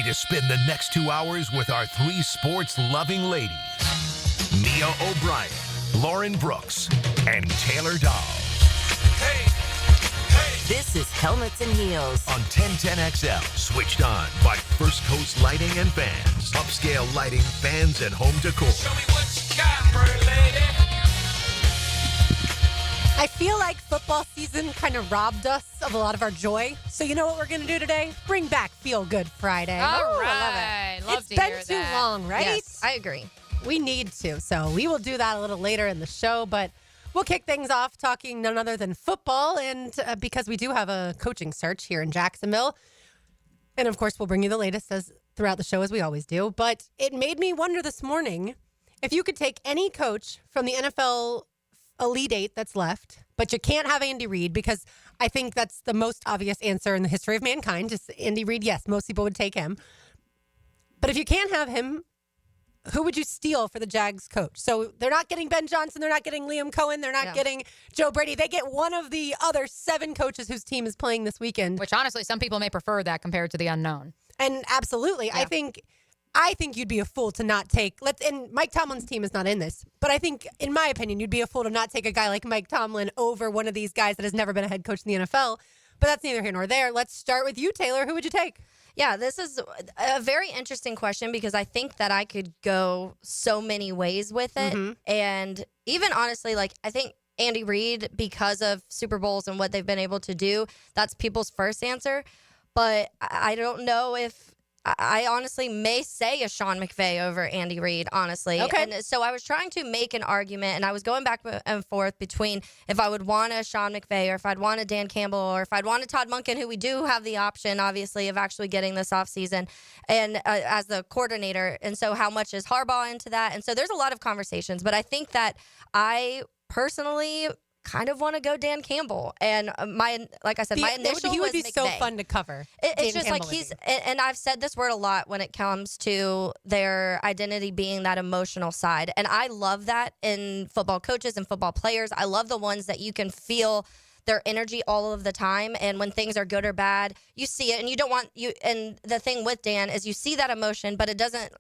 ready to spend the next 2 hours with our three sports-loving ladies, Mia O'Brien, Lauren Brooks, and Taylor Dawes. Hey, hey. This is Helmets and Heels On 1010XL, switched on by First Coast Lighting and Fans. Upscale lighting, fans, and home decor. Show me what you got, bird lady. I feel like football season kind of robbed us of a lot of our joy. So you know what we're going to do today? Bring back Feel Good Friday. All Ooh, right. Love it's to been hear too that. long, right? Yes, I agree. We need to. So we will do that a little later in the show. But we'll kick things off talking none other than football. And because we do have a coaching search here in Jacksonville. And of course, we'll bring you the latest throughout the show as we always do. But it made me wonder this morning if you could take any coach from the NFL Elite Eight that's left, but you can't have Andy Reid because I think that's the most obvious answer in the history of mankind. Just Andy Reid, yes, most people would take him. But if you can't have him, who would you steal for the Jags coach? So they're not getting Ben Johnson. They're not getting Liam Cohen. They're not getting Joe Brady. They get one of the other 7 coaches whose team is playing this weekend. Which honestly, some people may prefer that compared to the unknown. And absolutely. Yeah. I think you'd be a fool to not take, and Mike Tomlin's team is not in this, but I think, in my opinion, you'd be a fool to not take a guy like Mike Tomlin over one of these guys that has never been a head coach in the NFL. But that's neither here nor there. Let's start with you, Taylor. Who would you take? Yeah, this is a very interesting question because I think that I could go so many ways with it. Mm-hmm. And even honestly, I think Andy Reid, because of Super Bowls and what they've been able to do, that's people's first answer. But I don't know if I honestly may say a Sean McVay over Andy Reid, honestly. Okay. And so I was trying to make an argument, and I was going back and forth between if I would want a Sean McVay or if I'd want a Dan Campbell or if I'd want a Todd Monken, who we do have the option, obviously, of actually getting this offseason and as the coordinator. And so how much is Harbaugh into that? And so there's a lot of conversations, but I think that I personally kind of want to go Dan Campbell. And my initial he would be was so McVay. fun to cover. It's just Campbell and I've said this word a lot when it comes to their identity being that emotional side. And I love that in football coaches and football players. I love the ones that you can feel their energy all of the time, and when things are good or bad, you see it, and you don't want you. And the thing with Dan is you see that emotion, but it doesn't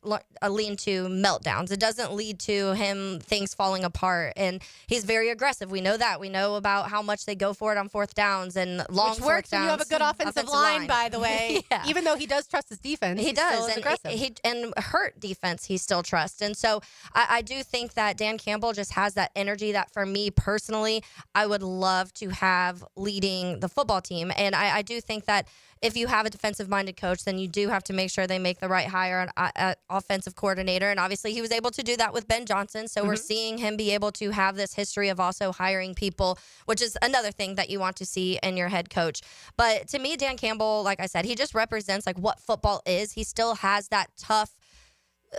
lean to meltdowns. It doesn't lead to him things falling apart, and he's very aggressive. We know that. We know about how much they go for it on fourth downs and long Which works when you have a good offensive line, by the way. Yeah. Even though he does trust his defense, he does, still is aggressive. and hurt defense he still trusts. And so I do think that Dan Campbell just has that energy that, for me personally, I would love to have leading the football team. And I do think that if you have a defensive-minded coach, then you do have to make sure they make the right hire at offensive coordinator. And obviously he was able to do that with Ben Johnson. So we're seeing him be able to have this history of also hiring people, which is another thing that you want to see in your head coach. But to me, Dan Campbell, like I said, he just represents what football is. He still has that tough,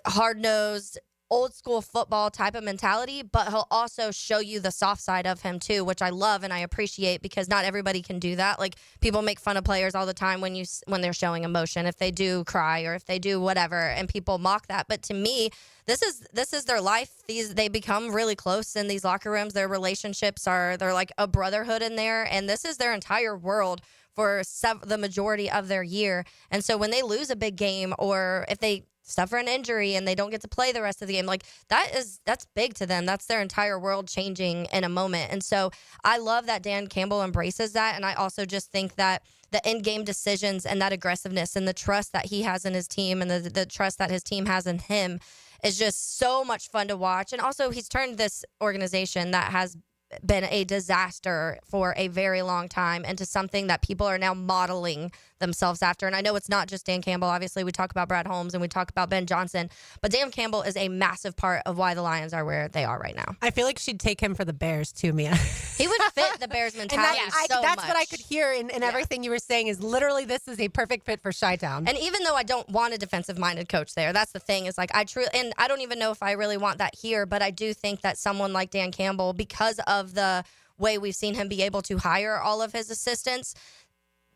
hard-nosed, old school football type of mentality, but he'll also show you the soft side of him too, which I love and I appreciate because not everybody can do that. People make fun of players all the time when they're showing emotion, if they do cry or if they do whatever, and people mock that. But to me, this is their life. They become really close in these locker rooms. Their relationships they're like a brotherhood in there, and this is their entire world for the majority of their year. And so when they lose a big game or if they suffer an injury and they don't get to play the rest of the game, that's big to them. That's their entire world changing in a moment. And so I love that Dan Campbell embraces that. And I also just think that the in-game decisions and that aggressiveness and the trust that he has in his team and the trust that his team has in him is just so much fun to watch. And also he's turned this organization that has been a disaster for a very long time into something that people are now modeling themselves after. And I know it's not just Dan Campbell. Obviously, we talk about Brad Holmes and we talk about Ben Johnson, but Dan Campbell is a massive part of why the Lions are where they are right now. I feel like she'd take him for the Bears too, Mia. He would fit the Bears mentality That's much. what I could hear in everything you were saying is literally this is a perfect fit for Chi-Town. And even though I don't want a defensive-minded coach there, that's the thing. Is I don't even know if I really want that here, but I do think that someone like Dan Campbell, because of the way we've seen him be able to hire all of his assistants,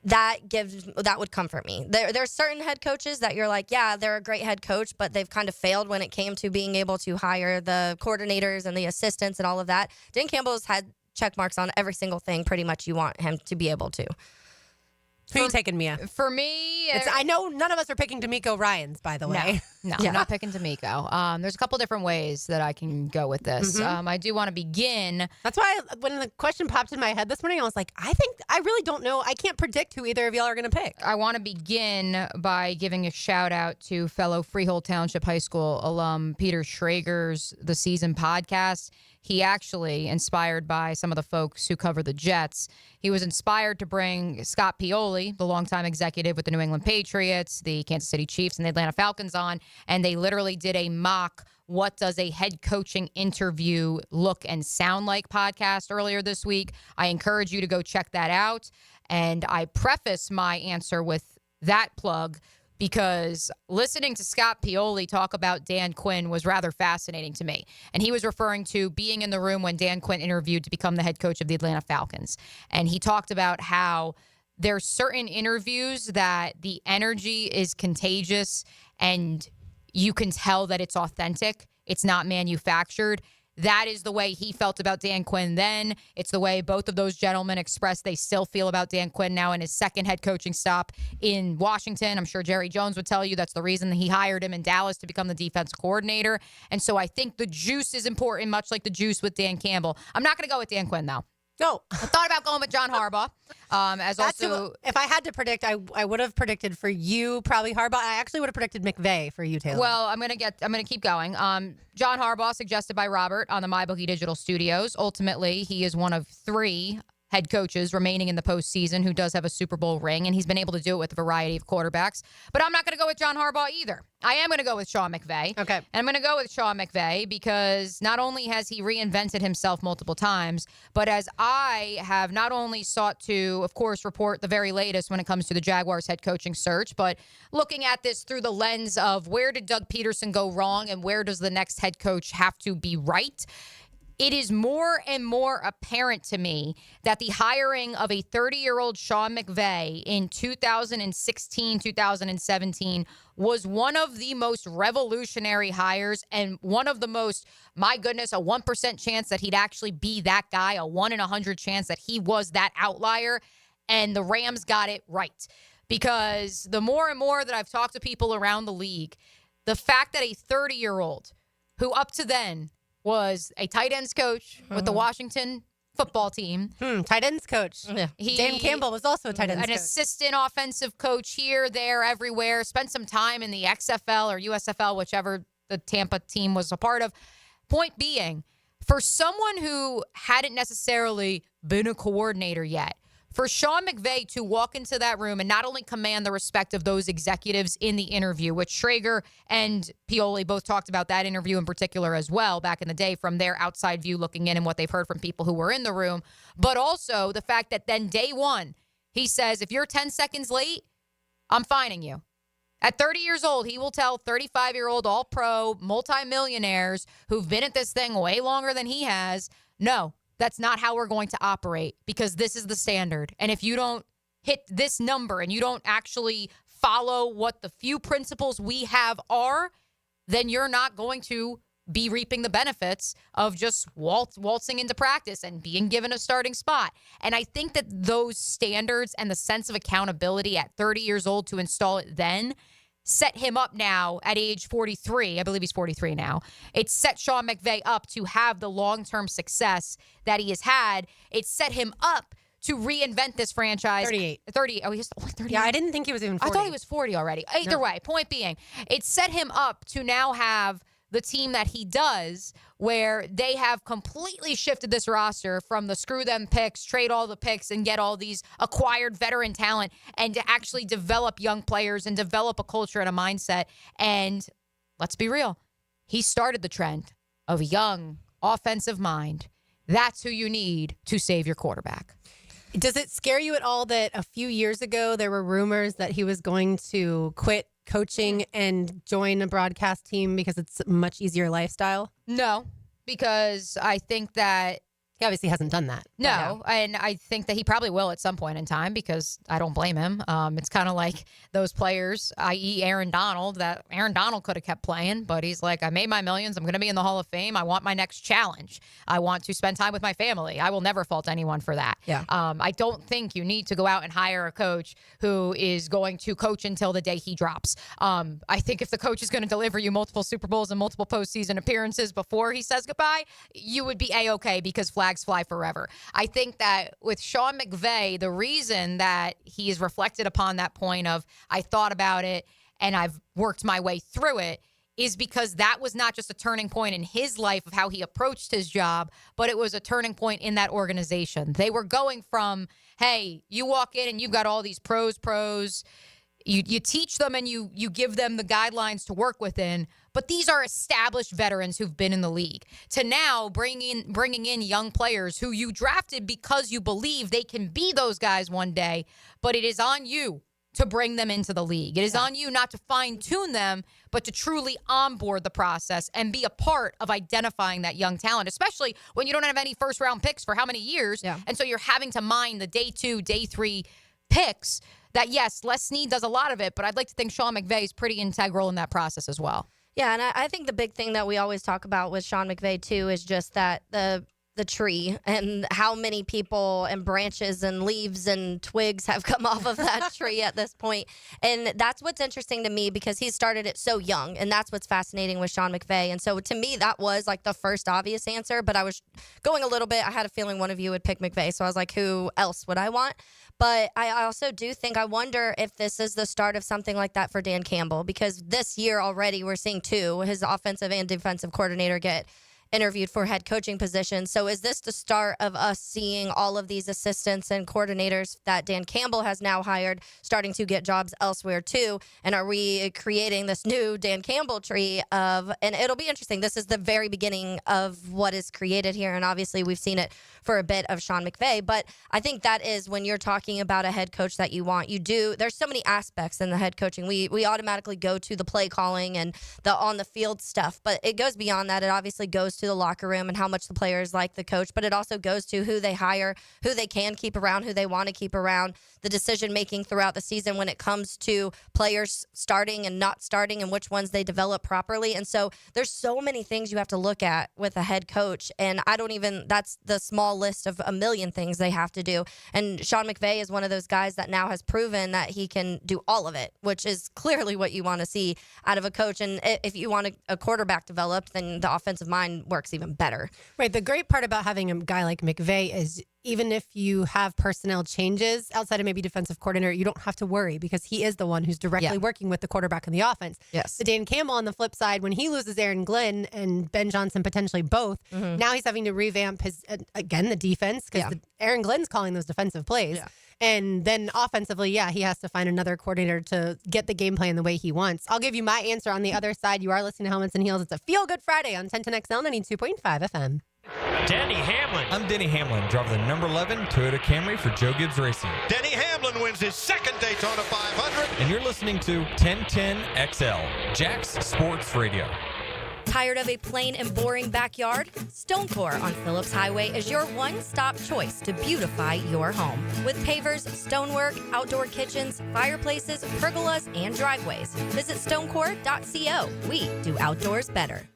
that would comfort me. There's certain head coaches that you're like, yeah, they're a great head coach, but they've kind of failed when it came to being able to hire the coordinators and the assistants and all of that. Dan Campbell's had check marks on every single thing pretty much you want him to be able to. Who you taking, Mia? For me, I know none of us are picking D'Amico Ryans, by the way. No, Yeah. I'm not picking D'Amico. There's a couple different ways that I can go with this. I do want to begin. That's why when the question popped in my head this morning, I was like, I really don't know. I can't predict who either of y'all are going to pick. I want to begin by giving a shout out to fellow Freehold Township High School alum Peter Schrager's The Season podcast. He actually, inspired by some of the folks who cover the Jets, he was inspired to bring Scott Pioli, the longtime executive with the New England Patriots, the Kansas City Chiefs, and the Atlanta Falcons on, and they literally did a mock what does a head coaching interview look and sound like podcast earlier this week. I encourage you to go check that out. And I preface my answer with that plug because listening to Scott Pioli talk about Dan Quinn was rather fascinating to me. And he was referring to being in the room when Dan Quinn interviewed to become the head coach of the Atlanta Falcons. And he talked about how there's certain interviews that the energy is contagious and you can tell that it's authentic. It's not manufactured. That is the way he felt about Dan Quinn then. It's the way both of those gentlemen expressed they still feel about Dan Quinn now in his second head coaching stop in Washington. I'm sure Jerry Jones would tell you that's the reason that he hired him in Dallas to become the defense coordinator. And so I think the juice is important, much like the juice with Dan Campbell. I'm not going to go with Dan Quinn, though. No. I thought about going with John Harbaugh. If I had to predict, I would have predicted for you probably Harbaugh. I actually would have predicted McVay for you, Taylor. Well, I'm gonna keep going. John Harbaugh, suggested by Robert on the MyBookie Digital Studios. Ultimately, he is one of 3 head coaches remaining in the postseason who does have a Super Bowl ring, and he's been able to do it with a variety of quarterbacks. But I'm not going to go with John Harbaugh either. I am going to go with Sean McVay. Okay. And I'm going to go with Sean McVay because not only has he reinvented himself multiple times, but as I have not only sought to, of course, report the very latest when it comes to the Jaguars head coaching search, but looking at this through the lens of where did Doug Peterson go wrong and where does the next head coach have to be right? It is more and more apparent to me that the hiring of a 30-year-old Sean McVay in 2016, 2017 was one of the most revolutionary hires and one of the most, my goodness, a 1% chance that he'd actually be that guy, a 1 in 100 chance that he was that outlier. And the Rams got it right. Because the more and more that I've talked to people around the league, the fact that a 30-year-old who up to then was a tight ends coach with the Washington football team. Tight ends coach. Yeah. Dan Campbell was also a tight ends An coach. assistant offensive coach here, there, everywhere. Spent some time in the XFL or USFL, whichever the Tampa team was a part of. Point being, for someone who hadn't necessarily been a coordinator yet, for Sean McVay to walk into that room and not only command the respect of those executives in the interview, which Schrager and Pioli both talked about that interview in particular as well back in the day from their outside view looking in and what they've heard from people who were in the room, but also the fact that then day one, he says, if you're 10 seconds late, I'm fining you. At 30 years old, he will tell 35-year-old all-pro multimillionaires who've been at this thing way longer than he has, no, that's not how we're going to operate because this is the standard. And if you don't hit this number and you don't actually follow what the few principles we have are, then you're not going to be reaping the benefits of just waltzing into practice and being given a starting spot. And I think that those standards and the sense of accountability at 30 years old to install it then set him up now at age 43. I believe he's 43 now. It set Sean McVay up to have the long-term success that he has had. It set him up to reinvent this franchise. 38. 30. Oh, he's only 30. Yeah, I didn't think he was even 40. I thought he was 40 already. Either way, point being, it set him up to now have the team that he does where they have completely shifted this roster from the screw them picks, trade all the picks, and get all these acquired veteran talent and to actually develop young players and develop a culture and a mindset. And let's be real, he started the trend of young offensive mind. That's who you need to save your quarterback. Does it scare you at all that a few years ago there were rumors that he was going to quit coaching and join a broadcast team because it's a much easier lifestyle? No, because I think that He obviously hasn't done that. No, and I think that he probably will at some point in time because I don't blame him. It's kind of like those players, i.e. Aaron Donald, that Aaron Donald could have kept playing, but he's like, I made my millions. I'm going to be in the Hall of Fame. I want my next challenge. I want to spend time with my family. I will never fault anyone for that. Yeah. I don't think you need to go out and hire a coach who is going to coach until the day he drops. I think if the coach is going to deliver you multiple Super Bowls and multiple postseason appearances before he says goodbye, you would be A-okay because flags fly forever. I think that with Sean McVay, the reason that he is reflected upon that point of I thought about it and I've worked my way through it is because that was not just a turning point in his life of how he approached his job, but it was a turning point in that organization. They were going from, hey, you walk in and you've got all these pros. You teach them and you give them the guidelines to work within, but these are established veterans who've been in the league. To now bringing in young players who you drafted because you believe they can be those guys one day, but it is on you to bring them into the league. It is on you not to fine-tune them, but to truly onboard the process and be a part of identifying that young talent, especially when you don't have any first-round picks for how many years, and so you're having to mine the day 2, day 3 picks. That, yes, Les Snead does a lot of it, but I'd like to think Sean McVay is pretty integral in that process as well. Yeah, and I think the big thing that we always talk about with Sean McVay, too, is just that the tree and how many people and branches and leaves and twigs have come off of that tree at this point. And that's what's interesting to me because he started it so young, and that's what's fascinating with Sean McVay. And so to me, that was like the first obvious answer, but I was going a little bit. I had a feeling one of you would pick McVay, so I was like, who else would I want? But I also do think, I wonder if this is the start of something like that for Dan Campbell, because this year already we're seeing two, his offensive and defensive coordinator, get interviewed for head coaching positions. So is this the start of us seeing all of these assistants and coordinators that Dan Campbell has now hired starting to get jobs elsewhere too? And are we creating this new Dan Campbell tree and it'll be interesting. This is the very beginning of what is created here. And obviously we've seen it for a bit of Sean McVay, but I think that is when you're talking about a head coach that you want, there's so many aspects in the head coaching. We automatically go to the play calling and the on the field stuff, but it goes beyond that. It obviously goes to the locker room and how much the players like the coach, but it also goes to who they hire, who they can keep around, who they want to keep around, the decision making throughout the season when it comes to players starting and not starting and which ones they develop properly. And so there's so many things you have to look at with a head coach, and that's the small list of a million things they have to do. And Sean McVay is one of those guys that now has proven that he can do all of it, which is clearly what you want to see out of a coach. And if you want a quarterback developed, then the offensive mind works even better. Right. The great part about having a guy like McVay is even if you have personnel changes outside of maybe defensive coordinator, you don't have to worry because he is the one who's directly working with the quarterback and the offense. Yes. The Dan Campbell on the flip side, when he loses Aaron Glenn and Ben Johnson potentially both, now he's having to revamp the defense because Aaron Glenn's calling those defensive plays. Yeah. And then offensively, he has to find another coordinator to get the game plan the way he wants. I'll give you my answer on the other side. You are listening to Helmets and Heels. It's a Feel Good Friday on 1010XL 92.5 FM. Denny Hamlin. I'm Denny Hamlin, driver of the number 11 Toyota Camry for Joe Gibbs Racing. Denny Hamlin wins his second Daytona 500. And you're listening to 1010XL, Jack's Sports Radio. Tired of a plain and boring backyard? Stonecore on Phillips Highway is your one-stop choice to beautify your home. With pavers, stonework, outdoor kitchens, fireplaces, pergolas, and driveways. Visit stonecore.co. We do outdoors better.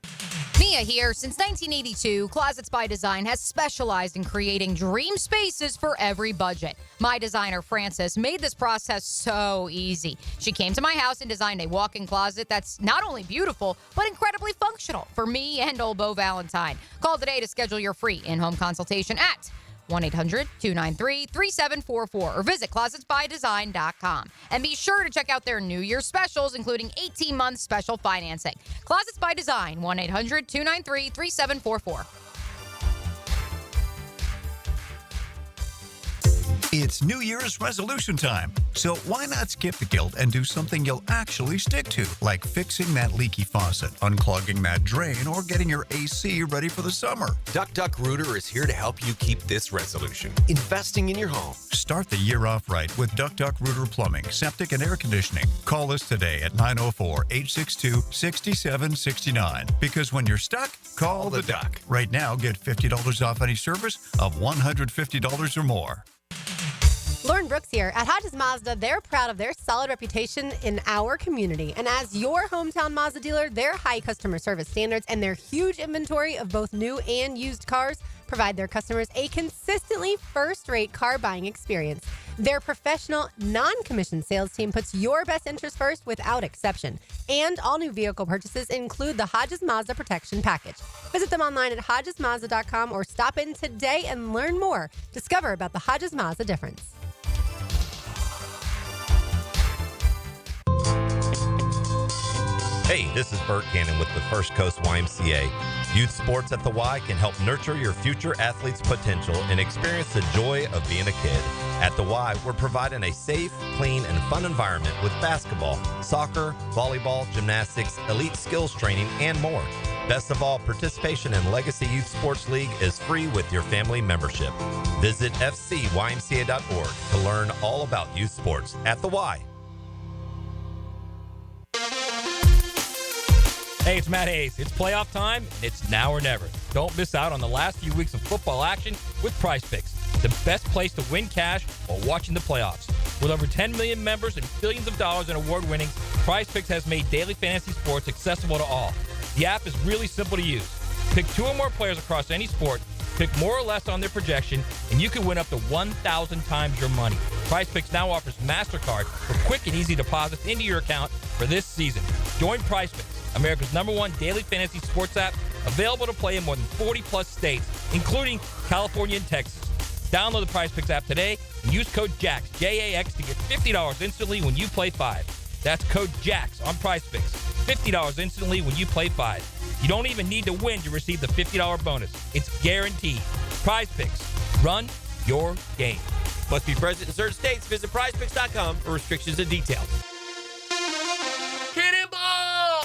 Mia here. Since 1982, Closets by Design has specialized in creating dream spaces for every budget. My designer, Frances, made this process so easy. She came to my house and designed a walk-in closet that's not only beautiful, but incredibly functional for me and old Beau Valentine. Call today to schedule your free in-home consultation at 1-800-293-3744 or visit closetsbydesign.com. And be sure to check out their New Year specials, including 18-month special financing. Closets by Design, 1-800-293-3744. It's New Year's resolution time, so why not skip the guilt and do something you'll actually stick to, like fixing that leaky faucet, unclogging that drain, or getting your AC ready for the summer. DuckDuckRooter is here to help you keep this resolution, investing in your home. Start the year off right with DuckDuckRooter Plumbing, Septic, and Air Conditioning. Call us today at 904-862-6769, because when you're stuck, call the Duck. Right now, get $50 off any service of $150 or more. Lauren Brooks here. At Hodges Mazda, they're proud of their solid reputation in our community. And as your hometown Mazda dealer, their high customer service standards and their huge inventory of both new and used cars provide their customers a consistently first-rate car buying experience. Their professional, non-commissioned sales team puts your best interest first without exception. And all new vehicle purchases include the Hodges Mazda Protection Package. Visit them online at hodgesmazda.com or stop in today and learn more. Discover about the Hodges Mazda difference. Hey, this is Bert Cannon with the First Coast YMCA. Youth sports at the Y can help nurture your future athlete's potential and experience the joy of being a kid. At the Y, we're providing a safe, clean, and fun environment with basketball, soccer, volleyball, gymnastics, elite skills training, and more. Best of all, participation in Legacy Youth Sports League is free with your family membership. Visit fcymca.org to learn all about youth sports at the Y. Hey, it's Matt Hayes. It's playoff time, and it's now or never. Don't miss out on the last few weeks of football action with Prize Picks, the best place to win cash while watching the playoffs. With over 10 million members and billions of dollars in award winnings, Prize Picks has made daily fantasy sports accessible to all. The app is really simple to use. Pick 2 or more players across any sport, pick more or less on their projection, and you can win up to 1,000 times your money. Prize Picks now offers MasterCard for quick and easy deposits into your account for this season. Join Prize Picks, America's #1 daily fantasy sports app, available to play in more than 40-plus states, including California and Texas. Download the Prize Picks app today and use code JAX, J-A-X, to get $50 instantly when you play 5. That's code JAX on Prize Picks, $50 instantly when you play 5. You don't even need to win to receive the $50 bonus. It's guaranteed. Prize Picks. Run your game. Must be present in certain states. Visit prizepicks.com for restrictions and details. Hit it ball!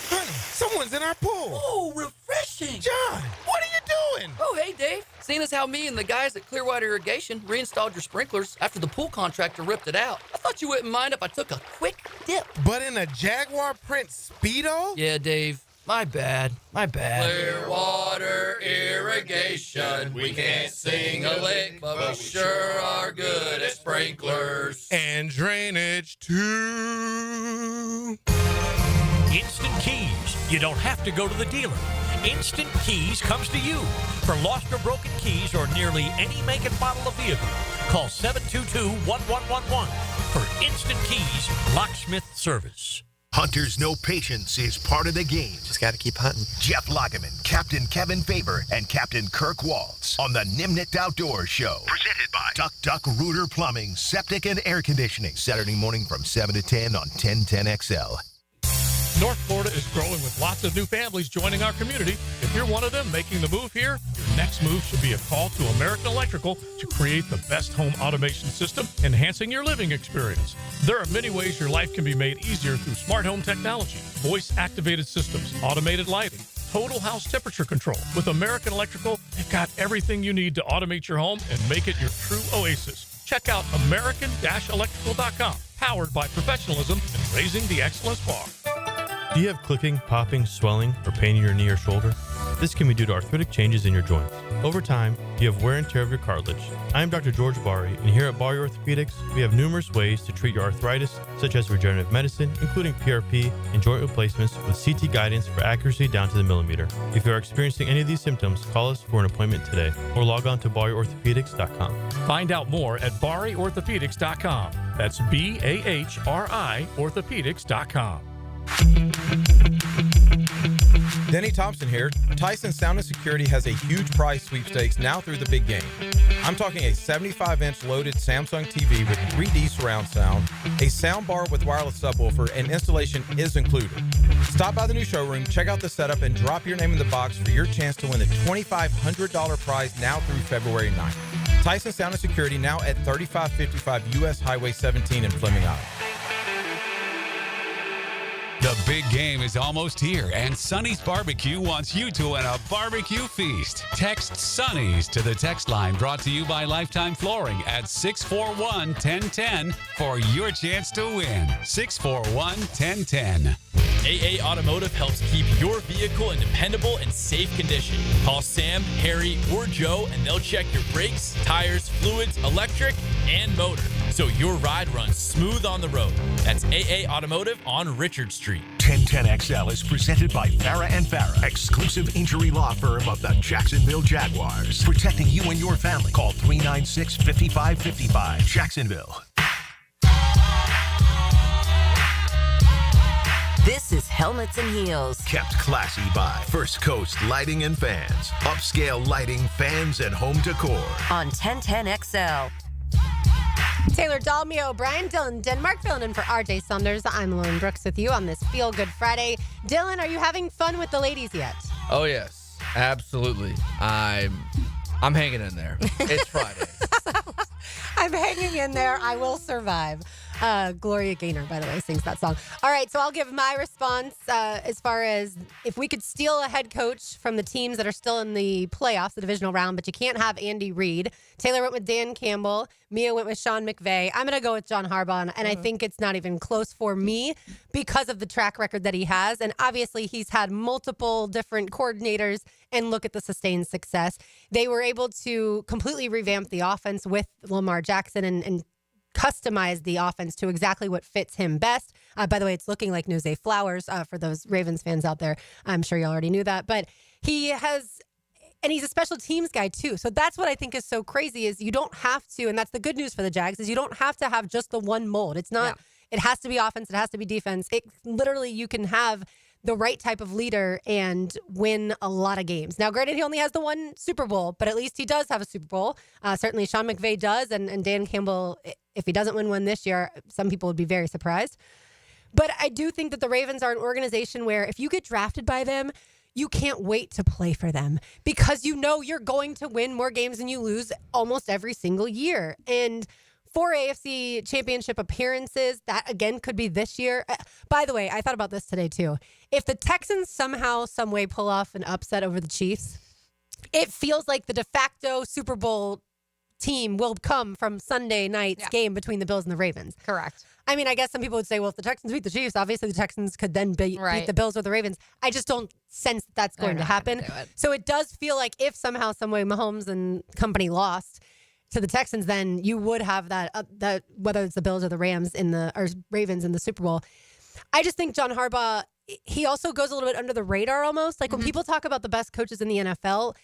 Honey, someone's in our pool. Oh, refreshing. John, what are you doing? Oh, hey, Dave. Seeing as how me and the guys at Clearwater Irrigation reinstalled your sprinklers after the pool contractor ripped it out, I thought you wouldn't mind if I took a quick dip. But in a Jaguar print Speedo? Yeah, Dave. My bad. Clearwater Irrigation. We can't sing a lick, but we sure are good at sprinklers. And drainage, too. Instant Keys. You don't have to go to the dealer. Instant Keys comes to you. For lost or broken keys or nearly any make and model of vehicle, call 722-1111 for Instant Keys locksmith service. Hunters know patience is part of the game. Just got to keep hunting. Jeff Lageman, Captain Kevin Faber, and Captain Kirk Waltz on the Nimnicht Outdoors Show. Presented by DuckDuckRooter Plumbing, Septic, and Air Conditioning. Saturday morning from 7 to 10 on 1010XL. North Florida is growing with lots of new families joining our community. If you're one of them making the move here, your next move should be a call to American Electrical to create the best home automation system, enhancing your living experience. There are many ways your life can be made easier through smart home technology, voice-activated systems, automated lighting, total house temperature control. With American Electrical, they've got everything you need to automate your home and make it your true oasis. Check out American-Electrical.com, powered by professionalism and raising the excellence bar. Do you have clicking, popping, swelling, or pain in your knee or shoulder? This can be due to arthritic changes in your joints. Over time, you have wear and tear of your cartilage. I am Dr. George Bari, and here at Bari Orthopedics, we have numerous ways to treat your arthritis, such as regenerative medicine, including PRP and joint replacements with CT guidance for accuracy down to the millimeter. If you are experiencing any of these symptoms, call us for an appointment today, or log on to BariOrthopedics.com. Find out more at BariOrthopedics.com. That's BAHRI Orthopedics.com. Denny Thompson here. Tyson Sound and Security has a huge prize sweepstakes now through the big game. I'm talking a 75-inch loaded Samsung TV with 3D surround sound, a sound bar with wireless subwoofer, and installation is included. Stop by the new showroom, check out the setup, and drop your name in the box for your chance to win the $2,500 prize now through February 9th. Tyson Sound and Security now at 3555 U.S. Highway 17 in Fleming, Iowa. The big game is almost here, and Sonny's Barbecue wants you to win a barbecue feast. Text Sonny's to the text line brought to you by Lifetime Flooring at 641-1010 for your chance to win. 641-1010. AA Automotive helps keep your vehicle in dependable and safe condition. Call Sam, Harry, or Joe, and they'll check your brakes, tires, fluids, electric, and motor, so your ride runs smooth on the road. That's AA Automotive on Richard Street. 1010XL is presented by Farah and Farah, exclusive injury law firm of the Jacksonville Jaguars. Protecting you and your family. Call 396-5555. Jacksonville. This is Helmets and Heels. Kept classy by First Coast Lighting and Fans. Upscale lighting, fans, and home decor. On 1010XL. Taylor Dalmio, Brian Dillon, Denmark filling in for RJ Saunders. I'm Lauren Brooks with you on this Feel Good Friday. Dylan, are you having fun with the ladies yet? Oh, yes. Absolutely. I'm hanging in there. It's Friday. I'm hanging in there. I will survive. Gloria Gaynor, by the way, sings that song. All right, so I'll give my response as far as if we could steal a head coach from the teams that are still in the playoffs, the divisional round, but you can't have Andy Reid. Taylor went with Dan Campbell. Mia went with Sean McVay. I'm going to go with John Harbaugh, and I think it's not even close for me because of the track record that he has. And obviously, he's had multiple different coordinators, and look at the sustained success. They were able to completely revamp the offense with Lamar Jackson and customize the offense to exactly what fits him best. By the way, it's looking like Nuzay Flowers for those Ravens fans out there. I'm sure you already knew that. But he has, and he's a special teams guy too. So that's what I think is so crazy is you don't have to, and that's the good news for the Jags, is you don't have to have just the one mold. It's not, It has to be offense. It has to be defense. It literally, you can have the right type of leader and win a lot of games. Now, granted, he only has the one Super Bowl, but at least he does have a Super Bowl. Certainly Sean McVay does, and Dan Campbell, if he doesn't win one this year, some people would be very surprised. But I do think that the Ravens are an organization where if you get drafted by them, you can't wait to play for them because you know you're going to win more games than you lose almost every single year. And 4 AFC championship appearances, that again could be this year. By the way, I thought about this today too. If the Texans somehow, some way pull off an upset over the Chiefs, it feels like the de facto Super Bowl team will come from Sunday night's game between the Bills and the Ravens. Correct. I mean, I guess some people would say, well, if the Texans beat the Chiefs, obviously the Texans could then beat the Bills or the Ravens. I just don't sense that that's going to happen. So it does feel like if somehow, some way Mahomes and company lost to the Texans, then you would have that whether it's the Bills or the Ravens in the Super Bowl. I just think John Harbaugh, he also goes a little bit under the radar almost. Like when people talk about the best coaches in the NFL,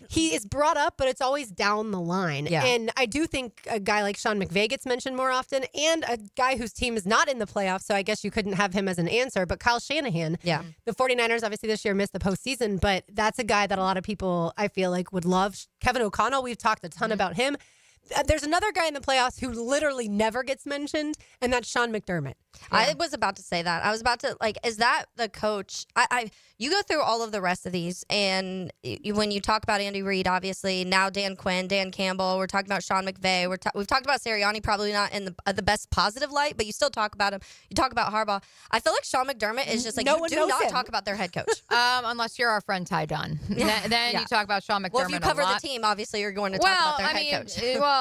he is brought up, but it's always down the line. Yeah. And I do think a guy like Sean McVay gets mentioned more often, and a guy whose team is not in the playoffs, so I guess you couldn't have him as an answer, but Kyle Shanahan. Yeah. The 49ers obviously this year missed the postseason, but that's a guy that a lot of people, I feel like, would love. Kevin O'Connell, we've talked a ton about him. There's another guy in the playoffs who literally never gets mentioned, and that's Sean McDermott. I was about to say that. I was about to, is that the coach? You go through all of the rest of these, and when you talk about Andy Reid, obviously, now Dan Quinn, Dan Campbell, we're talking about Sean McVay, we've talked about Sirianni, probably not in the best positive light, but you still talk about him. You talk about Harbaugh. I feel like Sean McDermott is just like, you do not talk about their head coach. Unless you're our friend Ty Dunn. Then you talk about Sean McDermott. Well, if you cover the team, obviously you're going to talk about their head coach. Well,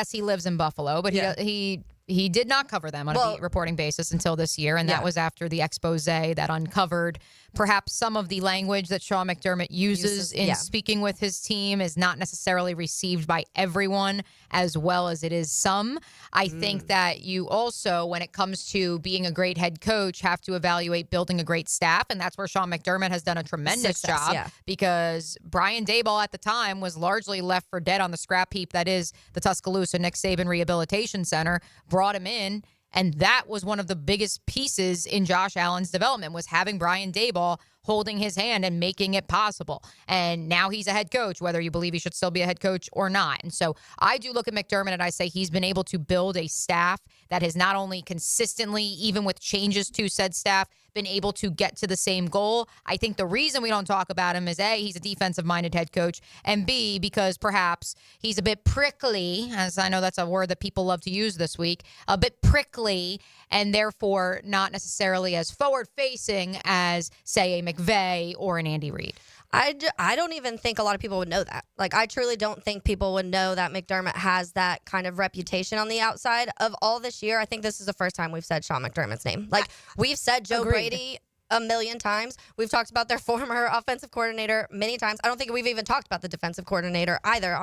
he lives in Buffalo, but he did not cover them on a beat reporting basis until this year, and that was after the expose that uncovered perhaps some of the language that Sean McDermott uses in speaking with his team is not necessarily received by everyone as well as it is some. I think that you also, when it comes to being a great head coach, have to evaluate building a great staff, and that's where Sean McDermott has done a tremendous job because Brian Daboll at the time was largely left for dead on the scrap heap that is the Tuscaloosa Nick Saban Rehabilitation Center, brought him in. And that was one of the biggest pieces in Josh Allen's development was having Brian Daboll holding his hand and making it possible. And now he's a head coach, whether you believe he should still be a head coach or not. And so I do look at McDermott and I say he's been able to build a staff that has not only consistently, even with changes to said staff, been able to get to the same goal. I think the reason we don't talk about him is A, he's a defensive-minded head coach, and B, because perhaps he's a bit prickly, as I know that's a word that people love to use this week, a bit prickly, and therefore not necessarily as forward-facing as, say, a McVay or an Andy Reid. I don't even think a lot of people would know that. Like, I truly don't think people would know that McDermott has that kind of reputation on the outside. Of all this year, I think this is the first time we've said Sean McDermott's name. Like, we've said Joe Brady a million times. We've talked about their former offensive coordinator many times. I don't think we've even talked about the defensive coordinator either,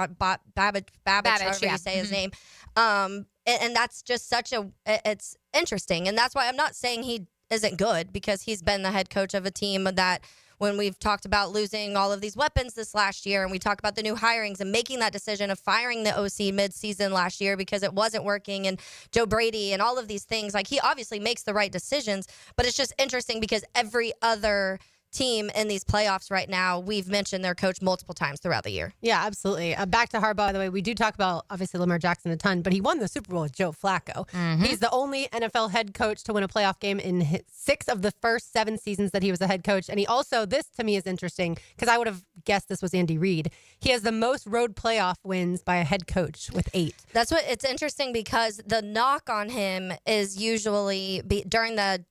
Babbage, however you say his name. And that's just it's interesting. And that's why I'm not saying he isn't good, because he's been the head coach of a team that, when we've talked about losing all of these weapons this last year, and we talked about the new hirings and making that decision of firing the OC midseason last year because it wasn't working, and Joe Brady and all of these things, like, he obviously makes the right decisions, but it's just interesting because every other team in these playoffs right now, we've mentioned their coach multiple times throughout the year. Yeah, absolutely. Back to Harbaugh, by the way, we do talk about, obviously, Lamar Jackson a ton, but he won the Super Bowl with Joe Flacco. Mm-hmm. He's the only NFL head coach to win a playoff game in 6 of the first 7 seasons that he was a head coach. And he also, this to me is interesting, because I would have guessed this was Andy Reid. He has the most road playoff wins by a head coach with 8. That's what it's interesting, because the knock on him is usually during the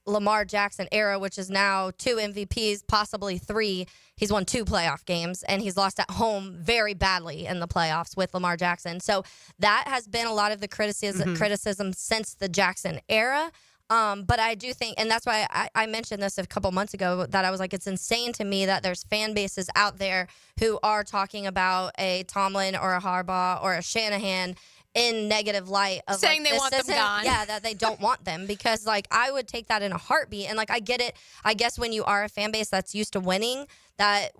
Lamar Jackson era, which is now 2 MVPs, possibly 3. He's won 2 playoff games, and he's lost at home very badly in the playoffs with Lamar Jackson. So that has been a lot of the criticism since the Jackson era. But I do think, and that's why I mentioned this a couple months ago, that I was like, it's insane to me that there's fan bases out there who are talking about a Tomlin or a Harbaugh or a Shanahan in negative light of saying they want them gone. Yeah, that they don't want them, because like I would take that in a heartbeat. And like, I get it. I guess when you are a fan base that's used to winning, that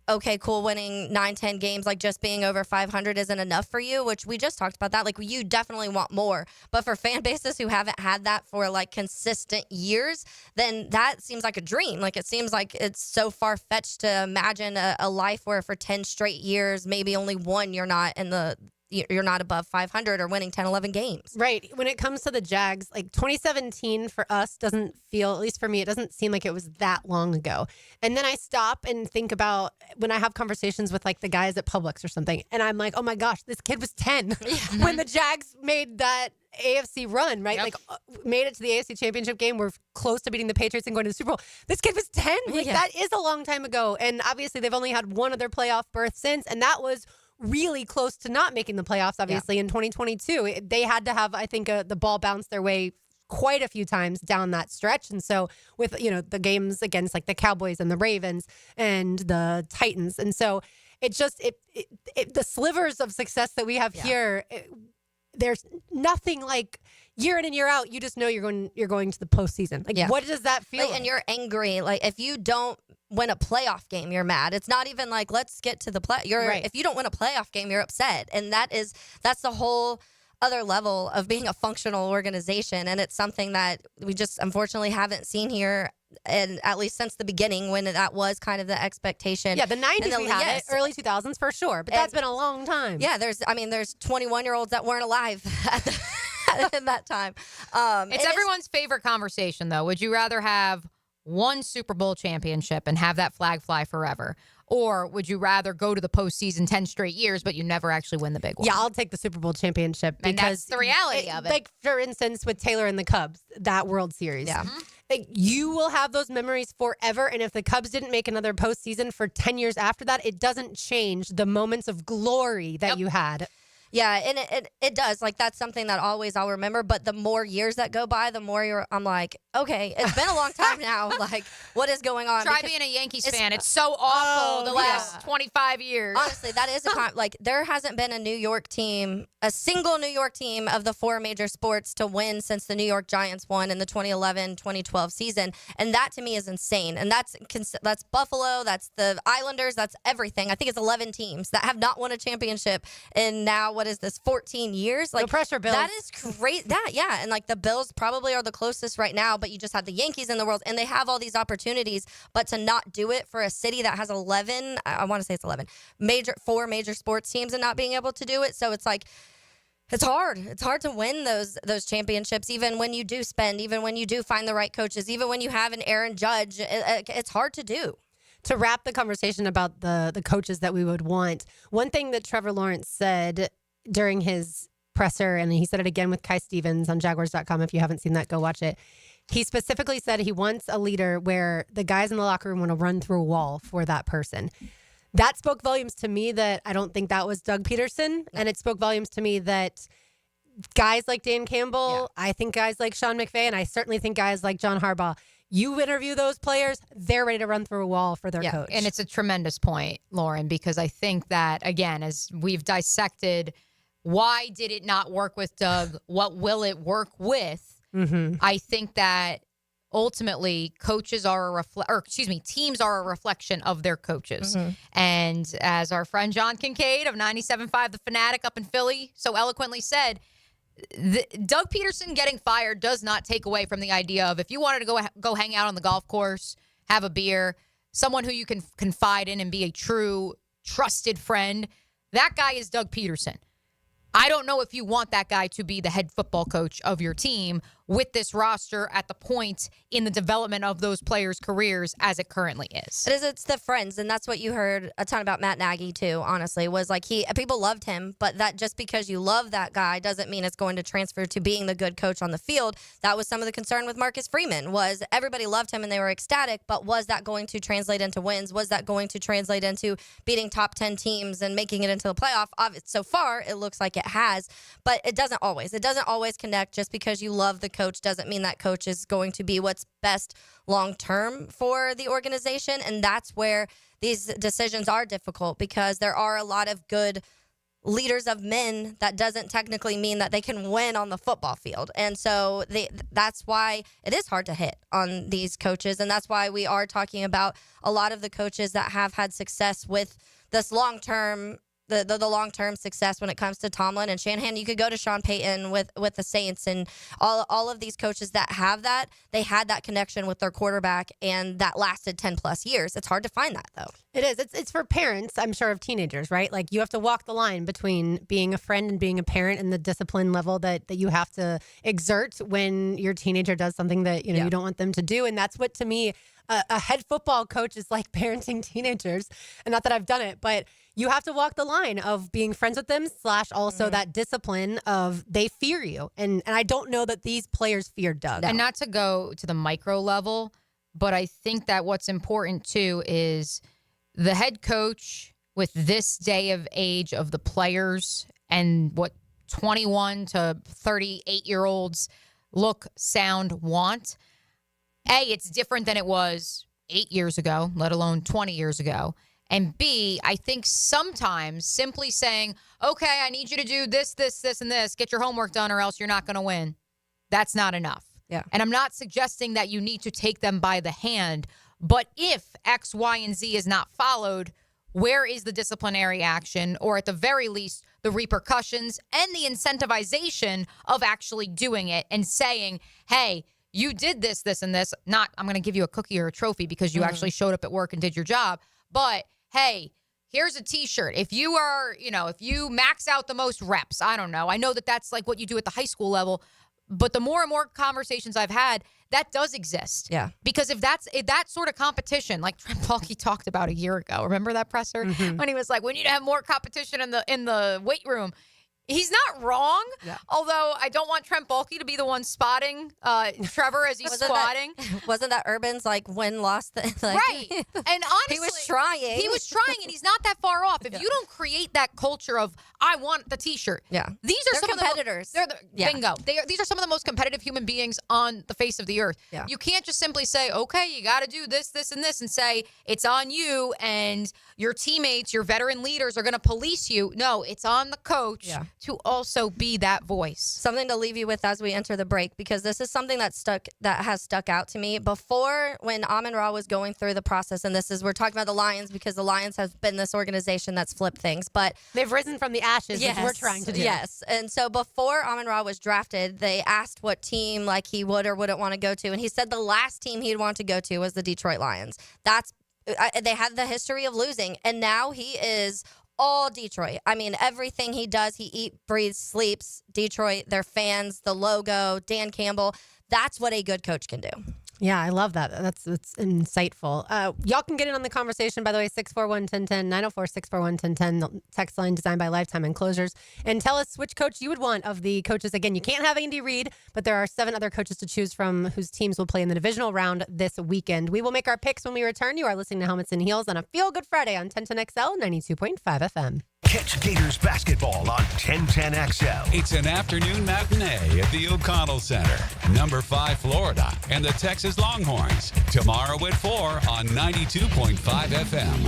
okay, cool, winning 9-10 games, like just being over 500 isn't enough for you, which we just talked about that. Like, you definitely want more. But for fan bases who haven't had that for like consistent years, then that seems like a dream. Like, it seems like it's so far-fetched to imagine a life where for 10 straight years, maybe only one you're not above 500 or winning 10, 11 games. Right. When it comes to the Jags, like 2017 for us doesn't feel, at least for me, it doesn't seem like it was that long ago. And then I stop and think about when I have conversations with like the guys at Publix or something, and I'm like, oh my gosh, this kid was 10 when the Jags made that AFC run, right? Yep. Like made it to the AFC Championship game. We're close to beating the Patriots and going to the Super Bowl. This kid was 10. Like, that is a long time ago. And obviously they've only had one other playoff berth since, and that was really close to not making the playoffs, obviously, in 2022. They had to have, I think, the ball bounce their way quite a few times down that stretch. And so with, you know, the games against like the Cowboys and the Ravens and the Titans. And so it just, the slivers of success that we have here, there's nothing like year in and year out, you just know you're going to the postseason. Like, what does that feel like? And you're angry. Like, if you don't win a playoff game, you're mad. It's not even like, let's get to the play. If you don't win a playoff game, you're upset. And that's the whole other level of being a functional organization. And it's something that we just unfortunately haven't seen here, and at least since the beginning, when that was kind of the expectation. Yeah, the 90s we had it, early 2000s for sure, but that's been a long time. Yeah, there's 21-year-olds that weren't alive in that time. It's everyone's favorite conversation, though. Would you rather have one Super Bowl championship and have that flag fly forever? Or would you rather go to the postseason 10 straight years, but you never actually win the big one? Yeah, I'll take the Super Bowl championship. And that's the reality of it. Like, for instance, with Taylor and the Cubs, that World Series. Yeah. Like, you will have those memories forever. And if the Cubs didn't make another postseason for 10 years after that, it doesn't change the moments of glory that you had. Yeah, and it does. Like, that's something that always I'll remember. But the more years that go by, the more I'm like, okay, it's been a long time now. Like, what is going on? Try being a Yankees fan. It's so awful the last 25 years. Honestly, that is like, there hasn't been a single New York team of the 4 major sports to win since the New York Giants won in the 2011-2012 season. And that to me is insane. And that's Buffalo, that's the Islanders, that's everything. I think it's 11 teams that have not won a championship in now what is this, 14 years? Like, no pressure, Bills. That is great. Yeah. And like the Bills probably are the closest right now, but you just have the Yankees in the world and they have all these opportunities. But to not do it for a city that has 11, I want to say it's 11, four major sports teams and not being able to do it. So it's like, it's hard. It's hard to win those championships, even when you do spend, even when you do find the right coaches, even when you have an Aaron Judge. It's hard to do. To wrap the conversation about the coaches that we would want, one thing that Trevor Lawrence said during his presser, and he said it again with Kai Stevens on Jaguars.com. If you haven't seen that, go watch it. He specifically said he wants a leader where the guys in the locker room want to run through a wall for that person. That spoke volumes to me that I don't think that was Doug Peterson. And it spoke volumes to me that guys like Dan Campbell, I think guys like Sean McVay, and I certainly think guys like John Harbaugh, you interview those players, they're ready to run through a wall for their coach. And it's a tremendous point, Lauren, because I think that, again, as we've dissected, why did it not work with Doug? What will it work with? I think that ultimately teams are a reflection of their coaches. And as our friend John Kincaid of 97.5 The Fanatic up in Philly so eloquently said, Doug Peterson getting fired does not take away from the idea of if you wanted to go hang out on the golf course, have a beer, someone who you can confide in and be a true trusted friend, that guy is Doug Peterson. I don't know if you want that guy to be the head football coach of your team with this roster at the point in the development of those players' careers as it currently is. It's the friends, and that's what you heard a ton about Matt Nagy too, honestly, was like people loved him, but that just because you love that guy doesn't mean it's going to transfer to being the good coach on the field. That was some of the concern with Marcus Freeman, was everybody loved him and they were ecstatic, but was that going to translate into wins? Was that going to translate into beating top 10 teams and making it into the playoff? So far, it looks like it has, but it doesn't always. It doesn't always connect. Just because you love the coach doesn't mean that coach is going to be what's best long-term for the organization. And that's where these decisions are difficult, because there are a lot of good leaders of men. That doesn't technically mean that they can win on the football field. And so that's why it is hard to hit on these coaches. And that's why we are talking about a lot of the coaches that have had success with this long-term the long-term success when it comes to Tomlin and Shanahan. You could go to Sean Payton with the Saints and all of these coaches that have that. They had that connection with their quarterback, and that lasted 10 plus years. It's hard to find that, though. It is. It's for parents, I'm sure, of teenagers, right? Like, you have to walk the line between being a friend and being a parent, and the discipline level that you have to exert when your teenager does something that you don't want them to do. And that's what, to me, a head football coach is like parenting teenagers. And not that I've done it, but you have to walk the line of being friends with them / also that discipline of they fear you. And I don't know that these players fear Doug. And not to go to the micro level, but I think that what's important too is the head coach with this day of age of the players and what 21 to 38-year-olds look, sound, want. A, it's different than it was 8 years ago, let alone 20 years ago. And B, I think sometimes simply saying, okay, I need you to do this, this, this, and this, get your homework done or else you're not going to win. That's not enough. Yeah. And I'm not suggesting that you need to take them by the hand, but if X, Y, and Z is not followed, where is the disciplinary action, or at the very least, the repercussions and the incentivization of actually doing it and saying, hey, you did this, this, and this. Not, I'm going to give you a cookie or a trophy because you actually showed up at work and did your job. But, hey, here's a T-shirt. If you are, if you max out the most reps, I don't know. I know that that's like what you do at the high school level. But the more and more conversations I've had, that does exist. Yeah. Because if that sort of competition, like Trent Baalke talked about a year ago, remember that presser? When he was like, we need to have more competition in the weight room. He's not wrong, although I don't want Trent Baalke to be the one spotting Trevor as he's squatting. Wasn't that Urban's win loss? Right. And honestly, he was trying. He was trying, and he's not that far off. If you don't create that culture of, I want the T-shirt. Yeah. These are They're some competitors. Bingo. These are some of the most competitive human beings on the face of the earth. Yeah. You can't just simply say, okay, you got to do this, this, and this, and say it's on you and your teammates, your veteran leaders are going to police you. No, it's on the coach. Yeah. to also be that voice. Something to leave you with as we enter the break, because this is something that has stuck out to me. Before, when Amon-Ra was going through the process, and we're talking about the Lions because the Lions have been this organization that's flipped things, but they've risen from the ashes, yes, which we're trying to do. Yes, and so before Amon-Ra was drafted, they asked what team like he would or wouldn't want to go to, and he said the last team he'd want to go to was the Detroit Lions. They had the history of losing, and now he is all Detroit. I mean, everything he does, he eats, breathes, sleeps Detroit, their fans, the logo, Dan Campbell. That's what a good coach can do. Yeah, I love that. That's insightful. Y'all can get in on the conversation, by the way, 641-1010, 904-641-1010, the text line designed by Lifetime Enclosures. And tell us which coach you would want of the coaches. Again, you can't have Andy Reid, but there are 7 other coaches to choose from whose teams will play in the divisional round this weekend. We will make our picks when we return. You are listening to Helmets and Heels on a Feel Good Friday on 1010XL 92.5 FM. Catch Gators basketball on 1010XL. It's an afternoon matinee at the O'Connell Center, number 5 Florida, and the Texas Longhorns. Tomorrow at 4 on 92.5 FM.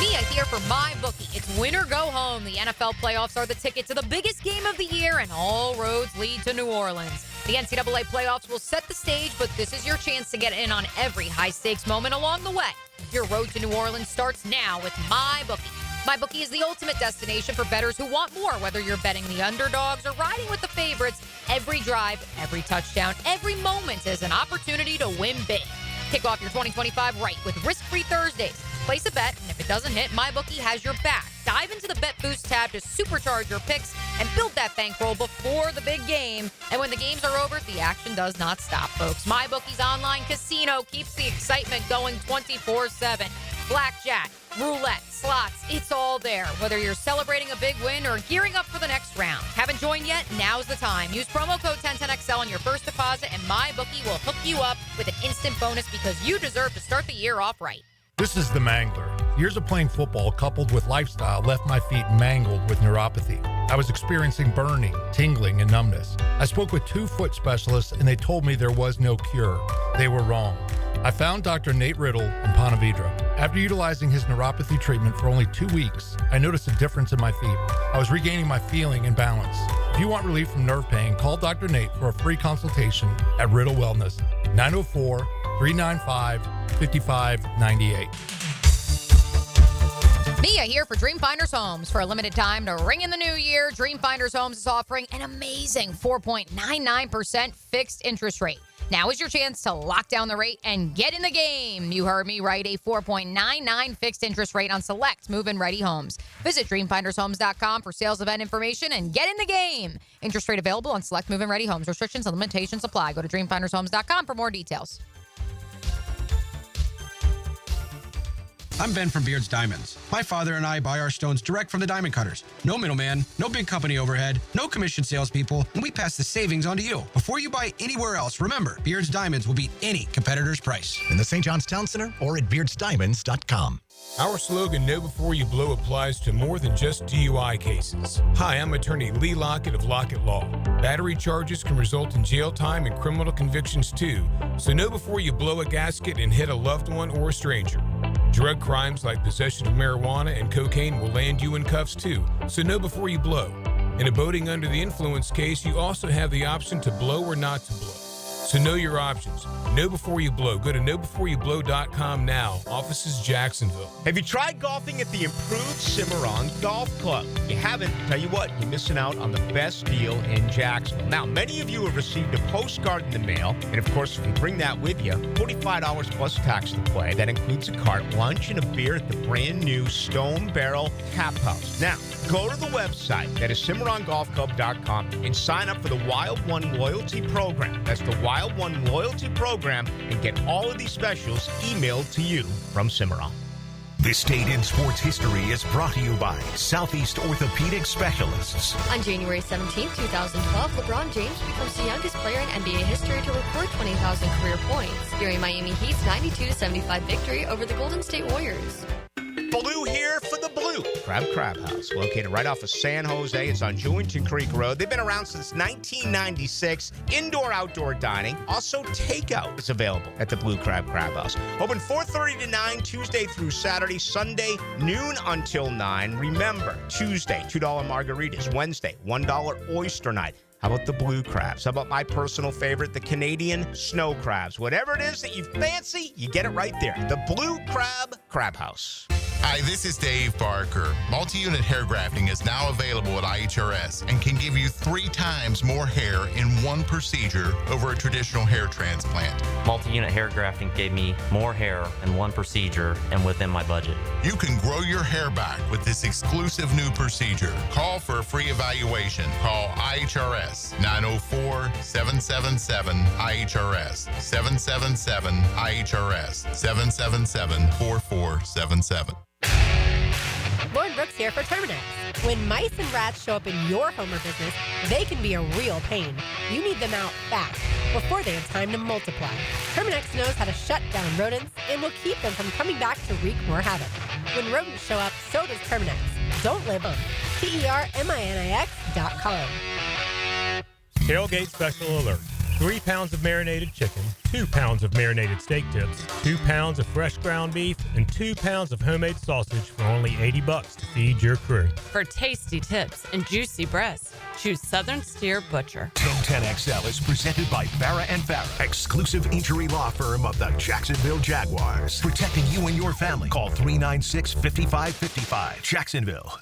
Mia here for MyBookie. It's win or go home. The NFL playoffs are the ticket to the biggest game of the year, and all roads lead to New Orleans. The NCAA playoffs will set the stage, but this is your chance to get in on every high-stakes moment along the way. Your road to New Orleans starts now with MyBookie. MyBookie is the ultimate destination for bettors who want more, whether you're betting the underdogs or riding with the favorites. Every drive, every touchdown, every moment is an opportunity to win big. Kick off your 2025 right with risk-free Thursdays. Place a bet, and if it doesn't hit, MyBookie has your back. Dive into the Bet Boost tab to supercharge your picks and build that bankroll before the big game. And when the games are over, the action does not stop, folks. MyBookie's online casino keeps the excitement going 24/7. Blackjack, roulette, slots, it's all there. Whether you're celebrating a big win or gearing up for the next round. Haven't joined yet? Now's the time. Use promo code 1010XL on your first deposit, and MyBookie will hook you up with an instant bonus because you deserve to start the year off right. This is the Mangler. Years of playing football coupled with lifestyle left my feet mangled with neuropathy. I was experiencing burning, tingling, and numbness. I spoke with 2 foot specialists, and they told me there was no cure. They were wrong. I found Dr. Nate Riddle in Ponte Vedra. After utilizing his neuropathy treatment for only 2 weeks, I noticed a difference in my feet. I was regaining my feeling and balance. If you want relief from nerve pain, call Dr. Nate for a free consultation at Riddle Wellness, 904-395-5598. Mia here for Dreamfinders Homes. For a limited time to ring in the new year, Dreamfinders Homes is offering an amazing 4.99% fixed interest rate. Now is your chance to lock down the rate and get in the game. You heard me right, a 4.99 fixed interest rate on select move-in ready homes. Visit dreamfindershomes.com for sales event information and get in the game. Interest rate available on select move-in ready homes. Restrictions and limitations apply. Go to dreamfindershomes.com for more details. I'm Ben from Beard's Diamonds. My father and I buy our stones direct from the diamond cutters. No middleman, no big company overhead, no commission salespeople, and we pass the savings on to you. Before you buy anywhere else, remember, Beard's Diamonds will beat any competitor's price. In the St. John's Town Center or at beardsdiamonds.com. Our slogan, Know Before You Blow, applies to more than just DUI cases. Hi, I'm attorney Lee Lockett of Lockett Law. Battery charges can result in jail time and criminal convictions too, so know before you blow a gasket and hit a loved one or a stranger. Drug crimes like possession of marijuana and cocaine will land you in cuffs too, so know before you blow. In a boating under the influence case, you also have the option to blow or not to blow. So know your options. Know before you blow. Go to knowbeforeyouBlow.com now. Offices Jacksonville. Have you tried golfing at the improved Cimarron Golf Club? If you haven't, tell you what, you're missing out on the best deal in Jacksonville. Now, many of you have received a postcard in the mail, and of course, if you bring that with you, $45 plus tax to play. That includes a cart, lunch, and a beer at the brand new Stone Barrel Tap House. Now, go to the website, that is CimarronGolfClub.com, and sign up for the Wild One Loyalty Program. That's the Wild One Loyalty Program, and get all of these specials emailed to you from Cimarron. This date in sports history is brought to you by Southeast Orthopedic Specialists. On January 17, 2012, LeBron James becomes the youngest player in NBA history to record 20,000 career points during Miami Heat's 92-75 victory over the Golden State Warriors. Blue here for the blue. Crab House, located right off of San Jose. It's on Jewington Creek Road. They've been around since 1996. Indoor-outdoor dining. Also, takeout is available at the Blue Crab House. Open 4:30 to 9, Tuesday through Saturday. Sunday, noon until 9. Remember, Tuesday, $2 margaritas. Wednesday, $1 oyster night. How about the blue crabs? How about my personal favorite, the Canadian snow crabs? Whatever it is that you fancy, you get it right there. The Blue Crab House. Hi, this is Dave Barker. Multi-unit hair grafting is now available at IHRS and can give you 3 times more hair in one procedure over a traditional hair transplant. Multi-unit hair grafting gave me more hair in one procedure and within my budget. You can grow your hair back with this exclusive new procedure. Call for a free evaluation. Call IHRS 904-777-IHRS 777-IHRS 777-4477. Lauren Brooks here for Terminix. When mice and rats show up in your home or business, they can be a real pain. You need them out fast before they have time to multiply. Terminix knows how to shut down rodents and will keep them from coming back to wreak more havoc. When rodents show up, so does Terminix. Don't live them. TERMINIX.com. Tailgate special alert. 3 pounds of marinated chicken, 2 pounds of marinated steak tips, 2 pounds of fresh ground beef, and 2 pounds of homemade sausage for only $80 to feed your crew. For tasty tips and juicy breasts, choose Southern Steer Butcher. 1010XL is presented by Farah & Farah, exclusive injury law firm of the Jacksonville Jaguars. Protecting you and your family. Call 396-5555. Jacksonville.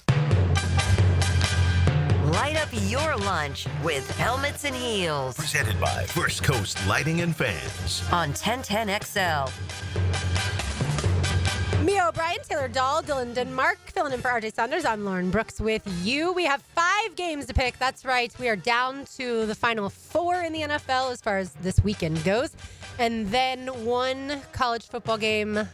Light up your lunch with Helmets and Heels. Presented by First Coast Lighting and Fans. On 1010XL. Mia O'Brien, Taylor Dahl, Dylan Denmark, filling in for RJ Saunders. I'm Lauren Brooks with you. We have 5 games to pick. That's right. We are down to the final 4 in the NFL as far as this weekend goes. And then 1 college football game.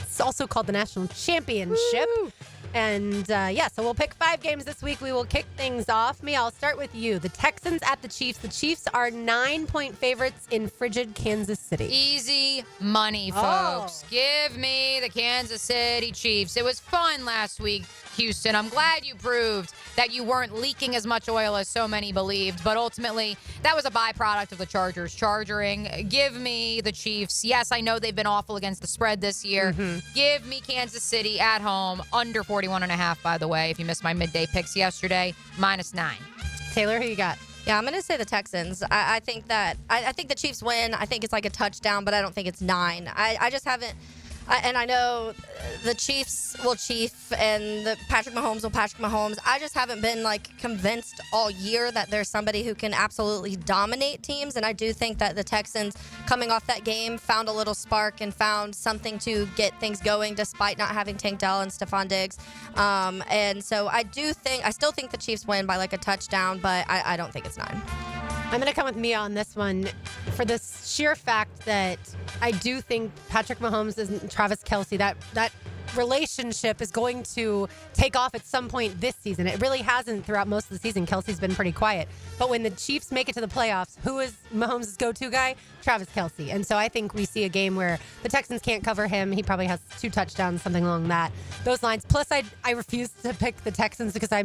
It's also called the National Championship. Woo! And so we'll pick 5 games this week. We will kick things off. Mia, I'll start with you. The Texans at the Chiefs. The Chiefs are 9-point favorites in frigid Kansas City. Easy money, folks. Give me the Kansas City Chiefs. It was fun last week, Houston. I'm glad you proved that you weren't leaking as much oil as so many believed. But ultimately, that was a byproduct of the Chargers charging. Give me the Chiefs. Yes, I know they've been awful against the spread this year. Give me Kansas City at home, under 41.5, by the way, if you missed my midday picks yesterday, -9. Taylor, who you got? Yeah, I'm going to say the Texans. I think that I think the Chiefs win. I think it's like a touchdown, but I don't think it's 9. I just haven't. And I know the Chiefs will Chief and the Patrick Mahomes will Patrick Mahomes. I just haven't been convinced all year that there's somebody who can absolutely dominate teams. And I do think that the Texans, coming off that game, found a little spark and found something to get things going despite not having Tank Dell and Stephon Diggs. And so I still think the Chiefs win by a touchdown, but I don't think it's 9. I'm going to come with Mia on this one for the sheer fact that I do think Patrick Mahomes and Travis Kelce, that relationship is going to take off at some point this season. It really hasn't throughout most of the season. Kelce's been pretty quiet. But when the Chiefs make it to the playoffs, who is Mahomes' go-to guy? Travis Kelce. And so I think we see a game where the Texans can't cover him. He probably has 2 touchdowns, something along those lines. Plus, I refuse to pick the Texans because I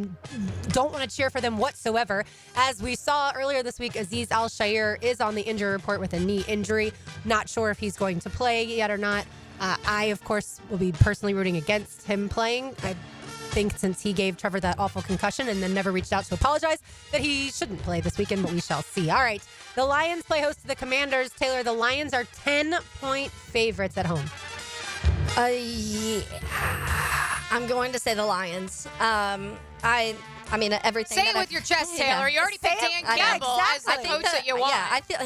don't want to cheer for them whatsoever. As we saw earlier this week, Azeez Al-Shaair is on the injury report with a knee injury. Not sure if he's going to play yet or not. I, of course, will be personally rooting against him playing. I think since he gave Trevor that awful concussion and then never reached out to apologize, that he shouldn't play this weekend, but we shall see. All right. The Lions play host to the Commanders. Taylor, the Lions are 10-point favorites at home. Yeah. I'm going to say the Lions. I mean, everything. Say it with your chest, Taylor. You already picked Dan Campbell as the coach that you want. Yeah, I feel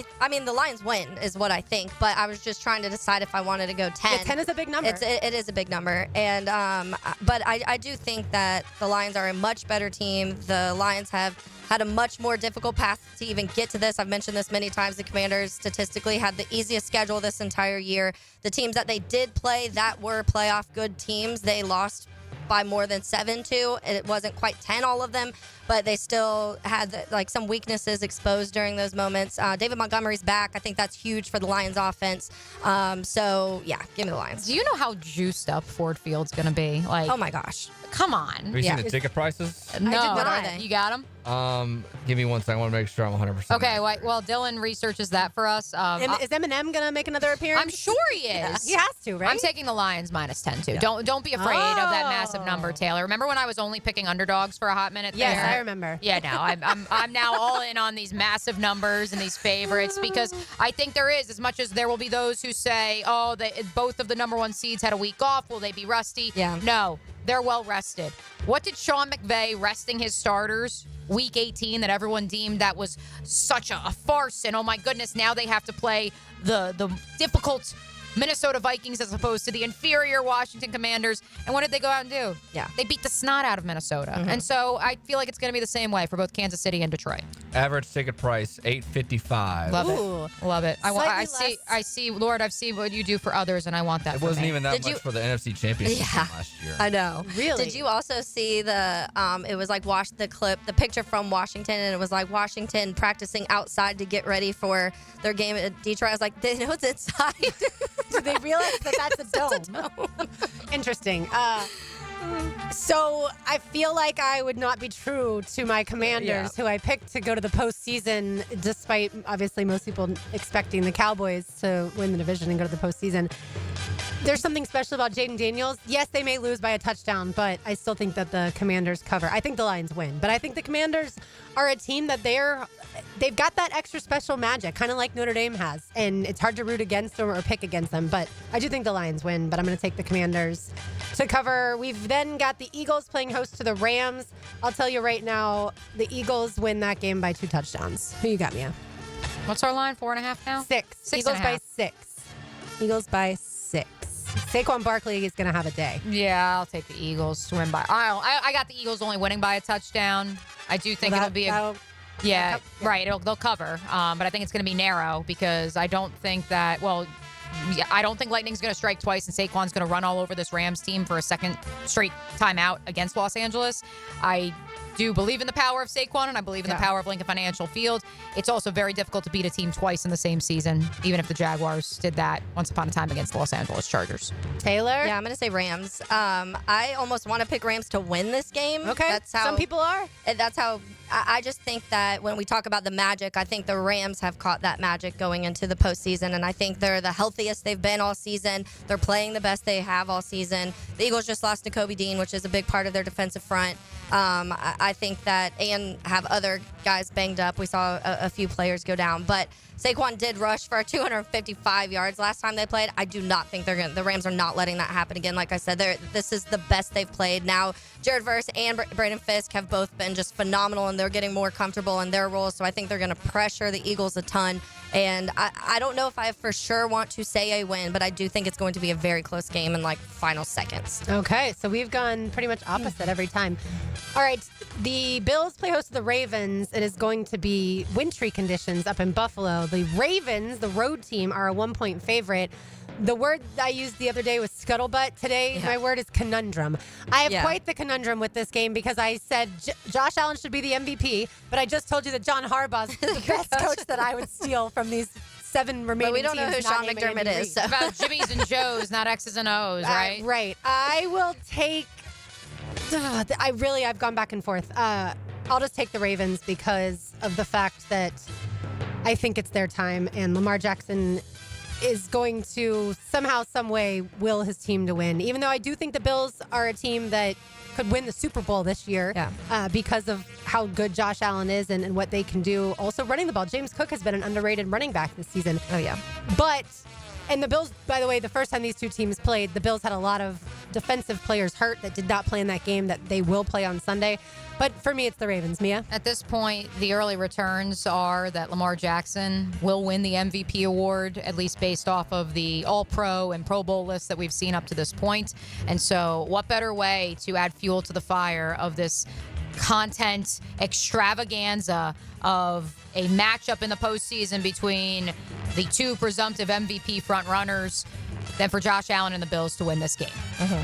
the Lions win is what I think, but I was just trying to decide if I wanted to go 10. Yeah, 10 is a big number. It is a big number, and but I do think that the Lions are a much better team. The Lions have had a much more difficult path to even get to this. I've mentioned this many times. The Commanders statistically had the easiest schedule this entire year. The teams that they did play that were playoff good teams, they lost by more than 7 to. It wasn't quite 10, all of them. but they still had some weaknesses exposed during those moments. David Montgomery's back. I think that's huge for the Lions offense. So, yeah, give me the Lions. Do you know how juiced up Ford Field's going to be? Like, oh, my gosh. Come on. Have you seen the ticket prices? No. What are they? You got them? Give me 1 second. I want to make sure I'm 100%. Okay, well, Dylan researches that for us. Is Eminem going to make another appearance? I'm sure he is. Yeah, he has to, right? I'm taking the Lions -10 too. Yeah. Don't be afraid of that massive number, Taylor. Remember when I was only picking underdogs for a hot minute there? Yes, I remember. Yeah, no, I'm now all in on these massive numbers and these favorites because I think there is, as much as there will be those who say, oh, both of the number 1 seeds had a week off. Will they be rusty? Yeah. No, they're well rested. What did Sean McVay resting his starters week 18 that everyone deemed that was such a farce, and oh my goodness, now they have to play the difficult Minnesota Vikings as opposed to the inferior Washington Commanders. And what did they go out and do? Yeah. They beat the snot out of Minnesota. And so I feel like it's going to be the same way for both Kansas City and Detroit. Average ticket price, $8.55. Love Ooh. it. Love it. I see, Lord, I've seen what you do for others, and I want that It for wasn't me. even that much for the NFC Championship last year. I know. Really? Did you also see it was like the picture from Washington, and it was like Washington practicing outside to get ready for their game at Detroit. I was like, they know it's inside. Do they realize that that's a dome? Interesting. So I feel like I would not be true to my Commanders, who I picked to go to the postseason, despite obviously most people expecting the Cowboys to win the division and go to the postseason. There's something special about Jaden Daniels. Yes, they may lose by a touchdown, but I still think that the Commanders cover. I think the Lions win, but I think the Commanders are a team that they've got that extra special magic, kind of like Notre Dame has, and it's hard to root against them or pick against them, but I do think the Lions win, but I'm going to take the Commanders to cover. We've then got the Eagles playing host to the Rams. I'll tell you right now, the Eagles win that game by 2 touchdowns. Who you got, Mia? What's our line? 4.5 now? 6. Eagles by 6. Eagles by 6. Saquon Barkley is going to have a day. Yeah, I'll take the Eagles to win by. I got the Eagles only winning by a touchdown. I do think it'll be a. Yeah, right. They'll cover, but I think it's going to be narrow because I don't think that. Well, yeah, I don't think Lightning's going to strike twice and Saquon's going to run all over this Rams team for a second straight timeout against Los Angeles. I do believe in the power of Saquon, and I believe in the power of Lincoln Financial Field. It's also very difficult to beat a team twice in the same season, even if the Jaguars did that once upon a time against the Los Angeles Chargers. Taylor? Yeah, I'm going to say Rams. I almost want to pick Rams to win this game. Okay, that's how some people are. That's how I just think that when we talk about the magic, I think the Rams have caught that magic going into the postseason, and I think they're the healthiest they've been all season. They're playing the best they have all season. The Eagles just lost to Kobe Dean, which is a big part of their defensive front. I think that, and have other guys banged up. We saw a few players go down, but Saquon did rush for 255 yards last time they played. I do not think the Rams are not letting that happen again. Like I said, this is the best they've played. Now, Jared Verse and Braden Fisk have both been just phenomenal, and they're getting more comfortable in their roles. So I think they're going to pressure the Eagles a ton. And I don't know if I for sure want to say a win, but I do think it's going to be a very close game in like final seconds. Okay, so we've gone pretty much opposite every time. All right, the Bills play host to the Ravens. It is going to be wintry conditions up in Buffalo. The Ravens, the road team, are a 1-point favorite. The word I used the other day was scuttlebutt. Today, my word is conundrum. I have quite the conundrum with this game because I said Josh Allen should be the MVP, but I just told you that John Harbaugh is the best coach that I would steal from these 7 remaining teams. But we don't know who Sean McDermott is. So. It's about Jimmys and Joes, not X's and O's, right? Right. I will take... I've gone back and forth. I'll just take the Ravens because of the fact that I think it's their time, and Lamar Jackson is going to somehow, some way, will his team to win. Even though I do think the Bills are a team that could win the Super Bowl this year because of how good Josh Allen is and what they can do. Also running the ball. James Cook has been an underrated running back this season. Oh, yeah. And the Bills, by the way, the first time these two teams played, the Bills had a lot of defensive players hurt that did not play in that game that they will play on Sunday. But for me, it's the Ravens. Mia? At this point, the early returns are that Lamar Jackson will win the MVP award, at least based off of the All-Pro and Pro Bowl lists that we've seen up to this point. And so what better way to add fuel to the fire of this content extravaganza of a matchup in the postseason between the two presumptive MVP frontrunners, than for Josh Allen and the Bills to win this game.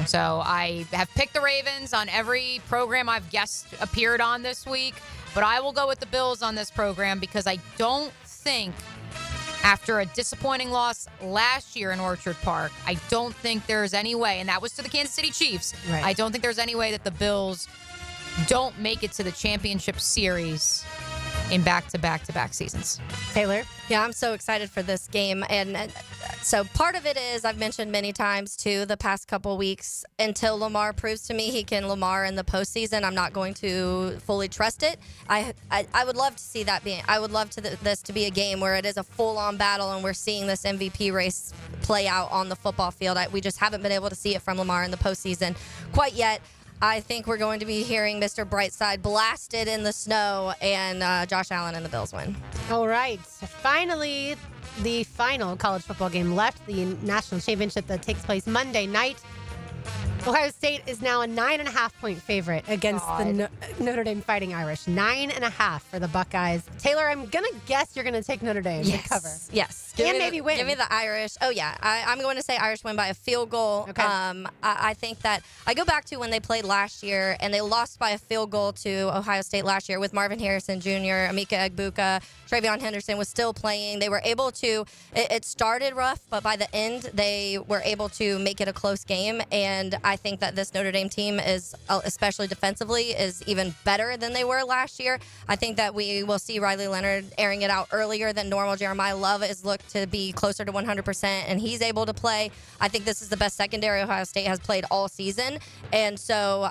So I have picked the Ravens on every program I've guest appeared on this week, but I will go with the Bills on this program because I don't think, after a disappointing loss last year in Orchard Park, I don't think there's any way, and that was to the Kansas City Chiefs, I don't think there's any way that the Bills don't make it to the championship series in back-to-back-to-back seasons. Taylor? Yeah, I'm so excited for this game. And so part of it is, I've mentioned many times, too, the past couple weeks, until Lamar proves to me he can Lamar in the postseason, I'm not going to fully trust it. I would love to see that being, I would love this to be a game where it is a full-on battle and we're seeing this MVP race play out on the football field. We just haven't been able to see it from Lamar in the postseason quite yet. I think we're going to be hearing Mr. Brightside blasted in the snow, and Josh Allen and the Bills win. All right. Finally, the final college football game left, the national championship that takes place Monday night. Ohio State is now a 9.5-point favorite against the Notre Dame Fighting Irish. 9.5 for the Buckeyes. Taylor, I'm going to guess you're going to take Notre Dame to cover. Yes. And maybe win. Give me the Irish. Oh, yeah. I'm going to say Irish win by a field goal. Okay. I think that I go back to when they played last year, and they lost by a field goal to Ohio State last year with Marvin Harrison Jr., Emeka Egbuka, Travion Henderson was still playing. They were able to, it started rough, but by the end, they were able to make it a close game. And I think that this Notre Dame team is, especially defensively, is even better than they were last year. I think that we will see Riley Leonard airing it out earlier than normal. Jeremiah Love is looked to be closer to 100%, and he's able to play. I think this is the best secondary Ohio State has played all season. And so,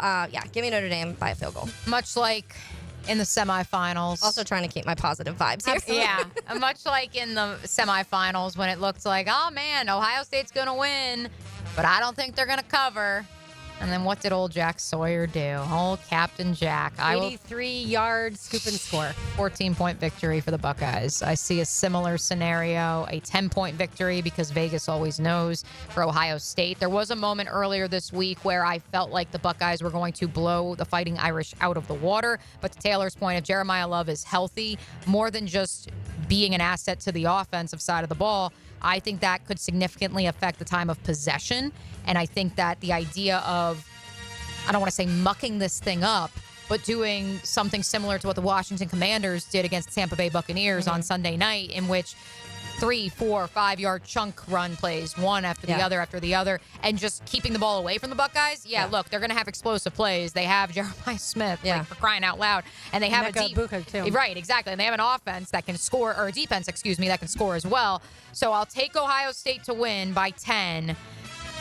give me Notre Dame by a field goal. Much like in the semifinals. Also trying to keep my positive vibes here. Yeah, much like in the semifinals when it looked like, oh man, Ohio State's going to win, but I don't think they're going to cover. And then what did old Jack Sawyer do? Old Captain Jack. 83-yard scoop and score. 14-point victory for the Buckeyes. I see a similar scenario, a 10-point victory because Vegas always knows for Ohio State. There was a moment earlier this week where I felt like the Buckeyes were going to blow the Fighting Irish out of the water. But to Taylor's point, if Jeremiah Love is healthy, more than just being an asset to the offensive side of the ball, I think that could significantly affect the time of possession. And I think that the idea of, I don't want to say mucking this thing up, but doing something similar to what the Washington Commanders did against the Tampa Bay Buccaneers on Sunday night, in which 3, 4, 5-yard chunk run plays, one after the other, and just keeping the ball away from the Buckeyes. Look, they're going to have explosive plays. They have Jeremiah Smith, for crying out loud, and they have right, exactly, and they have an offense that can score, or a defense, that can score as well. So I'll take Ohio State to win by 10,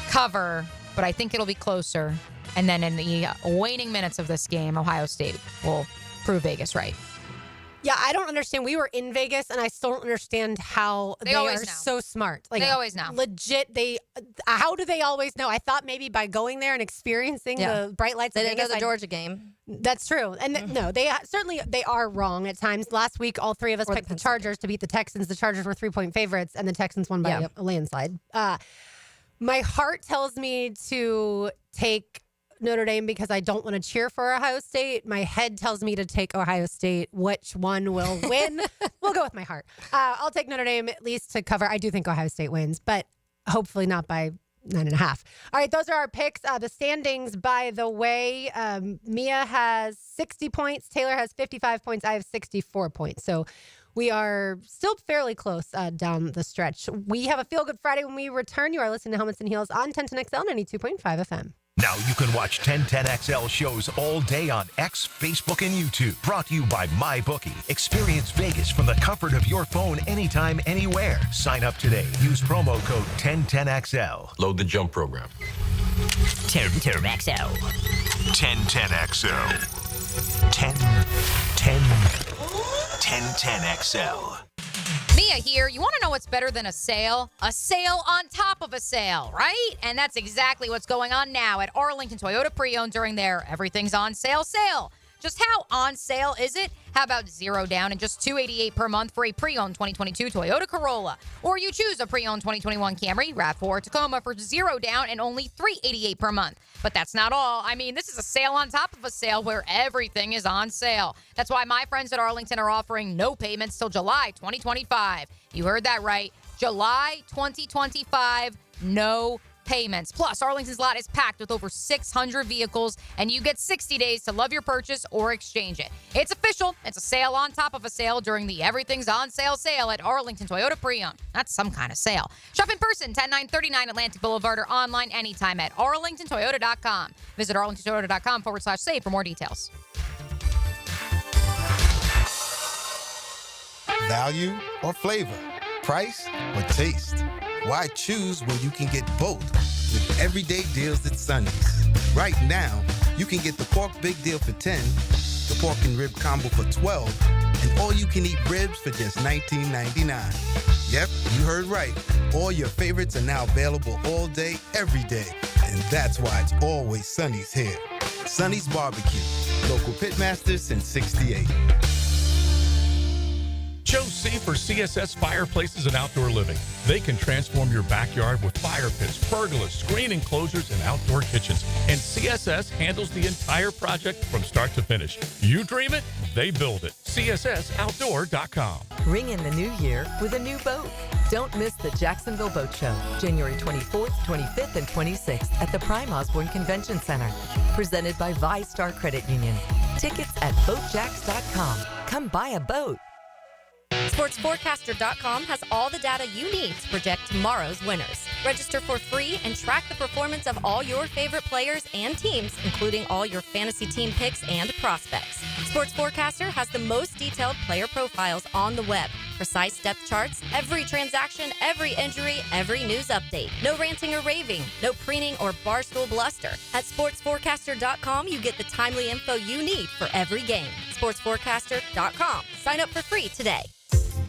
cover, but I think it'll be closer. And then in the waning minutes of this game, Ohio State will prove Vegas right. Yeah, I don't understand. We were in Vegas, and I still don't understand how they are so smart. They always know. Legit, how do they always know? I thought maybe by going there and experiencing the bright lights. They didn't know the Georgia game. That's true. And no, they are wrong at times. Last week, all three of us picked the Chargers to beat the Texans. The Chargers were 3-point favorites, and the Texans won by a landslide. My heart tells me to take Notre Dame because I don't want to cheer for Ohio State. My head tells me to take Ohio State. Which one will win? We'll go with my heart. I'll take Notre Dame at least to cover. I do think Ohio State wins, but hopefully not by 9.5. All right, those are our picks. The standings, by the way, Mia has 60 points. Taylor has 55 points. I have 64 points. So we are still fairly close down the stretch. We have a Feel Good Friday when we return. You are listening to Helmets and Heels on 1010XL 92.5 FM. Now you can watch 1010XL shows all day on X, Facebook, and YouTube. Brought to you by MyBookie. Experience Vegas from the comfort of your phone anytime, anywhere. Sign up today. Use promo code 1010XL. Load the jump program. TermXL. 1010XL. 1010XL. Mia here. You want to know what's better than a sale? A sale on top of a sale, right? And that's exactly what's going on now at Arlington Toyota Pre-Owned during their Everything's on Sale sale. Just how on sale is it? How about $0 down and just $288 per month for a pre-owned 2022 Toyota Corolla? Or you choose a pre-owned 2021 Camry, RAV4, or Tacoma for $0 down and only $388 per month. But that's not all. I mean, this is a sale on top of a sale where everything is on sale. That's why my friends at Arlington are offering no payments till July 2025. You heard that right. July 2025, no payments. Plus, Arlington's lot is packed with over 600 vehicles, and you get 60 days to love your purchase or exchange it. It's official. It's a sale on top of a sale during the Everything's on Sale sale at Arlington Toyota Pre-Owned. That's some kind of sale. Shop in person, 10939 Atlantic Boulevard, or online anytime at arlingtontoyota.com. Visit arlingtontoyota.com/save for more details. Value or flavor? Price or taste? Why choose when you can get both with everyday deals at Sonny's? Right now, you can get the pork big deal for $10, the pork and rib combo for $12, and all you can eat ribs for just $19.99. Yep, you heard right. All your favorites are now available all day, every day. And that's why it's always Sonny's here. Sonny's Barbecue, local pitmasters since '68. Chose C for CSS Fireplaces and Outdoor Living. They can transform your backyard with fire pits, pergolas, screen enclosures, and outdoor kitchens. And CSS handles the entire project from start to finish. You dream it, they build it. CSSOutdoor.com. Ring in the new year with a new boat. Don't miss the Jacksonville Boat Show, January 24th, 25th, and 26th at the Prime Osborne Convention Center. Presented by ViStar Credit Union. Tickets at boatjacks.com. Come buy a boat. SportsForecaster.com has all the data you need to project tomorrow's winners. Register for free and track the performance of all your favorite players and teams, including all your fantasy team picks and prospects. Sports Forecaster has the most detailed player profiles on the web, precise depth charts, every transaction, every injury, every news update. No ranting or raving, no preening or barstool bluster. At SportsForecaster.com, you get the timely info you need for every game. SportsForecaster.com. Sign up for free today.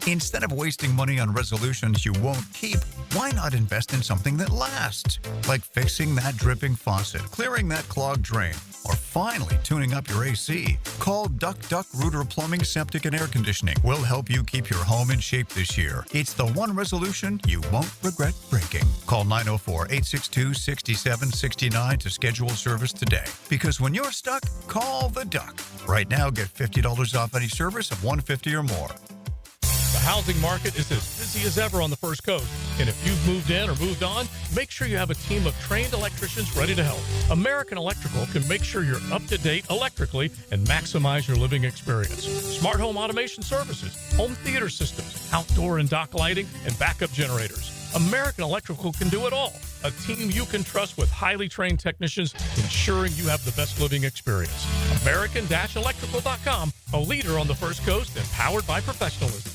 Instead of wasting money on resolutions you won't keep, why not invest in something that lasts? Like fixing that dripping faucet, clearing that clogged drain, or finally tuning up your AC. Call Duck Rooter Plumbing, Septic, and Air Conditioning. We'll help you keep your home in shape this year. It's the one resolution you won't regret breaking. Call 904-862-6769 to schedule service today. Because when you're stuck, call the Duck. Right now, get $50 off any service of $150 or more. The housing market is as busy as ever on the First Coast. And if you've moved in or moved on, make sure you have a team of trained electricians ready to help. American Electrical can make sure you're up to date electrically and maximize your living experience. Smart home automation services, home theater systems, outdoor and dock lighting, and backup generators. American Electrical can do it all. A team you can trust with highly trained technicians ensuring you have the best living experience. American-Electrical.com, a leader on the First Coast and powered by professionalism.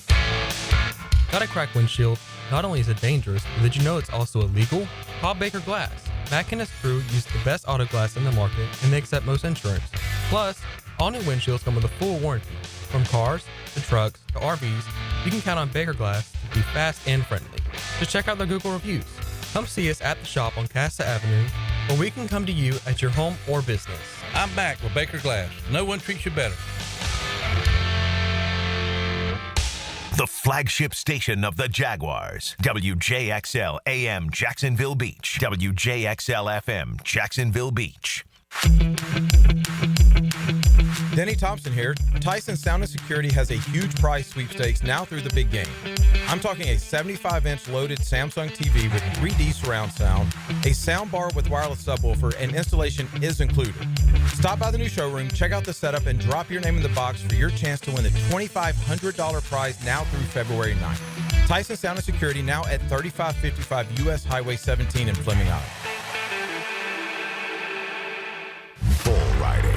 Got a cracked windshield? Not only is it dangerous, but did you know it's also illegal? Call Baker Glass. Mac and his crew use the best auto glass in the market, and they accept most insurance. Plus, all new windshields come with a full warranty. From cars to trucks to RVs, you can count on Baker Glass to be fast and friendly. Just check out their Google reviews. Come see us at the shop on Casta Avenue, or we can come to you at your home or business. I'm back with Baker Glass. No one treats you better. The flagship station of the Jaguars. WJXL AM Jacksonville Beach. WJXL FM Jacksonville Beach. Denny Thompson here. Tyson Sound and Security has a huge prize sweepstakes now through the big game. I'm talking a 75-inch loaded Samsung TV with 3D surround sound, a sound bar with wireless subwoofer, and installation is included. Stop by the new showroom, check out the setup, and drop your name in the box for your chance to win the $2,500 prize now through February 9th. Tyson Sound and Security now at 3555 U.S. Highway 17 in Fleming Island. Bull riding.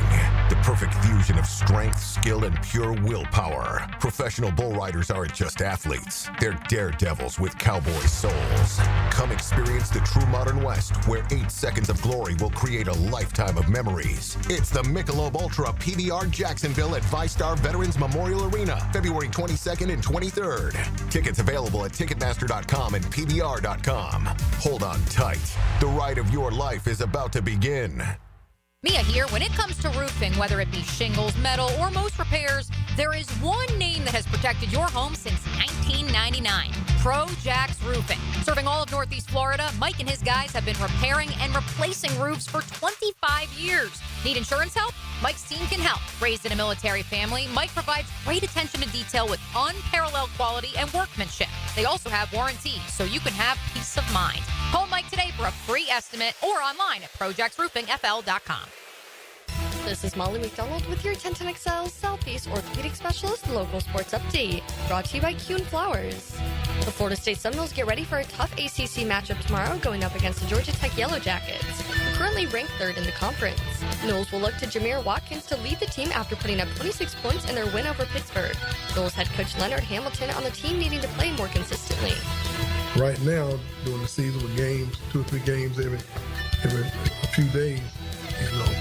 The perfect fusion of strength, skill, and pure willpower. Professional bull riders aren't just athletes. They're daredevils with cowboy souls. Come experience the true modern West, where 8 seconds of glory will create a lifetime of memories. It's the Michelob Ultra PBR Jacksonville at ViStar Veterans Memorial Arena, February 22nd and 23rd. Tickets available at Ticketmaster.com and PBR.com. Hold on tight. The ride of your life is about to begin. Mia here. When it comes to roofing, whether it be shingles, metal, or most repairs, there is one name that has protected your home since 1999. Jax Roofing. Serving all of Northeast Florida, Mike and his guys have been repairing and replacing roofs for 25 years. Need insurance help? Mike's team can help. Raised in a military family, Mike provides great attention to detail with unparalleled quality and workmanship. They also have warranties, so you can have peace of mind. Call Mike today for a free estimate or online at projaxroofingfl.com. This is Molly McDonald with your 1010XL Southeast Orthopedic Specialist Local Sports Update, brought to you by Kuhn Flowers. The Florida State Seminoles get ready for a tough ACC matchup tomorrow going up against the Georgia Tech Yellow Jackets, who currently ranked 3rd in the conference. Noles will look to Jameer Watkins to lead the team after putting up 26 points in their win over Pittsburgh. Noles head coach Leonard Hamilton on the team needing to play more consistently. Right now, during the season with games, 2 or 3 games every a few days,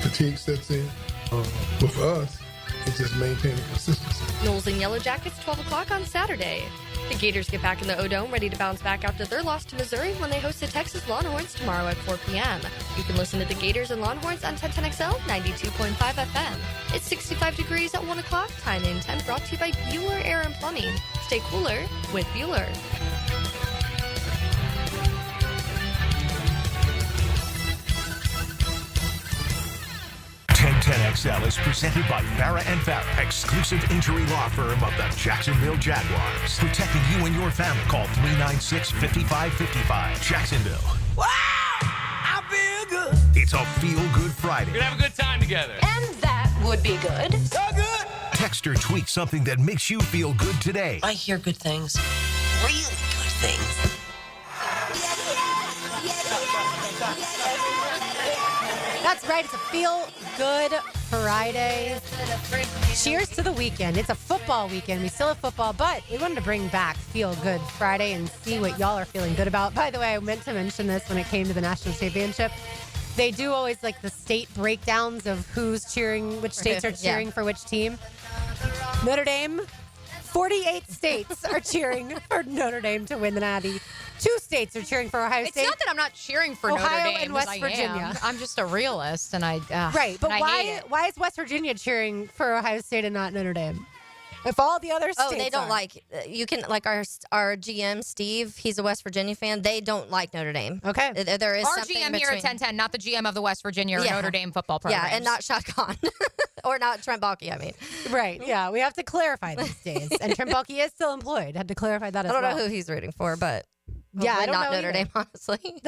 fatigue sets in. But for us, it's just maintaining consistency. Noles and Yellow Jackets, 12 o'clock on Saturday. The Gators get back in the O-Dome, ready to bounce back after their loss to Missouri when they host the Texas Longhorns tomorrow at 4 p.m. You can listen to the Gators and Longhorns on 1010XL 92.5 FM. It's 65 degrees at 1 o'clock. Time in 10 brought to you by Bueller Air and Plumbing. Stay cooler with Bueller. 1010XL is presented by Farah and Farah, exclusive injury law firm of the Jacksonville Jaguars. Protecting you and your family. Call 396-5555. Jacksonville. Wow! I feel good. It's a feel-good Friday. We're gonna have a good time together. And that would be good. So good! Text or tweet something that makes you feel good today. I hear good things. Really good things. That's right. It's a feel-good Friday. Cheers to the weekend. It's a football weekend. We still have football, but we wanted to bring back Feel Good Friday and see what y'all are feeling good about. By the way, I meant to mention this when it came to the national championship. They do always like the state breakdowns of who's cheering, which states are cheering for which team. Notre Dame, 48 states are cheering for Notre Dame to win the Natty. 2 states are cheering for Ohio State. It's not that I'm not cheering for Ohio Notre Dame and West Virginia. I'm just a realist, and I right. But and I hate it. why is West Virginia cheering for Ohio State and not Notre Dame? If all the other states they don't like you can like our GM Steve, he's a West Virginia fan. They don't like Notre Dame. Okay, there is our something GM here at 1010, not the GM of the West Virginia or Notre Dame football program. Yeah, and not Shad Khan or not Trent Baalke. I mean, right? Yeah, we have to clarify these days. And Trent Baalke is still employed. Had to clarify that as well. I don't know who he's rooting for, but. Yeah, I don't not know Notre Dame, honestly.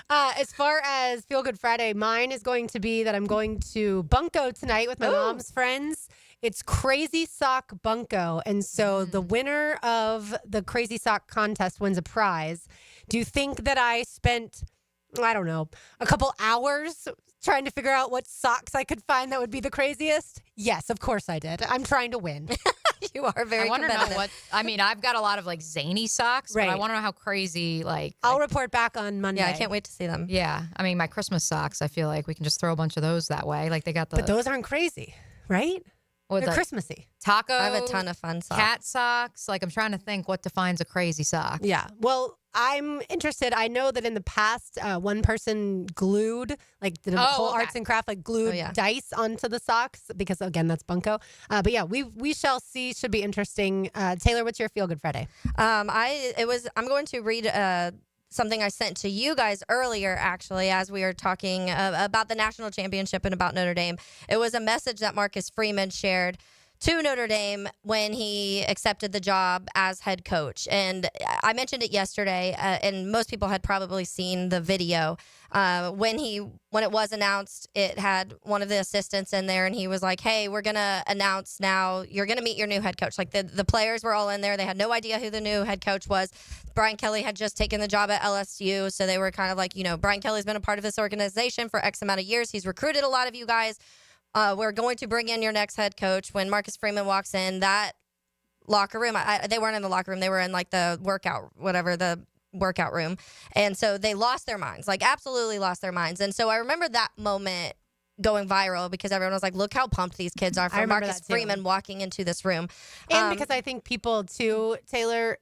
As far as Feel Good Friday, mine is going to be that I'm going to bunko tonight with my mom's friends. It's Crazy Sock Bunko. And so the winner of the Crazy Sock contest wins a prize. Do you think that I spent, I don't know, a couple hours trying to figure out what socks I could find that would be the craziest? Yes, of course I did. I'm trying to win. You are very I want to know competitive. what, I mean, I've got a lot of like zany socks, Right. but I want to know how crazy, I'll report back on Monday. Yeah, I can't wait to see them. Yeah. I mean, my Christmas socks, I feel like we can just throw a bunch of those that way. Like they got the. But those aren't crazy, right? They're Christmassy. Taco. I have a ton of fun socks. Cat socks. Like I'm trying to think what defines a crazy sock. Yeah. Well, I'm interested. I know that in the past, one person glued, like did a whole arts and craft, like glued dice onto the socks because, again, that's bunko. But yeah, we shall see. Should be interesting. Taylor, what's your Feel Good Friday? I'm going to read something I sent to you guys earlier, actually, as we were talking about the national championship and about Notre Dame. It was a message that Marcus Freeman shared to Notre Dame when he accepted the job as head coach. And I mentioned it yesterday, and most people had probably seen the video. When it was announced, it had one of the assistants in there, and he was like, hey, we're going to announce now, you're going to meet your new head coach. Like the players were all in there. They had no idea who the new head coach was. Brian Kelly had just taken the job at LSU, so they were kind of like, Brian Kelly's been a part of this organization for X amount of years. He's recruited a lot of you guys. We're going to bring in your next head coach. When Marcus Freeman walks in, that locker room, they weren't in the locker room. They were in like the workout room. And so they lost their minds, like absolutely lost their minds. And so I remember that moment going viral because everyone was like, look how pumped these kids are for Marcus Freeman walking into this room. And because I think people too, Taylor,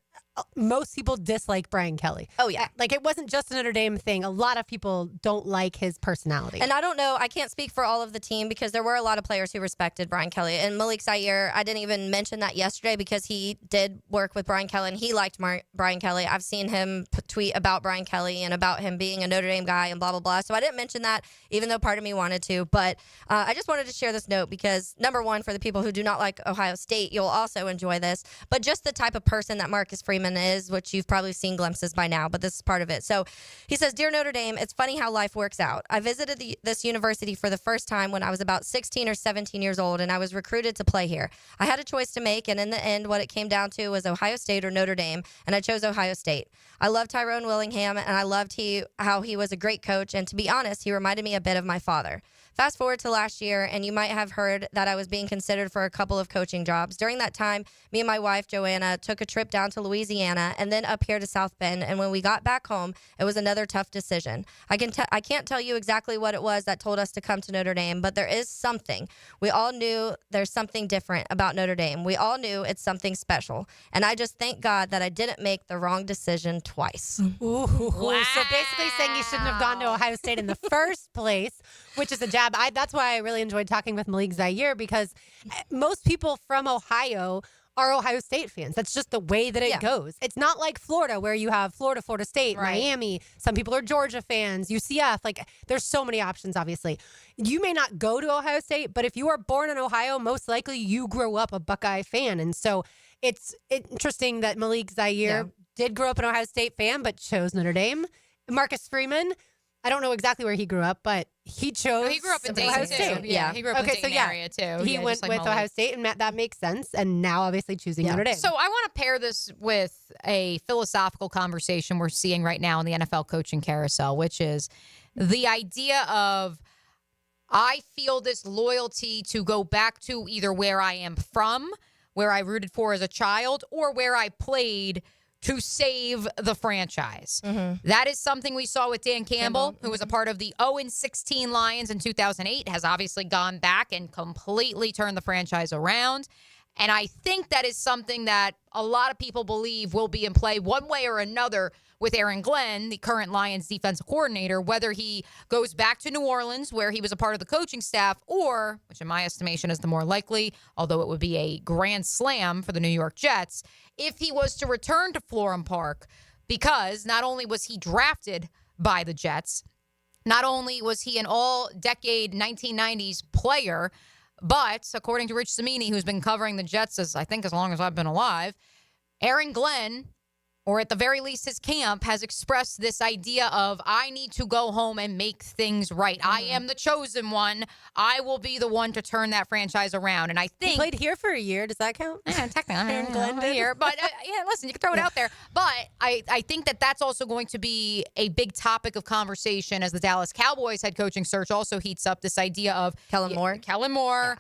most people dislike Brian Kelly. Oh, yeah. Like, it wasn't just a Notre Dame thing. A lot of people don't like his personality. And I don't know, I can't speak for all of the team because there were a lot of players who respected Brian Kelly. And Malik Zaire, I didn't even mention that yesterday because he did work with Brian Kelly and he liked Brian Kelly. I've seen him tweet about Brian Kelly and about him being a Notre Dame guy and blah, blah, blah. So I didn't mention that, even though part of me wanted to. But I just wanted to share this note because, number one, for the people who do not like Ohio State, you'll also enjoy this. But just the type of person that Marcus Freeman is, which you've probably seen glimpses by now, but this is part of it. So he says, "Dear Notre Dame, it's funny how life works out. I visited this university for the first time when I was about 16 or 17 years old, and I was recruited to play here. I had a choice to make, and in the end, what it came down to was Ohio State or Notre Dame, and I chose Ohio State. I loved Tyrone Willingham, and I loved how he was a great coach, and to be honest, he reminded me a bit of my father. Fast forward to last year, and you might have heard that I was being considered for a couple of coaching jobs. During that time, me and my wife, Joanna, took a trip down to Louisiana and then up here to South Bend. And when we got back home, it was another tough decision. I can't tell you exactly what it was that told us to come to Notre Dame, but there is something. We all knew there's something different about Notre Dame. We all knew it's something special. And I just thank God that I didn't make the wrong decision twice." Ooh. Wow. So basically saying you shouldn't have gone to Ohio State in the first place, which is a jab. That's why I really enjoyed talking with Malik Zaire because most people from Ohio are Ohio State fans. That's just the way that it goes. It's not like Florida where you have Florida, Florida State, Miami. Some people are Georgia fans, UCF. Like, there's so many options, obviously. You may not go to Ohio State, but if you are born in Ohio, most likely you grew up a Buckeye fan. And so it's interesting that Malik Zaire did grow up an Ohio State fan, but chose Notre Dame. Marcus Freeman, I don't know exactly where he grew up, but he chose. He grew up in Dayton, Ohio too. State. Yeah, he grew up in Dayton area, too. He Yeah, went just like with Malik. Ohio State, and that makes sense. And now, obviously, choosing Notre Dame. So I want to pair this with a philosophical conversation we're seeing right now in the NFL coaching carousel, which is the idea of I feel this loyalty to go back to either where I am from, where I rooted for as a child, or where I played to save the franchise. That is something we saw with Dan Campbell, who was a part of the 0-16 Lions in 2008, has obviously gone back and completely turned the franchise around. And I think that is something that a lot of people believe will be in play one way or another with Aaron Glenn, the current Lions defensive coordinator, whether he goes back to New Orleans, where he was a part of the coaching staff, or, which in my estimation is the more likely, although it would be a grand slam for the New York Jets, if he was to return to Florham Park, because not only was he drafted by the Jets, not only was he an all-decade 1990s player, but according to Rich Cimini, who's been covering the Jets as long as I've been alive, Aaron Glenn, or at the very least his camp, has expressed this idea of, I need to go home and make things right. I am the chosen one. I will be the one to turn that franchise around. And I think... He played here for a year. Does that count? Yeah, technically. Aaron Glenn did. Here. But, listen, you can throw it out there. But I think that that's also going to be a big topic of conversation as the Dallas Cowboys head coaching search also heats up this idea of... Kellen Moore.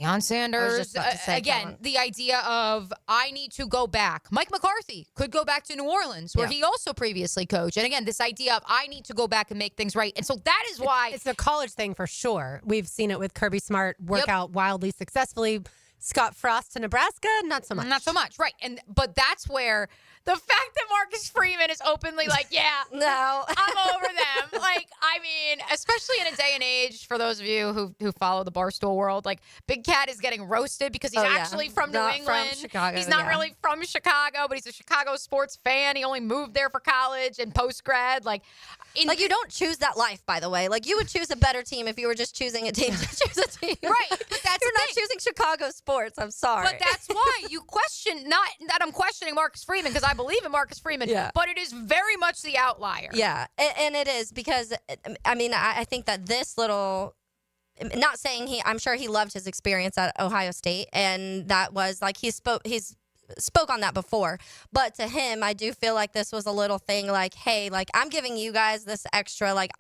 Deion Sanders. Again, the idea of I need to go back. Mike McCarthy could go back to New Orleans, where he also previously coached. And again, this idea of I need to go back and make things right. And so that is why... It's a college thing for sure. We've seen it with Kirby Smart work out wildly successfully. Scott Frost to Nebraska, not so much. Not so much, right. But that's where the fact that Marcus Freeman is openly like, no, I'm over them. Like, I mean, especially in a day and age, for those of you who follow the Barstool world, like Big Cat is getting roasted because he's actually from New England. From Chicago, he's not really from Chicago, but he's a Chicago sports fan. He only moved there for college and post-grad. You don't choose that life, by the way. Like, you would choose a better team if you were just choosing a team to choose a team. Right. But that's You're not choosing Chicago sports. I'm sorry. But that's why you question, not that I'm questioning Marcus Freeman, because I believe in Marcus Freeman, but it is very much the outlier. Yeah, and it is because, I mean, I think that this little... Not saying I'm sure he loved his experience at Ohio State, and that was, like, he's spoke on that before, but to him, I do feel like this was a little thing like, hey, like, I'm giving you guys this extra, like,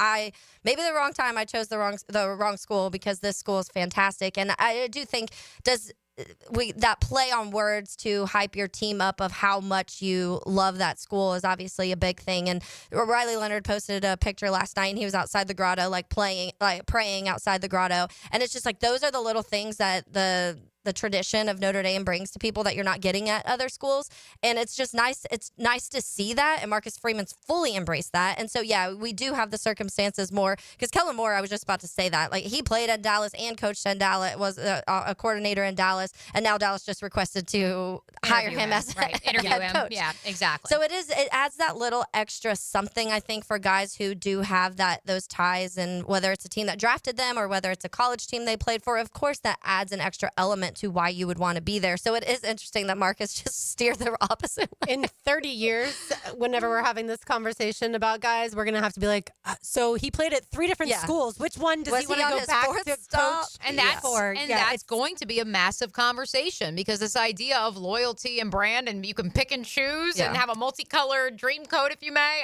maybe the wrong time I chose the wrong school because this school is fantastic. And I do think that play on words to hype your team up of how much you love that school is obviously a big thing. And Riley Leonard posted a picture last night, and he was outside the grotto, praying outside the grotto. And it's just like, those are the little things that the the tradition of Notre Dame brings to people that you're not getting at other schools. And it's just nice. It's nice to see that. And Marcus Freeman's fully embraced that. And so, yeah, we do have the circumstances more. Because Kellen Moore, I was just about to say that. Like, he played at Dallas and coached in Dallas, was a coordinator in Dallas. And now Dallas just requested to hire him as interview head him. coach. Yeah, exactly. So it adds that little extra something, I think, for guys who do have those ties. And whether it's a team that drafted them or whether it's a college team they played for, of course, that adds an extra element to why you would want to be there. So it is interesting that Marcus just steered the opposite way. In 30 years, whenever we're having this conversation about guys, we're going to have to be like, so he played at 3 different schools. Which one does he want to go back to coach? And that's going to be a massive conversation, because this idea of loyalty and brand, and you can pick and choose and have a multicolored dream coat if you may.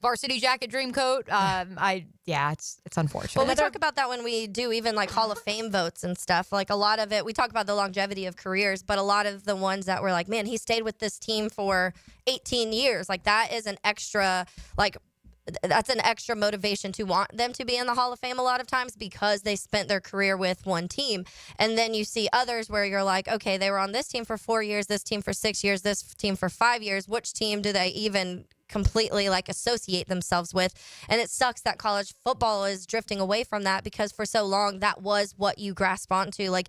Varsity jacket dream coat. It's unfortunate. Well, we talk about that when we do even like Hall of Fame votes and stuff. Like a lot of it, we talk about the longevity of careers, but a lot of the ones that were like, man, he stayed with this team for 18 years. Like that is an extra, that's an extra motivation to want them to be in the Hall of Fame a lot of times, because they spent their career with one team. And then you see others where you're like, okay, they were on this team for 4 years, this team for 6 years, this team for 5 years. Which team do they even completely associate themselves with? And it sucks that college football is drifting away from that, because for so long that was what you grasp onto. Like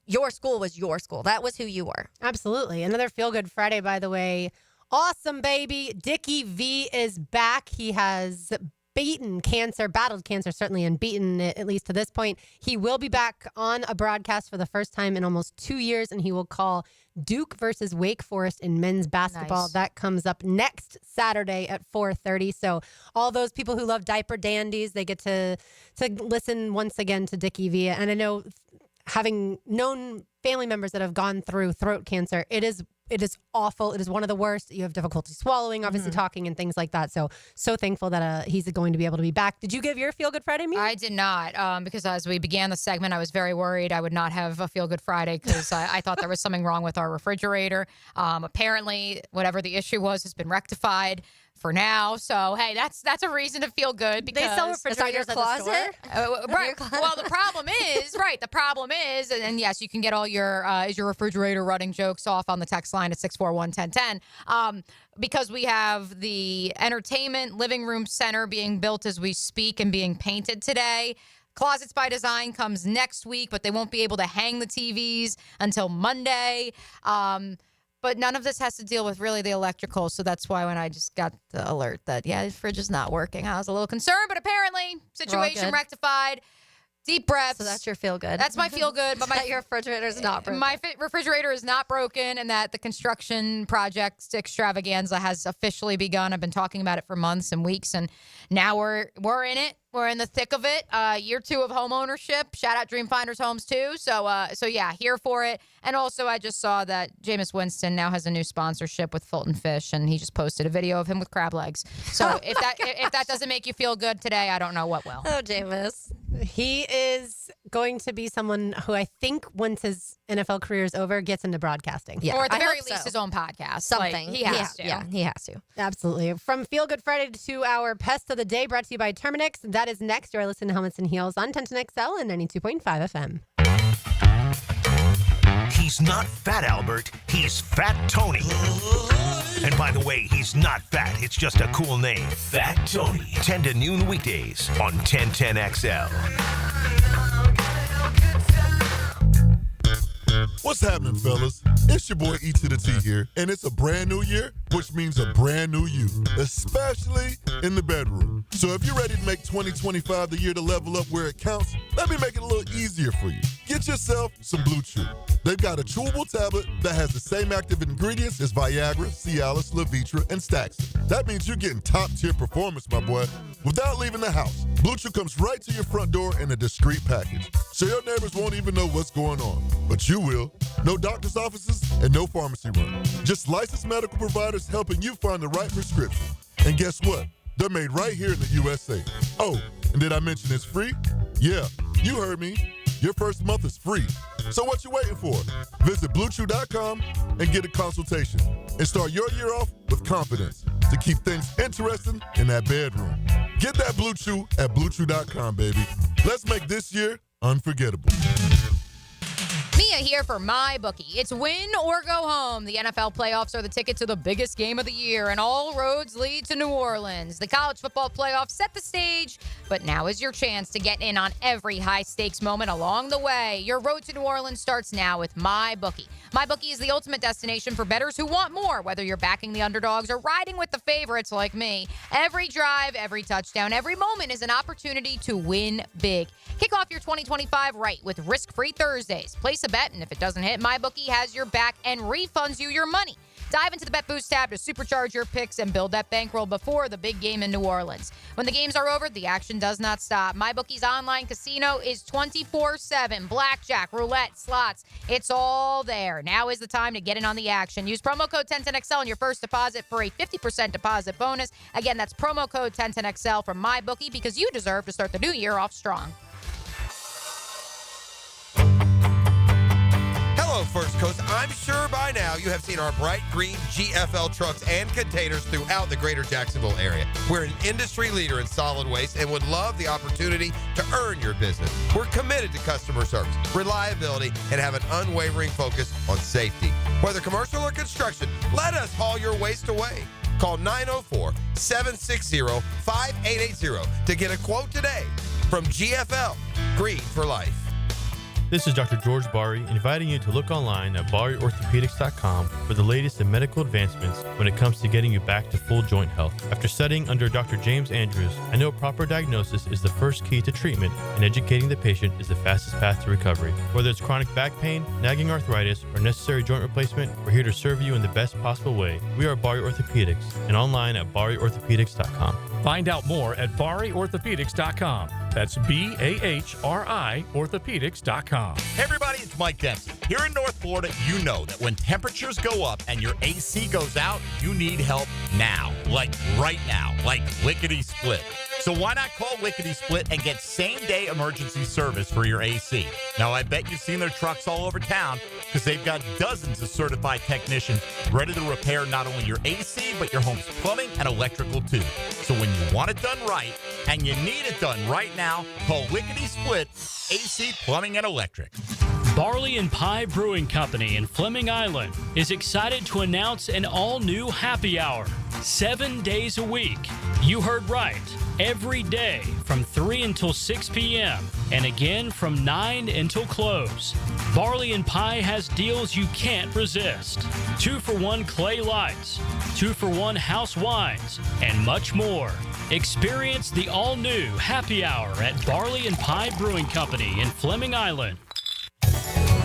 your school was your school. That was who you were. Absolutely. Another Feel Good Friday, by the way. Awesome, baby. Dickie V is back. He has battled cancer, certainly, and beaten it, at least to this point. He will be back on a broadcast for the first time in almost 2 years, and he will call Duke versus Wake Forest in men's basketball. Nice. That comes up next Saturday at 4:30. So all those people who love diaper dandies, they get to listen once again to Dickie V. And I know, having known family members that have gone through throat cancer, it is awful. It is one of the worst. You have difficulty swallowing, obviously talking and things like that. So thankful that he's going to be able to be back. Did you give your Feel Good Friday meeting? I did not, because as we began the segment, I was very worried I would not have a Feel Good Friday, because I thought there was something wrong with our refrigerator. Apparently, whatever the issue was has been rectified for now. So, hey, that's a reason to feel good, because they sell refrigerators at the store. Right. Well, the problem is, and yes, you can get all your is your refrigerator running jokes off on the text line at 641-1010. Because we have the entertainment living room center being built as we speak and being painted today. Closets by Design comes next week, but they won't be able to hang the TVs until Monday. But none of this has to deal with really the electrical. So that's why when I just got the alert that, the fridge is not working, I was a little concerned. But apparently, situation rectified. Deep breaths. So that's your feel good. That's my feel good. But your refrigerator is not broken. My refrigerator is not broken, and that the construction project extravaganza has officially begun. I've been talking about it for months and weeks, and now we're in it. We're in the thick of it. Year 2 of home ownership. Shout out Dreamfinders Homes too. So yeah, here for it. And also, I just saw that Jameis Winston now has a new sponsorship with Fulton Fish, and he just posted a video of him with crab legs. So if that doesn't make you feel good today, I don't know what will. Oh, Jameis. He is going to be someone who I think once his NFL career is over gets into broadcasting. Yeah, or at the very least his own podcast. Something. He has to. Yeah, he has to. Absolutely. From Feel Good Friday to our Pest of the Day, brought to you by Terminix. That is next. You're listening to Helmets and Heels on 1010XL and 92.5 FM. He's not Fat Albert, he's Fat Tony. And by the way, he's not fat, it's just a cool name. Fat Tony. 10 to noon weekdays on 1010XL. What's happening, fellas? It's your boy E to the T here, and it's a brand new year, which means a brand new you, especially in the bedroom. So if you're ready to make 2025 the year to level up where it counts, let me make it a little easier for you. Get yourself some Blue Chew. They've got a chewable tablet that has the same active ingredients as Viagra, Cialis, Levitra, and Staxin. That means you're getting top-tier performance, my boy, without leaving the house. Blue Chew comes right to your front door in a discreet package, so your neighbors won't even know what's going on. But you will. No doctor's offices and no pharmacy run. Just licensed medical providers helping you find the right prescription. And guess what? They're made right here in the USA. Oh, and did I mention it's free? Yeah, you heard me. Your first month is free. So what you waiting for? Visit BlueChew.com and get a consultation. And start your year off with confidence to keep things interesting in that bedroom. Get that Blue Chew at BlueChew.com, baby. Let's make this year unforgettable. Mia here for MyBookie. It's win or go home. The NFL playoffs are the ticket to the biggest game of the year, and all roads lead to New Orleans. The college football playoffs set the stage, but now is your chance to get in on every high-stakes moment along the way. Your road to New Orleans starts now with MyBookie. MyBookie is the ultimate destination for bettors who want more, whether you're backing the underdogs or riding with the favorites like me. Every drive, every touchdown, every moment is an opportunity to win big. Kick off your 2025 right with risk-free Thursdays. Place a bet, and if it doesn't hit, MyBookie has your back and refunds you your money. Dive into the Bet Boost tab to supercharge your picks and build that bankroll before the big game in New Orleans. When the games are over, the action does not stop. MyBookie's online casino is 24/7. Blackjack, roulette, slots, it's all there. Now is the time to get in on the action. Use promo code 1010XL on your first deposit for a 50% deposit bonus. Again, that's promo code 1010XL from MyBookie because you deserve to start the new year off strong. Hello, First Coast. I'm sure by now you have seen our bright green GFL trucks and containers throughout the greater Jacksonville area. We're an industry leader in solid waste and would love the opportunity to earn your business. We're committed to customer service, reliability, and have an unwavering focus on safety. Whether commercial or construction, let us haul your waste away. Call 904-760-5880 to get a quote today. From GFL, Green for Life. This is Dr. George Bari inviting you to look online at BariOrthopedics.com for the latest in medical advancements when it comes to getting you back to full joint health. After studying under Dr. James Andrews, I know proper diagnosis is the first key to treatment, and educating the patient is the fastest path to recovery. Whether it's chronic back pain, nagging arthritis, or necessary joint replacement, we're here to serve you in the best possible way. We are Bari Orthopedics and online at BariOrthopedics.com. Find out more at BariOrthopedics.com. That's BAHRI Orthopedics.com. Hey everybody, it's Mike Dempsey. Here in North Florida, you know that when temperatures go up and your AC goes out, you need help now. Like right now. Like lickety-split. So why not call Lickety Split and get same-day emergency service for your AC? Now, I bet you've seen their trucks all over town because they've got dozens of certified technicians ready to repair not only your AC, but your home's plumbing and electrical too. So when you want it done right and you need it done right now, call Lickety Split AC Plumbing and Electric. Barley and Pie Brewing Company in Fleming Island is excited to announce an all-new happy hour, 7 days a week. You heard right. Every day from 3 until 6 p.m. and again from 9 until close. Barley and Pie has deals you can't resist. 2-for-1 clay lights, 2-for-1 house wines, and much more. Experience the all-new happy hour at Barley and Pie Brewing Company in Fleming Island.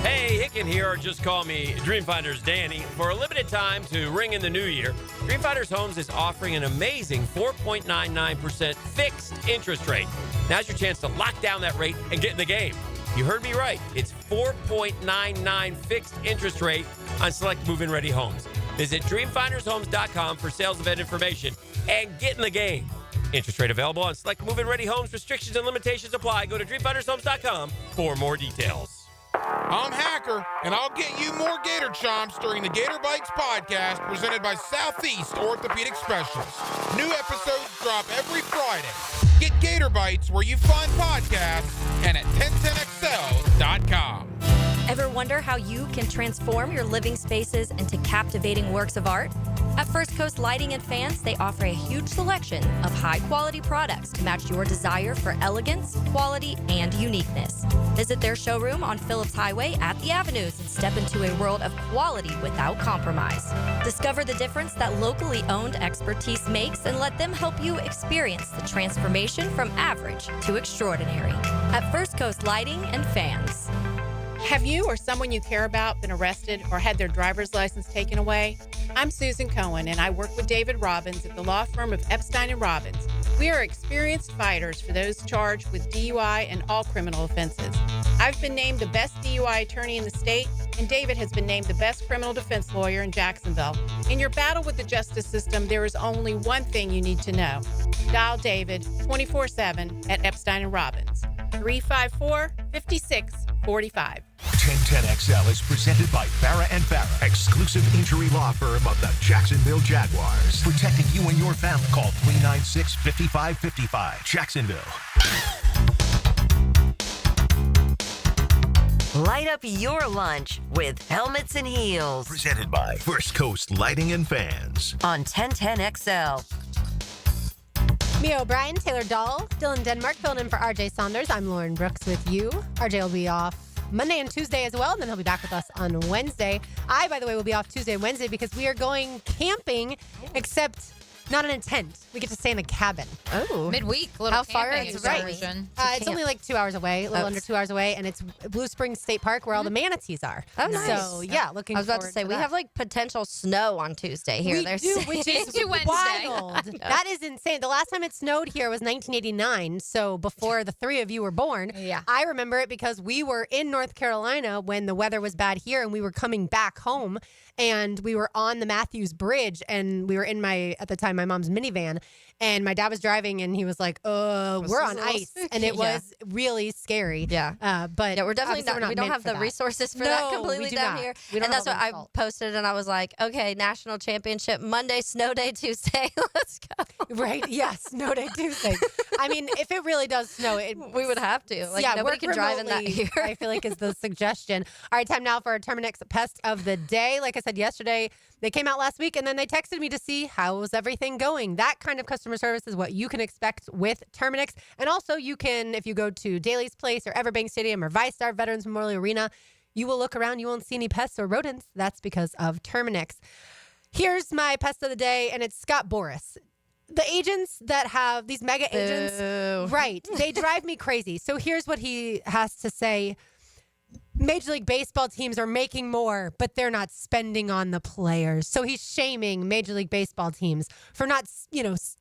Hey, Hicken here, or just call me Dreamfinders Danny. For a limited time to ring in the new year, Dreamfinders Homes is offering an amazing 4.99% fixed interest rate. Now's your chance to lock down that rate and get in the game. You heard me right. It's 4.99 fixed interest rate on select move-in ready homes. Visit dreamfindershomes.com for sales event information and get in the game. Interest rate available on select move-in ready homes. Restrictions and limitations apply. Go to dreamfindershomes.com for more details. I'm Hacker, and I'll get you more Gator Chomps during the Gator Bites podcast presented by Southeast Orthopedic Specialists. New episodes drop every Friday. Get Gator Bites where you find podcasts and at 1010XL.com. Ever wonder how you can transform your living spaces into captivating works of art? At First Coast Lighting and Fans, they offer a huge selection of high-quality products to match your desire for elegance, quality, and uniqueness. Visit their showroom on Phillips Highway at the Avenues and step into a world of quality without compromise. Discover the difference that locally owned expertise makes and let them help you experience the transformation from average to extraordinary. At First Coast Lighting and Fans. Have you or someone you care about been arrested or had their driver's license taken away? I'm Susan Cohen, and I work with David Robbins at the law firm of Epstein & Robbins. We are experienced fighters for those charged with DUI and all criminal offenses. I've been named the best DUI attorney in the state, and David has been named the best criminal defense lawyer in Jacksonville. In your battle with the justice system, there is only one thing you need to know. Dial David 24/7 at Epstein & Robbins, 354-5645. 1010XL is presented by Farah & Farah, exclusive injury law firm of the Jacksonville Jaguars. Protecting you and your family. Call 396-5555. Jacksonville. Light up your lunch with Helmets and Heels. Presented by First Coast Lighting and Fans. On 1010XL. Mia O'Brien, Taylor Dahl, Dylan Denmark filling in for RJ Saunders. I'm Lauren Brooks with you. RJ will be off Monday and Tuesday as well, and then he'll be back with us on Wednesday. I, by the way, will be off Tuesday and Wednesday because we are going camping, except not in a tent. We get to stay in a cabin. Oh. Midweek. How far is it? Right. excursion. It's only like 2 hours away, a little under 2 hours away, and it's Blue Springs State Park where all the manatees are. Oh, nice. So, yeah, looking I was about to forward say, we that. have like potential snow on Tuesday here. We do, which is wild. Yeah. That is insane. The last time it snowed here was 1989, so before the three of you were born. Yeah. I remember it because we were in North Carolina when the weather was bad here, and we were coming back home, and we were on the Matthews Bridge, and we were in at the time, my mom's minivan, and my dad was driving, and he was like, we're on ice. And it was really scary. Yeah. But we're definitely obviously not, we don't have the resources for that completely we do down not. here. We don't And that's have what I all the posted, and I was like, okay, national championship Monday, snow day Tuesday. Let's go. Right. Yes. Snow day Tuesday. I mean, if it really does snow, we would have to. Like, nobody work can drive in that remotely, here. I feel like is the suggestion. All right, time now for our Terminix Pest of the Day. Like I said yesterday, they came out last week, and then they texted me to see how's everything going. That kind of customer service is what you can expect with Terminix. And also, you can, if you go to Daly's Place or Everbank Stadium or ViStar Veterans Memorial Arena, you will look around. You won't see any pests or rodents. That's because of Terminix. Here's my pest of the day, and it's Scott Boras. The agents that have these mega agents, right, they drive me crazy. So here's what he has to say. Major League Baseball teams are making more, but they're not spending on the players. So he's shaming Major League Baseball teams for not,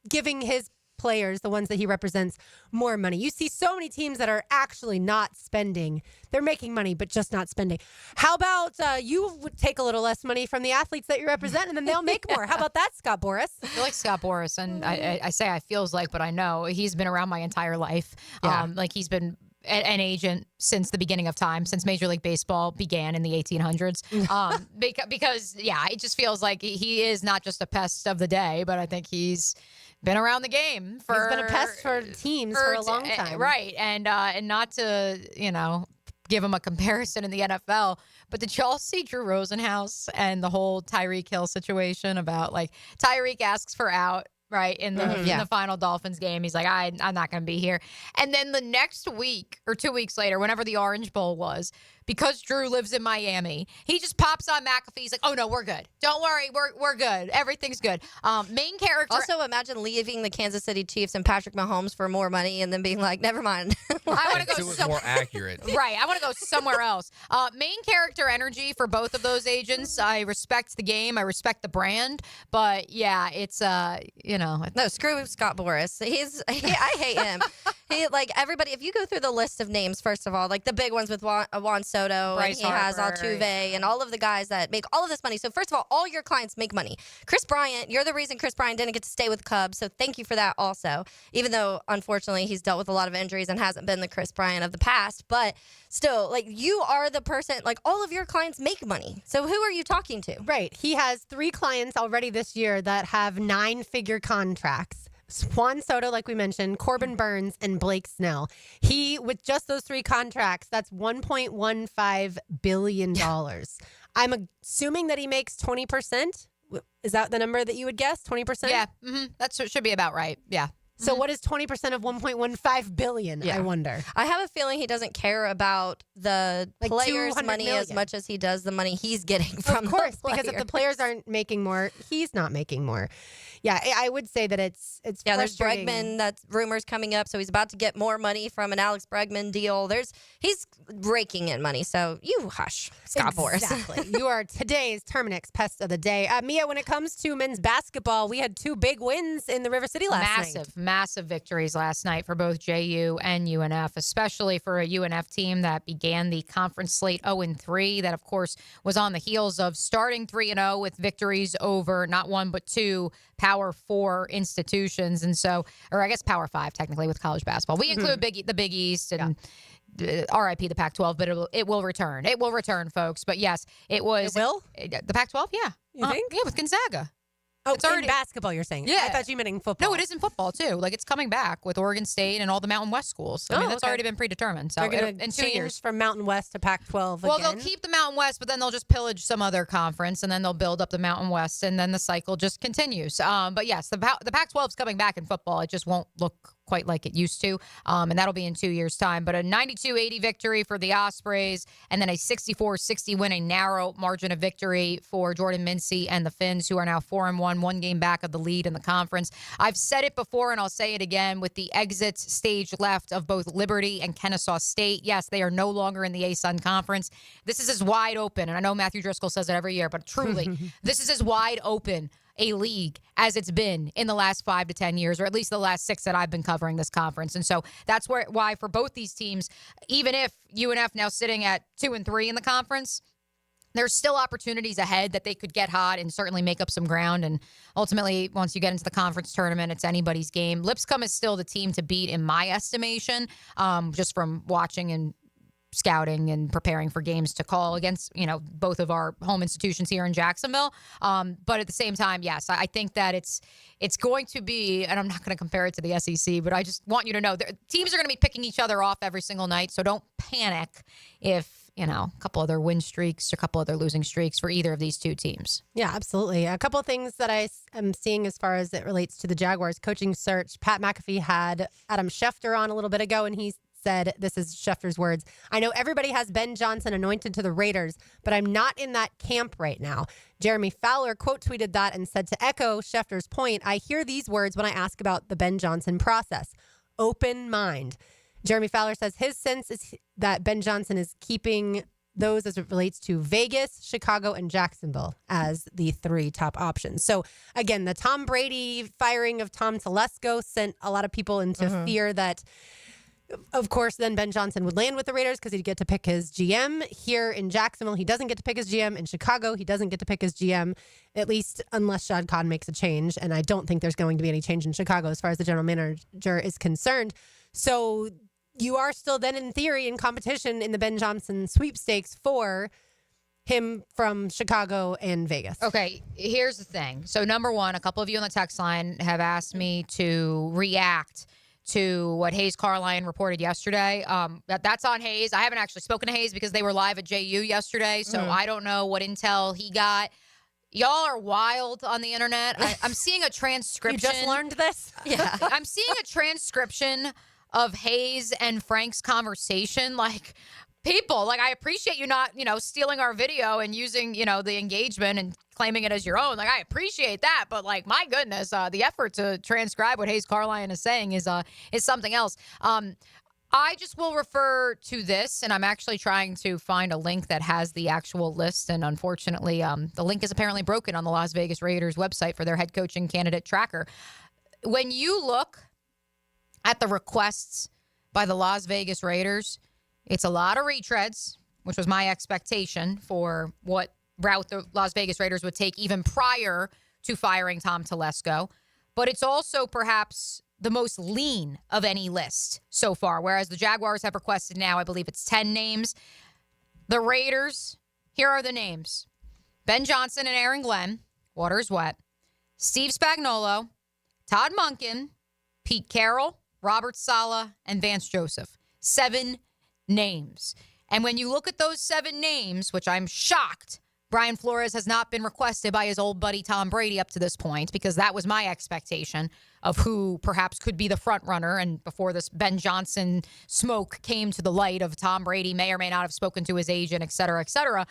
giving his players, the ones that he represents, more money. You see so many teams that are actually not spending. They're making money, but just not spending. How about you would take a little less money from the athletes that you represent, and then they'll make more? How about that, Scott Boras? I feel like Scott Boras, and I say I feels like, but I know he's been around my entire life. Yeah. Like he's been an agent since the beginning of time, since Major League Baseball began in the 1800s. Because it just feels like he is not just a pest of the day, but I think he's been around the game for. He's been a pest for teams for a long time, right? And not to give him a comparison in the NFL, but did y'all see Drew Rosenhaus and the whole Tyreek Hill situation about like Tyreek asks for out? Right, in the final Dolphins game. He's like, I'm not going to be here. And then the next week or 2 weeks later, whenever the Orange Bowl was, because Drew lives in Miami, he just pops on McAfee. He's like, oh, no, we're good. Don't worry. We're good. Everything's good. Main character. Also, imagine leaving the Kansas City Chiefs and Patrick Mahomes for more money and then being like, never mind. I want to go more accurate. Right. I want to go somewhere else. Main character energy for both of those agents. I respect the game. I respect the brand. But, yeah, it's, No, screw Scott Boras. I hate him. He, like, everybody, if you go through the list of names, first of all, like the big ones with Juan Soto, Bryce and he has Harper, Altuve, and all of the guys that make all of this money. So, first of all your clients make money. Chris Bryant, you're the reason Chris Bryant didn't get to stay with the Cubs, so thank you for that also. Even though, unfortunately, he's dealt with a lot of injuries and hasn't been the Chris Bryant of the past, but still, like, you are the person, like, all of your clients make money. So, who are you talking to? Right. He has 3 clients already this year that have 9-figure contracts. Juan Soto, like we mentioned, Corbin Burns, and Blake Snell. He, with just those 3 contracts, that's $1.15 billion. I'm assuming that he makes 20%. Is that the number that you would guess? 20%? Yeah. That should be about right. Yeah. So what is 20% of 1.15 billion, I wonder? I have a feeling he doesn't care about the Like players' 200 money million. as much as he does the money he's getting from Of course, the because if the players aren't making more, he's not making more. Yeah, I would say that it's there's frustrating. Bregman. That's rumors coming up, so he's about to get more money from an Alex Bregman deal. He's raking in money, so you hush, Scott Boras. Exactly. You are today's Terminix Pest of the Day. Mia, when it comes to men's basketball, we had 2 big wins in the River City last night. Massive victories last night for both JU and UNF, especially for a UNF team that began the conference slate 0-3. That, of course, was on the heels of starting 3-0 with victories over not 1 but 2 Power 4 institutions, and so, or I guess Power 5 technically with college basketball. We include the Big East and. RIP the Pac-12, but it will return. It will return, folks. But yes, it was. It will? The Pac-12, yeah. You think? Yeah, with Gonzaga. Oh, It's already in basketball, you're saying? Yeah. I thought you meant in football. No, it is in football too. Like it's coming back with Oregon State and all the Mountain West schools. I mean, that's already been predetermined. So They're going in to 2 years. change from Mountain West to Pac-12 Well, again. they'll keep the Mountain West, but then they'll just pillage some other conference, and then they'll build up the Mountain West, and then the cycle just continues. But yes, the Pac-12 is coming back in football. It just won't look quite like it used to, and that'll be in 2 years' time. But a 92-80 victory for the Ospreys, and then a 64-60 win, a narrow margin of victory for Jordan Mincy and the Finns, who are now 4-1, 1 game back of the lead in the conference. I've said it before, and I'll say it again, with the exit stage left of both Liberty and Kennesaw State, yes, they are no longer in the ASUN Conference. This is as wide open, and I know Matthew Driscoll says it every year, but truly, this is as wide open a league as it's been in the last 5 to 10 years, or at least the last 6 that I've been covering this conference. And so that's why for both these teams, even if UNF now sitting at 2-3 in the conference, there's still opportunities ahead that they could get hot and certainly make up some ground. And ultimately, once you get into the conference tournament, it's anybody's game. Lipscomb is still the team to beat in my estimation, just from watching and scouting and preparing for games to call against, both of our home institutions here in Jacksonville. But at the same time, yes, I think that it's going to be, and I'm not going to compare it to the SEC, but I just want you to know teams are going to be picking each other off every single night. So don't panic if, a couple other win streaks, a couple other losing streaks for either of these two teams. Yeah, absolutely. A couple of things that I am seeing as far as it relates to the Jaguars coaching search. Pat McAfee had Adam Schefter on a little bit ago, and he said, this is Schefter's words, "I know everybody has Ben Johnson anointed to the Raiders, but I'm not in that camp right now." Jeremy Fowler quote tweeted that and said, to echo Schefter's point, "I hear these words when I ask about the Ben Johnson process. Open mind." Jeremy Fowler says his sense is that Ben Johnson is keeping those as it relates to Vegas, Chicago, and Jacksonville as the 3 top options. So again, the Tom Brady firing of Tom Telesco sent a lot of people into fear that, of course, then Ben Johnson would land with the Raiders because he'd get to pick his GM. Here in Jacksonville, he doesn't get to pick his GM. In Chicago, he doesn't get to pick his GM, at least unless Shad Khan makes a change. And I don't think there's going to be any change in Chicago as far as the general manager is concerned. So you are still then, in theory, in competition in the Ben Johnson sweepstakes for him from Chicago and Vegas. Okay, here's the thing. So number one, a couple of you on the text line have asked me to react to what Hayes Carline reported yesterday. That's on Hayes. I haven't actually spoken to Hayes because they were live at JU yesterday, so I don't know what intel he got. Y'all are wild on the internet. I'm seeing a transcription. You just learned this? Yeah. I'm seeing a transcription of Hayes and Frank's conversation. Like, people, I appreciate you not, stealing our video and using, the engagement and claiming it as your own. I appreciate that. But, my goodness, the effort to transcribe what Hayes Carline is saying is something else. I just will refer to this, and I'm actually trying to find a link that has the actual list. And unfortunately, the link is apparently broken on the Las Vegas Raiders website for their head coaching candidate tracker. When you look at the requests by the Las Vegas Raiders, it's a lot of retreads, which was my expectation for what route the Las Vegas Raiders would take even prior to firing Tom Telesco. But it's also perhaps the most lean of any list so far, whereas the Jaguars have requested now, I believe it's 10 names. The Raiders, here are the names: Ben Johnson and Aaron Glenn, water is wet; Steve Spagnuolo, Todd Monken, Pete Carroll, Robert Saleh, and Vance Joseph. 7 names. And when you look at those 7 names, which I'm shocked Brian Flores has not been requested by his old buddy Tom Brady up to this point, because that was my expectation of who perhaps could be the front runner. And before this Ben Johnson smoke came to the light of Tom Brady may or may not have spoken to his agent, et cetera, et cetera.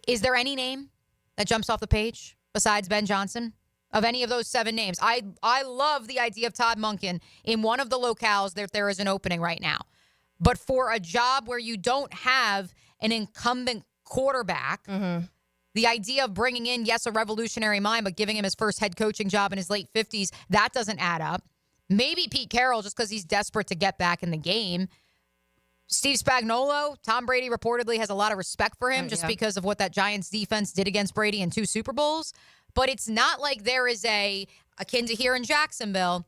Is there any name that jumps off the page besides Ben Johnson? Of any of those 7 names, I love the idea of Todd Monken in one of the locales that there is an opening right now. But for a job where you don't have an incumbent quarterback, the idea of bringing in, yes, a revolutionary mind, but giving him his first head coaching job in his late 50s, that doesn't add up. Maybe Pete Carroll, just because he's desperate to get back in the game. Steve Spagnuolo, Tom Brady reportedly has a lot of respect for him because of what that Giants defense did against Brady in 2 Super Bowls. But it's not like there is akin to here in Jacksonville,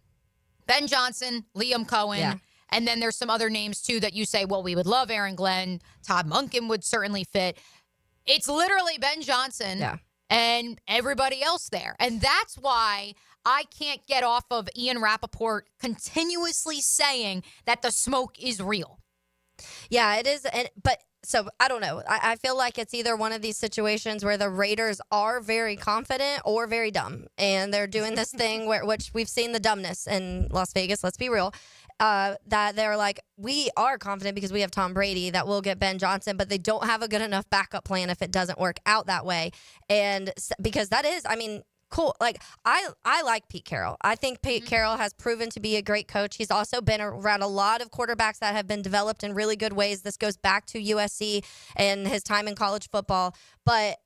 Ben Johnson, Liam Cohen, and then there's some other names too that you say, well, we would love Aaron Glenn, Todd Monken would certainly fit. It's literally Ben Johnson and everybody else there. And that's why I can't get off of Ian Rappaport continuously saying that the smoke is real. Yeah, it is. But so I don't know. I feel like it's either one of these situations where the Raiders are very confident or very dumb. And they're doing this thing which we've seen the dumbness in Las Vegas, let's be real, that they're like, we are confident because we have Tom Brady that we'll get Ben Johnson, but they don't have a good enough backup plan if it doesn't work out that way. And because that is, I mean, cool. Like, I like Pete Carroll. I think Pete Carroll has proven to be a great coach. He's also been around a lot of quarterbacks that have been developed in really good ways. This goes back to USC and his time in college football. But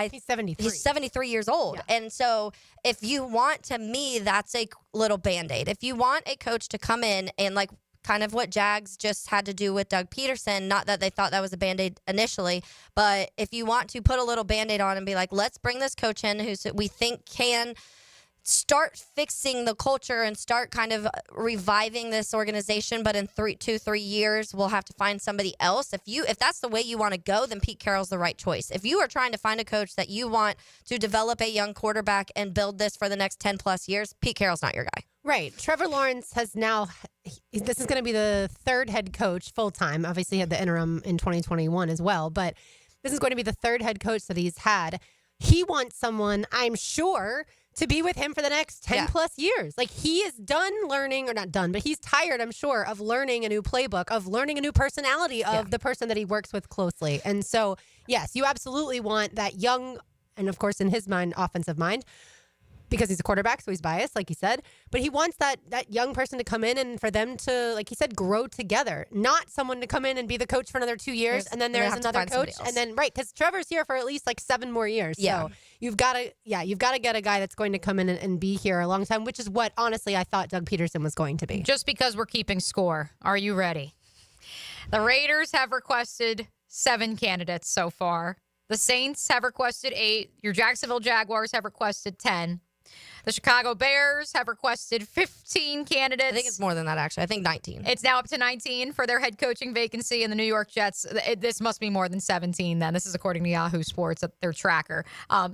he's 73. He's 73 years old. Yeah. And so if you want, to me, that's a little Band-Aid. If you want a coach to come in and, like, kind of what Jags just had to do with Doug Peterson, not that they thought that was a Band-Aid initially, but if you want to put a little Band-Aid on and be like, let's bring this coach in who we think can start fixing the culture and start kind of reviving this organization, but in 2-3 years we'll have to find somebody else. If that's the way you want to go, then Pete Carroll's the right choice. If you are trying to find a coach that you want to develop a young quarterback and build this for the next 10 plus years, Pete Carroll's not your guy. Right. Trevor Lawrence has now, this is going to be the third head coach full-time. Obviously, he had the interim in 2021 as well, but this is going to be the third head coach that he's had. He wants someone, I'm sure, to be with him for the next 10 plus years. Like, he is done learning, or not done, but he's tired, I'm sure, of learning a new playbook, of learning a new personality of the person that he works with closely. And so, yes, you absolutely want that young, and of course, in his mind, offensive mind, because he's a quarterback, so he's biased, like he said. But he wants that young person to come in and for them to, like he said, grow together. Not someone to come in and be the coach for another 2 years, and then there's another coach, and then because Trevor's here for at least like 7 more years. Yeah. So you've got to get a guy that's going to come in and be here a long time, which is what honestly I thought Doug Peterson was going to be. Just because we're keeping score, are you ready? The Raiders have requested 7 candidates so far. The Saints have requested 8. Your Jacksonville Jaguars have requested 10. The Chicago Bears have requested 15 candidates. I think it's more than that, actually. I think 19. It's now up to 19 for their head coaching vacancy. And the New York Jets, this must be more than 17 then. This is according to Yahoo Sports, their tracker.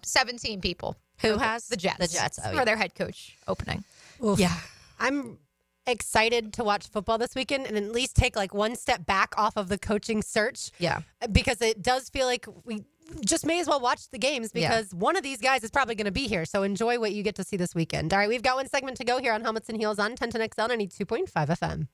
17 people. Who has? The Jets. The Jets. For their head coach opening. Oof. Yeah. I'm excited to watch football this weekend and at least take like one step back off of the coaching search. Yeah. Because it does feel like we just may as well watch the games because one of these guys is probably going to be here. So enjoy what you get to see this weekend. All right, we've got one segment to go here on Helmets and Heels on 1010XL 92.5 FM.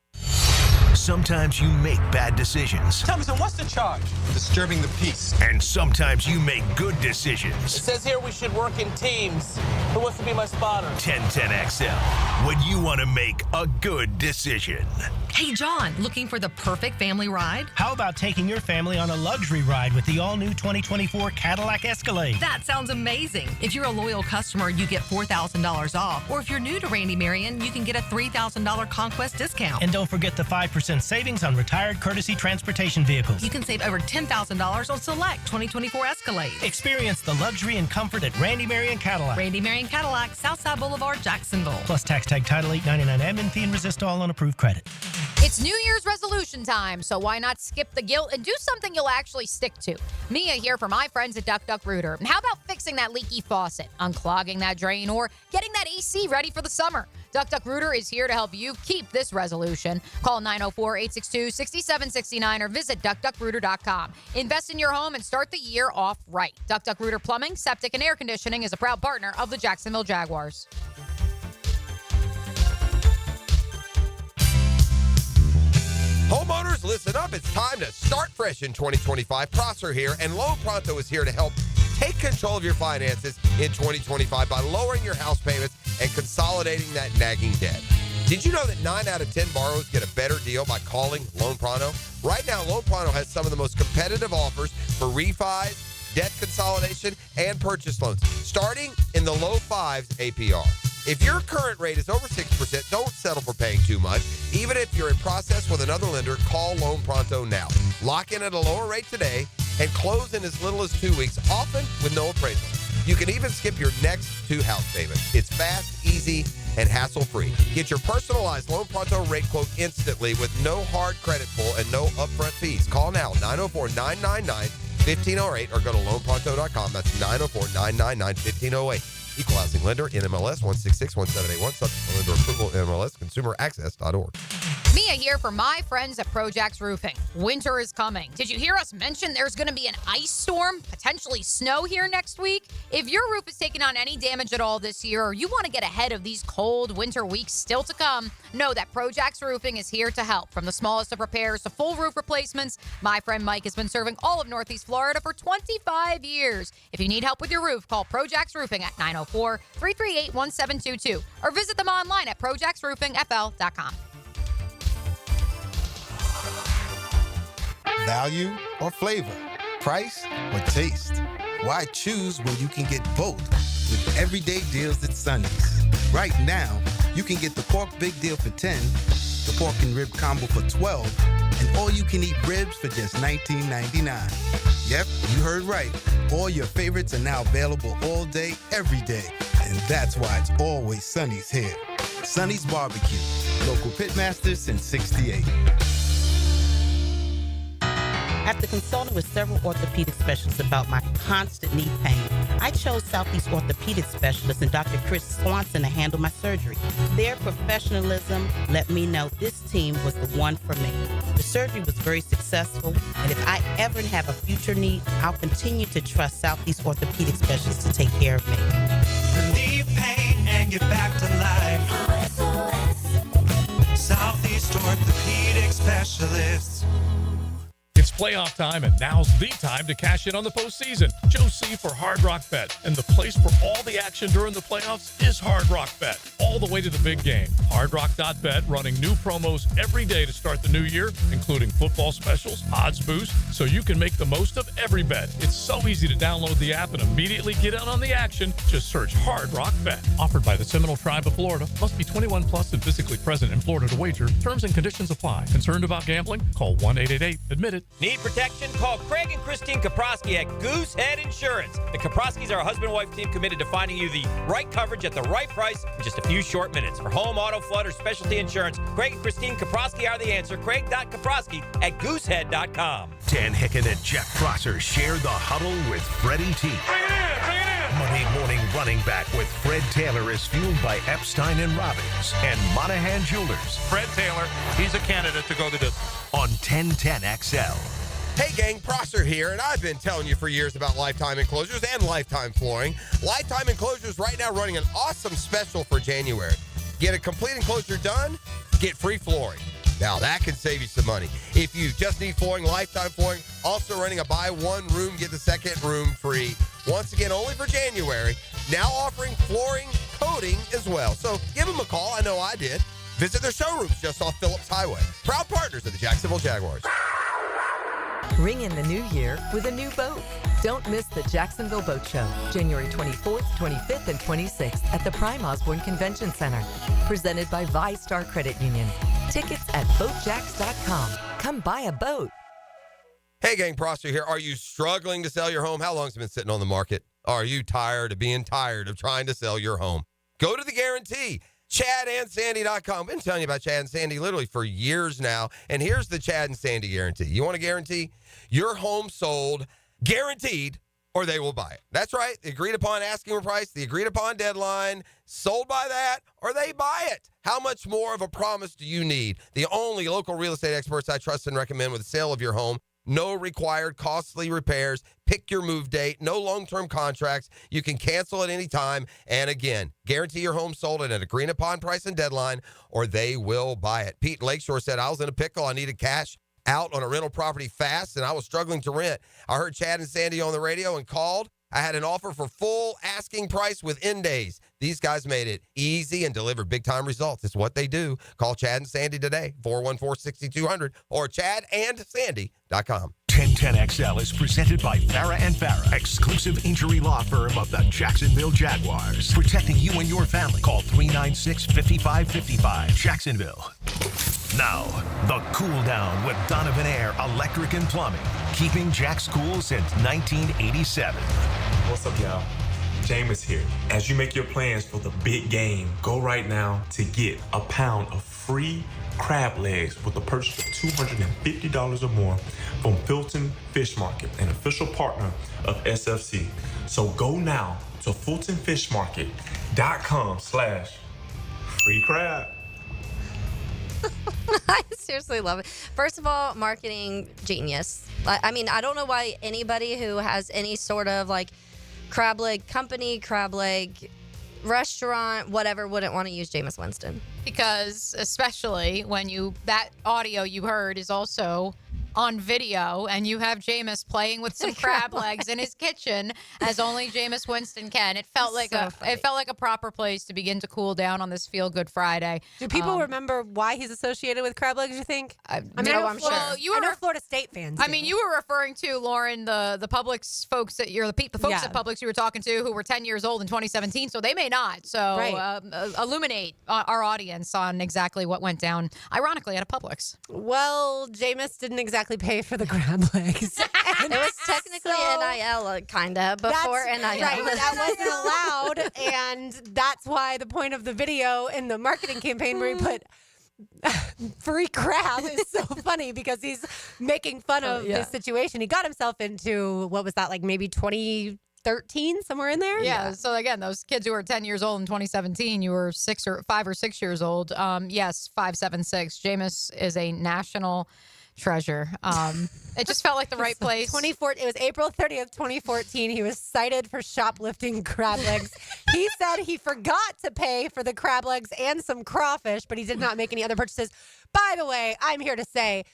Sometimes you make bad decisions. Thompson, what's the charge? Disturbing the peace. And sometimes you make good decisions. It says here we should work in teams. Who wants to be my spotter? 1010XL. When you want to make a good decision. Hey, John, looking for the perfect family ride? How about taking your family on a luxury ride with the all-new 2024 Cadillac Escalade? That sounds amazing. If you're a loyal customer, you get $4,000 off. Or if you're new to Randy Marion, you can get a $3,000 Conquest discount. And don't forget the 5% savings on retired courtesy transportation vehicles. You can save over $10,000 on select 2024 Escalade. Experience the luxury and comfort at Randy Marion Cadillac. Randy Marion Cadillac, Southside Boulevard, Jacksonville. Plus tax tag title $899 admin fee and resist all on approved credit. It's New Year's resolution time, so why not skip the guilt and do something you'll actually stick to? Mia here for my friends at Duck Duck Rooter. How about fixing that leaky faucet, unclogging that drain, or getting that AC ready for the summer? Duck Duck Rooter is here to help you keep this resolution. Call 904-862-6769 or visit duckduckrooter.com. Invest in your home and start the year off right. Duck Duck Rooter Plumbing, Septic, and Air Conditioning is a proud partner of the Jacksonville Jaguars. Homeowners, listen up. It's time to start fresh in 2025. Prosser here, and Loan Pronto is here to help take control of your finances in 2025 by lowering your house payments and consolidating that nagging debt. Did you know that 9 out of 10 borrowers get a better deal by calling Loan Pronto? Right now, Loan Pronto has some of the most competitive offers for refis, debt consolidation, and purchase loans, starting in the low 5s APR. If your current rate is over 6%, don't settle for paying too much. Even if you're in process with another lender, call Loan Pronto now. Lock in at a lower rate today and close in as little as 2 weeks, often with no appraisal. You can even skip your next 2 house payments. It's fast, easy, and hassle-free. Get your personalized Loan Pronto rate quote instantly with no hard credit pull and no upfront fees. Call now, 904-999 904-999-1508 or go to loanpronto.com. That's 904-999-1508. Equal housing lender, NMLS 1661781, subject to lender approval, NMLS, consumeraccess.org. Mia here for my friends at Projax Roofing. Winter is coming. Did you hear us mention there's going to be an ice storm, potentially snow here next week? If your roof is taking on any damage at all this year, or you want to get ahead of these cold winter weeks still to come, know that Projax Roofing is here to help. From the smallest of repairs to full roof replacements, my friend Mike has been serving all of Northeast Florida for 25 years. If you need help with your roof, call Projax Roofing at 904-338-1722 or visit them online at projaxroofingfl.com. Value or flavor? Price or taste? Why choose when you can get both with everyday deals at Sonny's? Right now, you can get the pork big deal for $10, the pork and rib combo for $12, and all you can eat ribs for just $19.99. Yep, you heard right. All your favorites are now available all day, every day. And that's why it's always Sonny's here. Sonny's Barbecue, local pitmasters since '68. After consulting with several orthopedic specialists about my constant knee pain, I chose Southeast Orthopedic Specialist and Dr. Chris Swanson to handle my surgery. Their professionalism let me know this team was the one for me. The surgery was very successful, and if I ever have a future need, I'll continue to trust Southeast Orthopedic Specialists to take care of me. Relieve pain and get back to life. Southeast Orthopedic Specialists. It's playoff time, and now's the time to cash in on the postseason. Joe C. for Hard Rock Bet, and the place for all the action during the playoffs is Hard Rock Bet, all the way to the big game. HardRock.bet running new promos every day to start the new year, including football specials, odds boost, so you can make the most of every bet. It's so easy to download the app and immediately get in on the action. Just search Hard Rock Bet. Offered by the Seminole Tribe of Florida. Must be 21 plus and physically present in Florida to wager. Terms and conditions apply. Concerned about gambling? Call 1-888-ADMIT-IT. Need protection? Call Craig and Christine Kaprosky at Goosehead Insurance. The Kaproskys are a husband and wife team committed to finding you the right coverage at the right price in just a few short minutes. For home, auto, flood, or specialty insurance, Craig and Christine Kaprosky are the answer. Craig.Kaprosky at goosehead.com. Dan Hicken and Jeff Prosser share the huddle with Freddie T. Monday morning running back with Fred Taylor is fueled by Epstein and Robbins and Monahan Jewelers. Fred Taylor, he's a candidate to go the distance. On 1010XL. Hey gang, Prosser here, and I've been telling you for years about Lifetime Enclosures and Lifetime Flooring. Lifetime Enclosures right now running an awesome special for January. Get a complete enclosure done, get free flooring. Now that can save you some money. If you just need flooring, Lifetime Flooring also running a buy one room, get the second room free. Once again, only for January. Now offering flooring coating as well. So give them a call. I know I did. Visit their showrooms just off Phillips Highway. Proud partners of the Jacksonville Jaguars. Ring in the new year with a new boat. Don't miss the Jacksonville Boat Show, January 24th, 25th, and 26th at the Prime Osborne Convention Center. Presented by ViStar Credit Union. Tickets at boatjacks.com. Come buy a boat. Hey, gang, Prosser here. Are you struggling to sell your home? How long has it been sitting on the market? Are you tired of being tired of trying to sell your home? Go to The Guarantee. ChadandSandy.com. I've been telling you about Chad and Sandy literally for years now. And here's the Chad and Sandy guarantee. You want a guarantee? Your home sold, guaranteed, or they will buy it. That's right. The agreed upon asking price, the agreed upon deadline, sold by that, or they buy it. How much more of a promise do you need? The only local real estate experts I trust and recommend with the sale of your home. No required costly repairs. Pick your move date. No long-term contracts. You can cancel at any time. And again, guarantee your home sold at an agreed upon price and deadline, or they will buy it. Pete in Lakeshore said, I was in a pickle. I needed cash out on a rental property fast, and I was struggling to rent. I heard Chad and Sandy on the radio and called. I had an offer for full asking price within days. These guys made it easy and delivered big-time results. It's what they do. Call Chad and Sandy today, 414-6200, or chadandsandy.com. 1010XL is presented by Farah and Farah, exclusive injury law firm of the Jacksonville Jaguars. Protecting you and your family. Call 396-5555, Jacksonville. Now, the Cool Down with Donovan Air Electric and Plumbing. Keeping Jack's cool since 1987. What's up, y'all? Jameis here. As you make your plans for the big game, go right now to get a pound of free crab legs with a purchase of $250 or more from Fulton Fish Market, an official partner of SFC. So go now to fultonfishmarket.com/free crab. I seriously love it. First of all, marketing genius. I mean, I don't know why anybody who has any sort of like crab leg company, crab leg restaurant, whatever, wouldn't want to use Jameis Winston. Because especially when that audio you heard is also on video, and you have Jameis playing with some crab legs in his kitchen, as only Jameis Winston can. It felt like a proper place to begin to cool down on this Feel Good Friday. Do people remember why he's associated with crab legs, you think? I'm sure. Well, I know Florida State fans. I mean, you were referring to, Lauren, the Publix folks that you're the folks at Publix you were talking to who were 10 years old in 2017, so they may not. So illuminate our audience on exactly what went down, ironically, at a Publix. Well, Jameis didn't exactly pay for the crab legs. It was technically NIL, kind of, before NIL. Right, that wasn't allowed, and that's why the point of the video in the marketing campaign where he put free crab is so funny, because he's making fun of this situation. He got himself into, what was that, like maybe 2013, somewhere in there? Yeah. So again, those kids who were 10 years old in 2017, you were 5 or 6 years old. Yes, 5, 7, 6. Jameis is a national treasure. It just felt like the right place. 2014. It was April 30th, 2014. He was cited for shoplifting crab legs. He said he forgot to pay for the crab legs and some crawfish, but he did not make any other purchases. By the way, I'm here to say,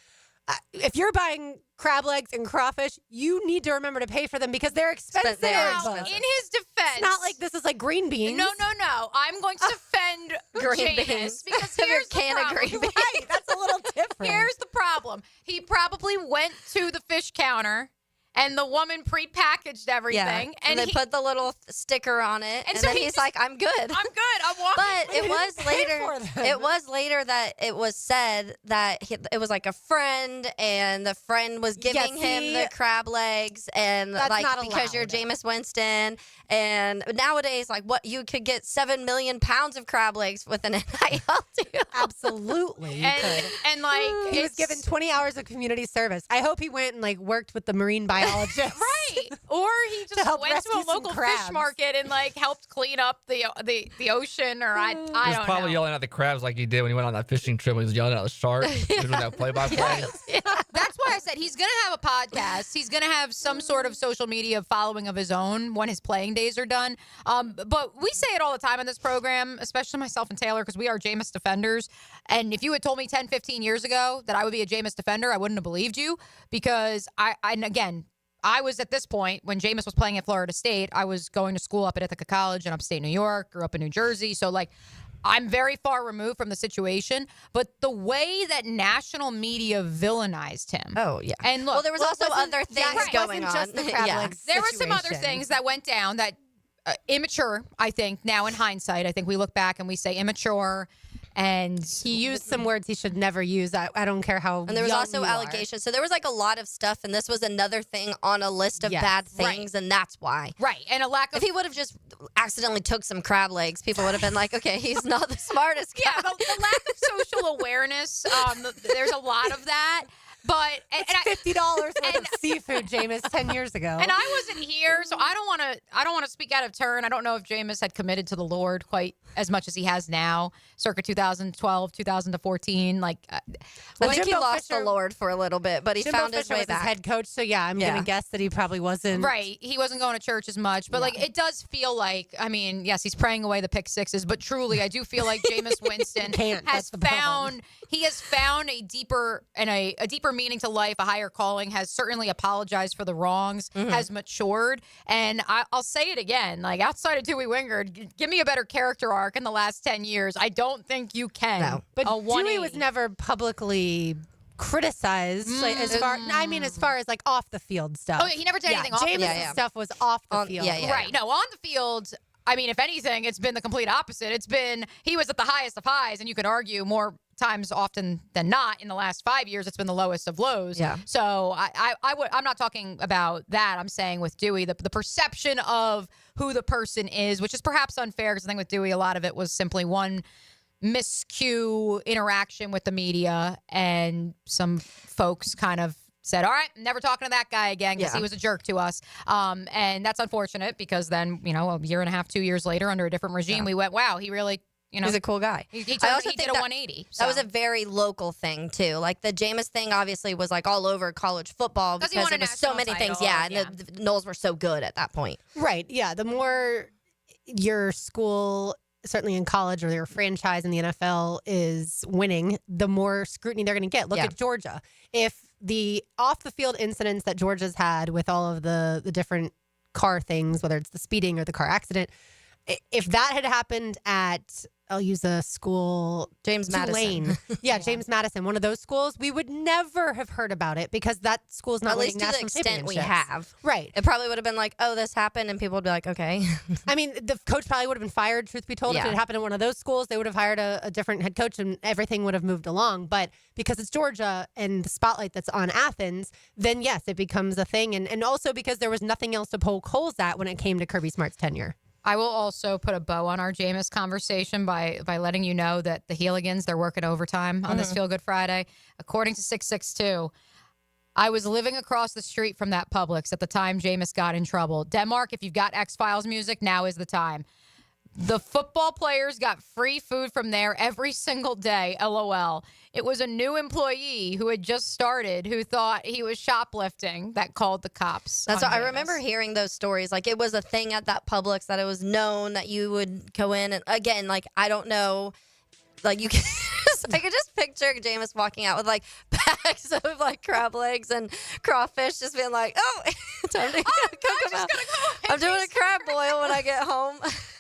if you're buying crab legs and crawfish, you need to remember to pay for them because they're expensive. Now, in his defense, it's not like this is like green beans. No. I'm going to defend green Jameis beans because here's the problem. of green beans. Right, that's a little different. Here's the problem. He probably went to the fish counter, and the woman prepackaged everything. And they put the little sticker on it. And so then he's like, I'm good. I'm good. I'm walking. But it was later. It was later that it was said that it was like a friend, and the friend was giving him the crab legs, and like because you're Jameis Winston. And nowadays, like you could get 7 million pounds of crab legs with an NIL deal. Absolutely. And like he was given 20 hours of community service. I hope he went and like worked with the marine biologist. Right. Or he just went to a local fish market and like helped clean up the ocean, or I don't know. He was probably yelling at the crabs like he did when he went on that fishing trip when he was yelling at the shark. Doing that play-by-play. That's why I said he's going to have a podcast. He's going to have some sort of social media following of his own when his playing days are done. But we say it all the time on this program, especially myself and Taylor, because we are Jameis defenders. And if you had told me 10, 15 years ago that I would be a Jameis defender, I wouldn't have believed you, because I was at this point when Jameis was playing at Florida State. I was going to school up at Ithaca College in upstate New York, grew up in New Jersey. So like, I'm very far removed from the situation, but the way that national media villainized him. Oh, yeah. And look, well, there was also other things going on. Just the crab there were some other things that went down that immature, I think, now in hindsight. I think we look back and we say immature. And he used some words he should never use. I don't care how. And there was also allegations. So there was like a lot of stuff, and this was another thing on a list of bad things, and that's why. Right. And a lack of. If he would have just accidentally took some crab legs, people would have been like, okay, he's not the smartest guy. Yeah, the lack of social awareness. There's a lot of that. But it's $50 worth of seafood, Jameis, 10 years ago. And I wasn't here, so I don't want to speak out of turn. I don't know if Jameis had committed to the Lord quite as much as he has now, circa 2012, 2014. Like, I think he lost the Lord for a little bit, but he found his way back. His head coach, so yeah, I'm gonna guess that he probably wasn't. Right, he wasn't going to church as much, but like it does feel like, I mean, yes, he's praying away the pick sixes, but truly, I do feel like Jameis Winston has found a deeper meaning to life, a higher calling, has certainly apologized for the wrongs, has matured. And I'll say it again, like outside of Dewey Wingard, give me a better character arc in the last 10 years. I don't think you can. No. But Dewey was never publicly criticized as far as like off the field stuff. Oh, yeah, he never did anything off the field. Jameis' stuff was off the field. Right. No, on the field, I mean, if anything, it's been the complete opposite. It's been, he was at the highest of highs, and you could argue more times often than not in the last 5 years, it's been the lowest of lows. Yeah. So I'm not talking about that. I'm saying with Dewey, the perception of who the person is, which is perhaps unfair, because I think with Dewey, a lot of it was simply one miscue interaction with the media, and some folks kind of said, all right, never talking to that guy again because he was a jerk to us. And that's unfortunate because then, a year and a half, 2 years later, under a different regime, we went, wow, he really, he's a cool guy. He did I a 180. That was a very local thing, too. Like, the Jameis thing obviously was, like, all over college football because there was so many things. Yeah, and the Knowles were so good at that point. Right, yeah. The more your school, certainly in college or your franchise in the NFL, is winning, the more scrutiny they're going to get. Look at Georgia. If the off-the-field incidents that Georgia's had with all of the different car things, whether it's the speeding or the car accident, if that had happened at, I'll use a school, James Madison. James Madison, one of those schools, we would never have heard about it because that school's not winning national championships. At least to the extent we have. Right. It probably would have been like, oh, this happened, and people would be like, okay. I mean, the coach probably would have been fired, truth be told. If it happened at one of those schools, they would have hired a different head coach and everything would have moved along. But because it's Georgia and the spotlight that's on Athens, then yes, it becomes a thing. And also because there was nothing else to poke holes at when it came to Kirby Smart's tenure. I will also put a bow on our Jameis conversation by letting you know that the Heeligans, they're working overtime on this Feel Good Friday. According to 662, I was living across the street from that Publix at the time Jameis got in trouble. Denmark, if you've got X-Files music, now is the time. The football players got free food from there every single day, LOL. It was a new employee who had just started who thought he was shoplifting that called the cops. That's what I remember hearing those stories. Like, it was a thing at that Publix that it was known that you would go in. And again, like, I don't know. Like, you can I could just picture Jameis walking out with, like, bags of, like, crab legs and crawfish, just being like, oh, time to cook them out. I'm doing a crab boil when I get home.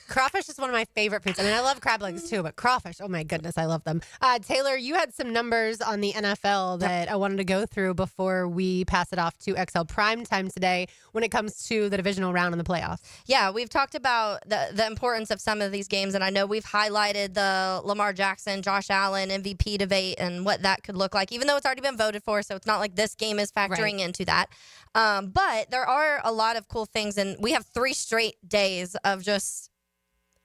Crawfish is one of my favorite foods. I mean, I love crab legs too, but crawfish, oh my goodness, I love them. Taylor, you had some numbers on the NFL that I wanted to go through before we pass it off to XL Primetime today when it comes to the divisional round in the playoffs. Yeah, we've talked about the importance of some of these games, and I know we've highlighted the Lamar Jackson, Josh Allen MVP debate and what that could look like, even though it's already been voted for, so it's not like this game is factoring into that. But there are a lot of cool things, and we have 3 straight days of just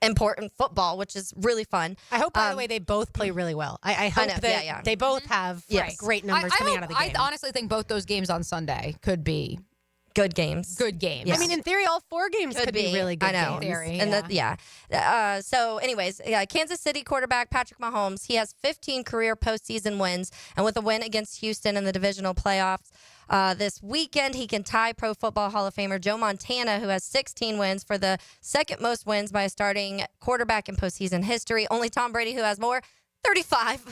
important football, which is really fun. I hope, by the way, they both play really well. I hope that they both have great numbers coming out of the game. I honestly think both those games on Sunday could be good games. Good games. Yes. I mean, in theory, all 4 games could be really good games. In theory, and so anyways, Kansas City quarterback Patrick Mahomes, he has 15 career postseason wins, and with a win against Houston in the divisional playoffs this weekend, he can tie Pro Football Hall of Famer Joe Montana, who has 16 wins, for the second most wins by a starting quarterback in postseason history. Only Tom Brady, who has more, 35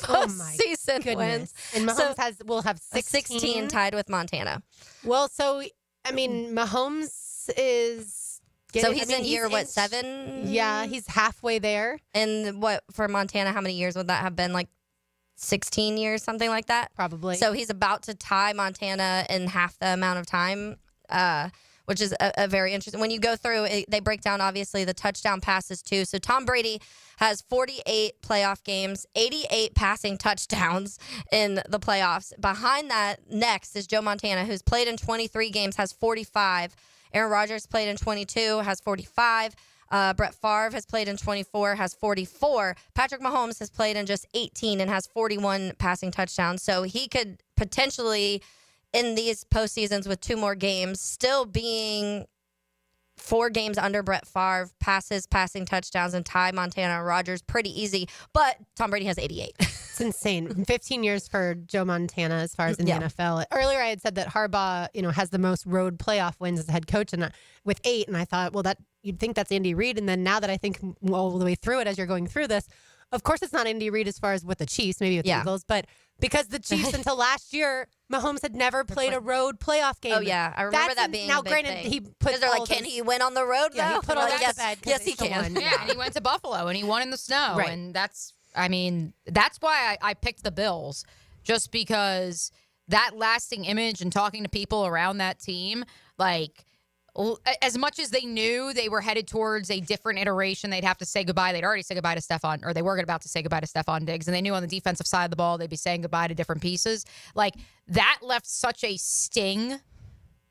postseason wins. And Mahomes will have 16 tied with Montana. Well, so, I mean, Mahomes is... he's in year, 7? Yeah, he's halfway there. And what, for Montana, how many years would that have been? Like 16 years, something like that? Probably. So he's about to tie Montana in half the amount of time, which is a very interesting. When you go through, they break down, obviously, the touchdown passes, too. So Tom Brady has 48 playoff games, 88 passing touchdowns in the playoffs. Behind that, next, is Joe Montana, who's played in 23 games, has 45. Aaron Rodgers played in 22, has 45. Brett Favre has played in 24, has 44. Patrick Mahomes has played in just 18 and has 41 passing touchdowns. So he could potentially, in these postseasons with 2 more games, still being 4 games under Brett Favre, passes, passing touchdowns, and tie Montana and Rodgers pretty easy. But Tom Brady has 88. It's insane. 15 years for Joe Montana as far as in the NFL. Earlier, I had said that Harbaugh, has the most road playoff wins as a head coach, and with 8. And I thought, well, you'd think that's Andy Reid. And then now that I think all the way through it, as you're going through this, of course, it's not Andy Reid as far as with the Chiefs, maybe with the Eagles, but because the Chiefs until last year, Mahomes had never played a road playoff game. Oh, yeah. I remember that being a big granted, thing. he put because they're like, can he win on the road, though? Yeah, he put all that to bed. Yes, he can. Yeah, and he went to Buffalo, and he won in the snow. Right. And that's why I picked the Bills, just because that lasting image and talking to people around that team, like, as much as they knew they were headed towards a different iteration, they'd have to say goodbye. They'd already said goodbye to Stephon, or they were about to say goodbye to Stephon Diggs, and they knew on the defensive side of the ball they'd be saying goodbye to different pieces. Like, that left such a sting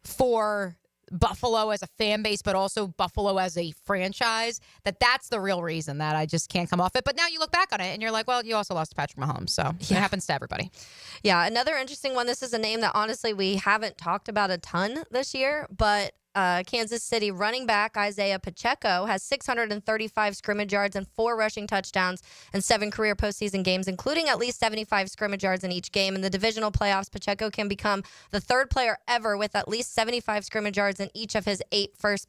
for Buffalo as a fan base, but also Buffalo as a franchise, that's the real reason that I just can't come off it. But now you look back on it and you're like, well, you also lost to Patrick Mahomes. So it happens to everybody. Yeah, another interesting one. This is a name that honestly we haven't talked about a ton this year, but Kansas City running back Isaiah Pacheco has 635 scrimmage yards and 4 rushing touchdowns and 7 career postseason games, including at least 75 scrimmage yards in each game. In the divisional playoffs, Pacheco can become the 3rd player ever with at least 75 scrimmage yards in each of his first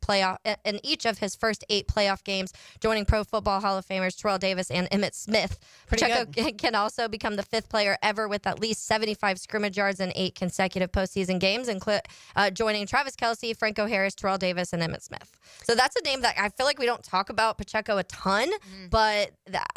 8 playoff games, joining Pro Football Hall of Famers Terrell Davis and Emmitt Smith. Pacheco can also become the 5th player ever with at least 75 scrimmage yards in 8 consecutive postseason games, joining Travis Kelce, Franco Harris, Terrell Davis, and Emmitt Smith. So that's a name that I feel like we don't talk about Pacheco a ton, but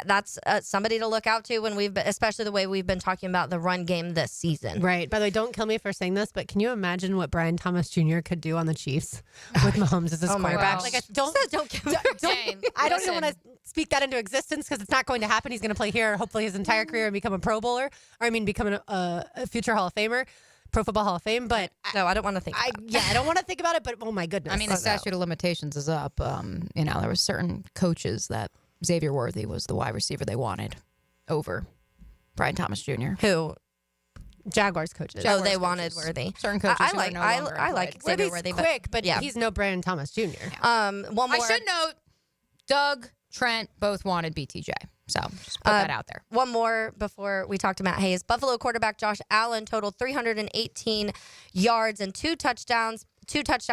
that's somebody to look out to when especially the way we've been talking about the run game this season. Right. By the way, don't kill me for saying this, but can you imagine what Brian Thomas Jr. could do on the Chiefs with Mahomes as his quarterback? Gosh. Like, I don't even want to speak that into existence because it's not going to happen. He's going to play here, hopefully his entire career, and become a Pro Bowler. Or become a future Hall of Famer. Pro Football Hall of Fame, but no, I don't want to think. I don't want to think about it. But oh my goodness, the statute of limitations is up. There were certain coaches that Xavier Worthy was the wide receiver they wanted over Brian Thomas Jr. Who? Jaguars coaches. They wanted Worthy. Certain coaches. I like Xavier Worthy, but quick, but he's no Brian Thomas Jr. One more. I should note, Doug, Trent both wanted BTJ. So just put that out there. One more before we talk to Matt Hayes. Buffalo quarterback Josh Allen totaled 318 yards and 2 touchdown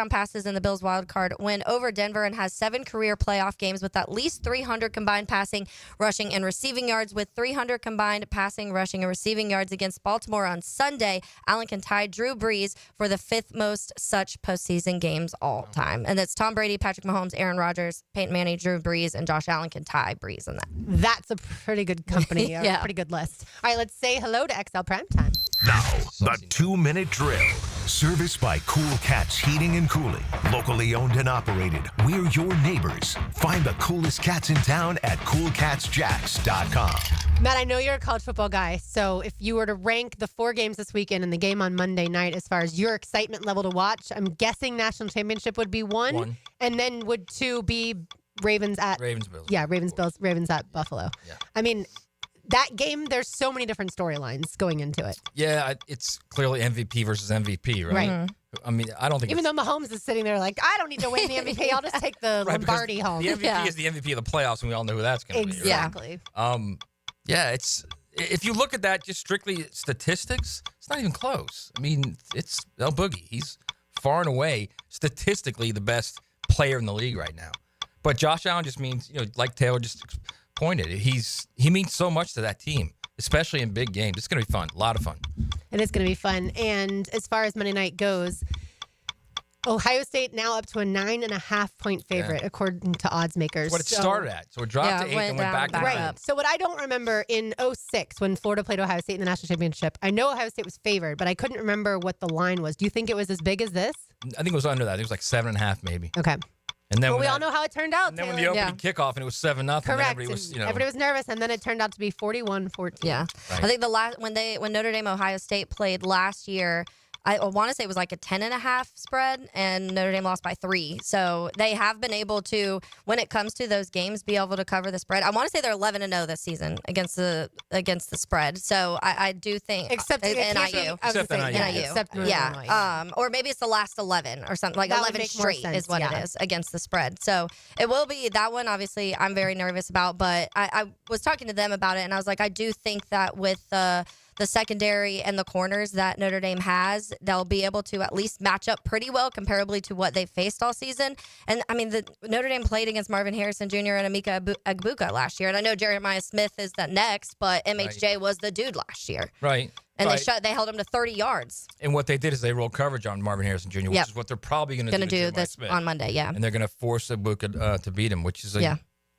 passes in the Bills' wild card win over Denver and has 7 career playoff games with at least 300 combined passing, rushing, and receiving yards. With 300 combined passing, rushing, and receiving yards against Baltimore on Sunday, Allen can tie Drew Brees for the 5th most such postseason games all time. And it's Tom Brady, Patrick Mahomes, Aaron Rodgers, Peyton Manning, Drew Brees, and Josh Allen can tie Brees in that. That's a pretty good company, a pretty good list. All right, let's say hello to XL Primetime. Now, the 2-minute drill. Serviced by Cool Cats Heating and Cooling. Locally owned and operated. We're your neighbors. Find the coolest cats in town at coolcatsjacks.com. Matt, I know you're a college football guy, so if you were to rank the 4 games this weekend and the game on Monday night as far as your excitement level to watch, I'm guessing National Championship would be 1, and then would 2 be Ravens at... Ravens-Bills. Yeah, Ravens at Buffalo. Yeah. I mean... That game, there's so many different storylines going into it. Yeah, it's clearly MVP versus MVP, right? Right. I don't think even though Mahomes is sitting there like, I don't need to win the MVP. I'll just take the Lombardi home. The MVP is the MVP of the playoffs, and we all know who that's going to be. Exactly. Right? It's if you look at that just strictly statistics, it's not even close. It's El Boogie. He's far and away statistically the best player in the league right now. But Josh Allen just means, like Taylor just pointed, he means so much to that team, especially in big games. It's going to be fun, a lot of fun. It is going to be fun. And as far as Monday night goes, Ohio State now up to a 9.5-point favorite, according to odds makers. That's what it started at. So it dropped to 8 and went back to 9. Right. So what I don't remember in 2006 when Florida played Ohio State in the national championship, I know Ohio State was favored, but I couldn't remember what the line was. Do you think it was as big as this? I think it was under that. I think it was like 7.5 maybe. Okay. And then we all know how it turned out. And then when the opening kickoff and it was 7-0, correct. Everybody was, everybody was nervous, and then it turned out to be 41-14. Yeah, right. I think when Notre Dame Ohio State played last year, I want to say it was like a 10.5 spread, and Notre Dame lost by 3. So they have been able to, when it comes to those games, be able to cover the spread. I want to say they're 11-0 this season against the spread. So I do think except NIU. Except NIU. Or maybe it's the last 11 or something, like that 11 straight is what it is against the spread. So it will be that one. Obviously, I'm very nervous about, but I was talking to them about it, and I was like, I do think that with the secondary and the corners that Notre Dame has, they'll be able to at least match up pretty well comparably to what they've faced all season. And the Notre Dame played against Marvin Harrison Jr. and Emeka Egbuka last year. And I know Jeremiah Smith is the next, but MHJ was the dude last year. Right. And they held him to 30 yards. And what they did is they rolled coverage on Marvin Harrison Jr., which is what they're probably going to do this Smith. On Monday, yeah. And they're going to force Egbuka to beat him, which is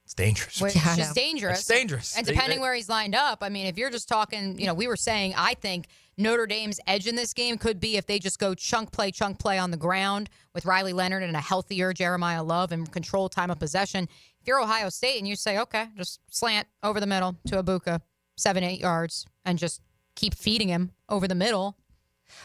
it's dangerous. Which is just dangerous. It's dangerous. And depending where he's lined up, if you're just talking, we were saying, I think Notre Dame's edge in this game could be if they just go chunk play on the ground with Riley Leonard and a healthier Jeremiah Love and control time of possession. If you're Ohio State and you say, okay, just slant over the middle to Egbuka, 7-8 yards, and just keep feeding him over the middle.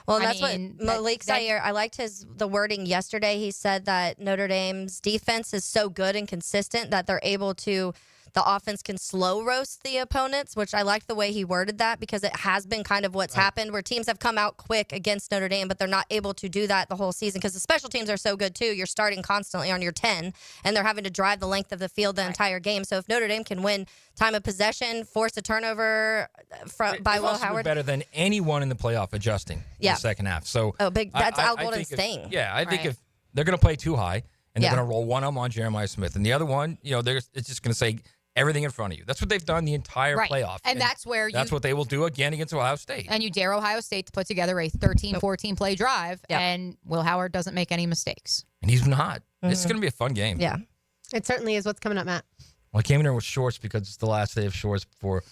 Well, that's what Malik Zaire, I liked the wording yesterday. He said that Notre Dame's defense is so good and consistent that they're able to, the offense can slow roast the opponents, which I like the way he worded that because it has been kind of what's happened where teams have come out quick against Notre Dame, but they're not able to do that the whole season because the special teams are so good too. You're starting constantly on your 10, and they're having to drive the length of the field the entire game. So if Notre Dame can win time of possession, force a turnover by Will Howard. Better than anyone in the playoff adjusting in the second half. So that's Al Golden's thing. I think if they're going to play too high and they're going to roll one of them on Jeremiah Smith, and the other one, it's just going to say everything in front of you. That's what they've done the entire playoff. And that's where that's what they will do again against Ohio State. And you dare Ohio State to put together a 13, 14 play drive, and Will Howard doesn't make any mistakes. And he's not. This is going to be a fun game. Yeah. It certainly is. What's coming up, Matt? Well, I came in here with shorts because it's the last day of shorts before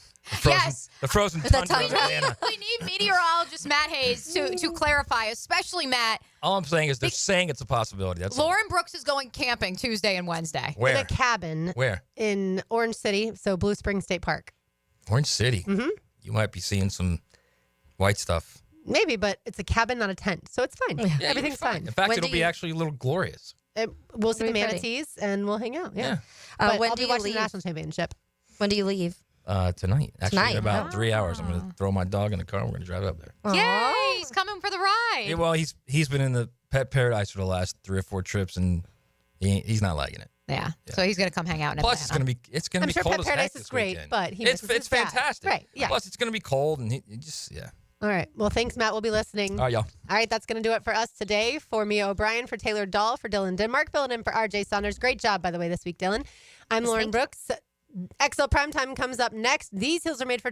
the frozen tundra of Atlanta. We need meteorologist Matt Hayes to clarify, especially Matt. All I'm saying is they're saying it's a possibility. That's Lauren Brooks is going camping Tuesday and Wednesday. Where? In a cabin. Where? In Orange City, so Blue Springs State Park. Orange City? Mm-hmm. You might be seeing some white stuff. Maybe, but it's a cabin, not a tent, so it's fine. Yeah, everything's fine. In fact, it'll be actually a little glorious. We'll see the manatees, and we'll hang out. Yeah. When I'll do be you watching leave? the national championship. When do you leave? Tonight. Actually, Tonight. in about 3 hours. I'm going to throw my dog in the car, and we're going to drive up there. Yay! He's coming for the ride. Yeah, well, he's been in the pet paradise for the last 3 or 4 trips, and he's not liking it. Yeah. So he's going to come hang out in Plus, Atlanta. it's going to be sure cold Pet as Paradise heck is this great, weekend. but he it's misses his dad. fantastic. Right, yeah. Plus, it's going to be cold, and All right. Well, thanks, Matt. We'll be listening. All right, y'all. All right, that's going to do it for us today. For Mia O'Brien, for Taylor Dahl, for Dylan Denmark, filling in for RJ Saunders. Great job, by the way, this week, Dylan. I'm Lauren Brooks. XL Primetime comes up next. These heels are made for